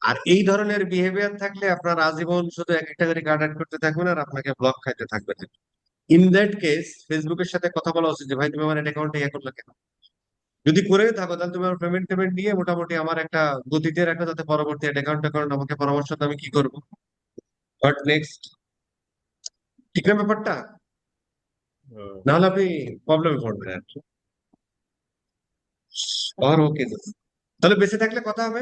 আর এই ধরনের বিহেভিয়ার থাকলে আপনার আজীবন শুধু এক একটা করে কার্ড অ্যাড করতে থাকবেন আর আপনাকে ব্লক খাইতে থাকবেন। ইন দ্যাট কেস ফেসবুকের সাথে কথা বলা উচিত যে ভাই তুমি আমার অ্যাকাউন্টে ইয়ে করলে কেন? যদি করে থাকো তাহলে তুমি আমার পেমেন্ট টেমেন্ট নিয়ে মোটামুটি আমার একটা গতিতে রাখো, যাতে পরবর্তী অ্যাকাউন্ট আমাকে পরামর্শ দাও আমি কি করবো, হোয়াট নেক্সট। ঠিক না ব্যাপারটা? হুম। নাহলে আপনি প্রবলেমে পড়বেন আর কি। আর ওকে, তাহলে বেঁচে থাকলে কথা হবে।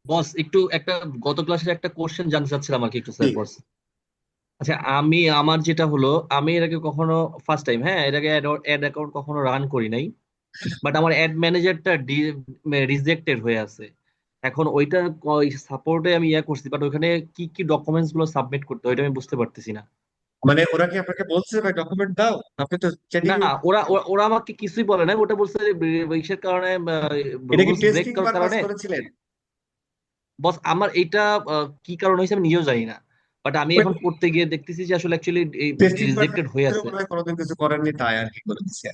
বস একটু একটা গত ক্লাসের একটা কোশ্চেন জানতে চাচ্ছিলাম আর কি একটু কি? স্যার বস। আচ্ছা আমি আমার যেটা হলো, আমি এর আগে কখনো ফার্স্ট টাইম, হ্যাঁ এর আগে অ্যাড অ্যাকাউন্ট কখনো রান করি নাই, বাট আমার অ্যাড ম্যানেজারটা রিজেক্টেড হয়ে আছে। এখন ওইটা সাপোর্টে আমি ইয়ে করছি, বাট ওইখানে কি কি ডকুমেন্টস গুলো সাবমিট করতে হয় ওইটা আমি বুঝতে পারতেছি না। মানে ওরা কি আপনাকে বলছে ভাই ডকুমেন্ট দাও? আপনি তো চ্যাটিং না, ওরা ওরা ওরা আমাকে কিছুই বলে নাই, ওটা বলছে ইসের কারণে, এটা কি রুলস ব্রেক টেস্টিং করার পারপাস কারণে। করেছিলেন? বস আমার এইটা কি কারণ হয়েছে আমি নিজেও জানি না, বাট আমি এখন করতে গিয়ে দেখতেছি যে আসলে অ্যাকচুয়ালি টেস্টিং রিজেক্টেড হয়ে পারপাস আছে। মনে হয় কোনোদিন কিছু করেননি তাই আর কি করে দিচ্ছে।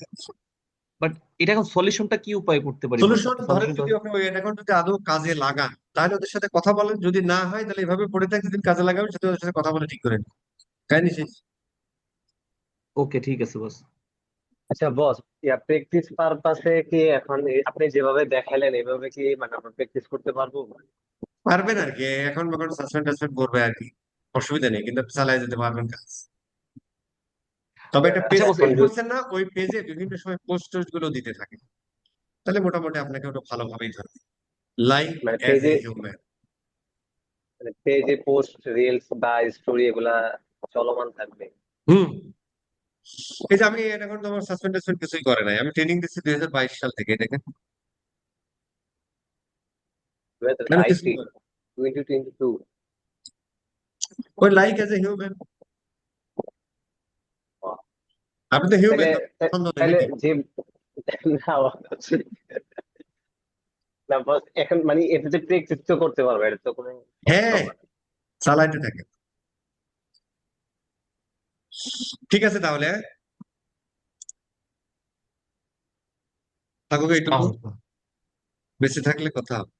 বাট এটা এখন সলিউশনটা কি উপায় করতে পারি বস, সলিউশন একটা ধরেন সলিউশনটা। যদি আপনি ওই অ্যাকাউন্ট যদি আদৌ কাজে লাগান তাহলে ওদের সাথে কথা বলেন, যদি না হয় তাহলে এভাবে পড়ে থাকে, যেদিন কাজে লাগাবেন সেদিন ওদের সাথে কথা বলে ঠিক করে নিন। কাহিনী শেষ। ওকে ঠিক আছে বস। আচ্ছা বস, প্র্যাকটিস পারপাসে কি এখন আপনি যেভাবে দেখাইলেন এভাবে কি মানে আমরা প্র্যাকটিস করতে পারবো? পারবেন আর কি, এখন যখন সাসপেন্ড টাসপেন্ড করবে আর কি, অসুবিধা নেই, কিন্তু চালিয়ে যেতে পারবেন কাজ। তবে একটা পেজ আচ্ছা বস এখন ক্রিয়েট করছেন না, ওই পেজে বিভিন্ন সময় পোস্ট টোস্ট গুলো দিতে থাকে, তাহলে মোটামুটি আপনাকে ওটা ভালোভাবেই ধরবে, লাইক মানে অ্যাজ এ হিউম্যান। পেজে পোস্ট রিলস বা স্টোরি এগুলা চলমান থাকবে? হুম। এই যে আমি এটা এখন তোমার সাসপেন্ড টাসপেন্ড কিছুই করে নাই, আমি ট্রেনিং দিচ্ছি 2022 সাল থেকে, দেখেন আমি কিছুই 2022, করি না। 2022? ওই লাইক অ্যাজ এ হিউম্যান, আপনি তো তাহলে হিউম্যান, সন্দেহ নেই তাহলে নাকি? যে না না বস, এখন মানে এটাতে প্র্যাকটিস তো করতে পারবে, এটা তো কোনো হ্যাঁ, ব্যাপার না। চালাইতে থাকে। ঠিক আছে তাহলে, হ্যাঁ? থাকুক এইটুকু, বেঁচে থাকলে কথা হবে।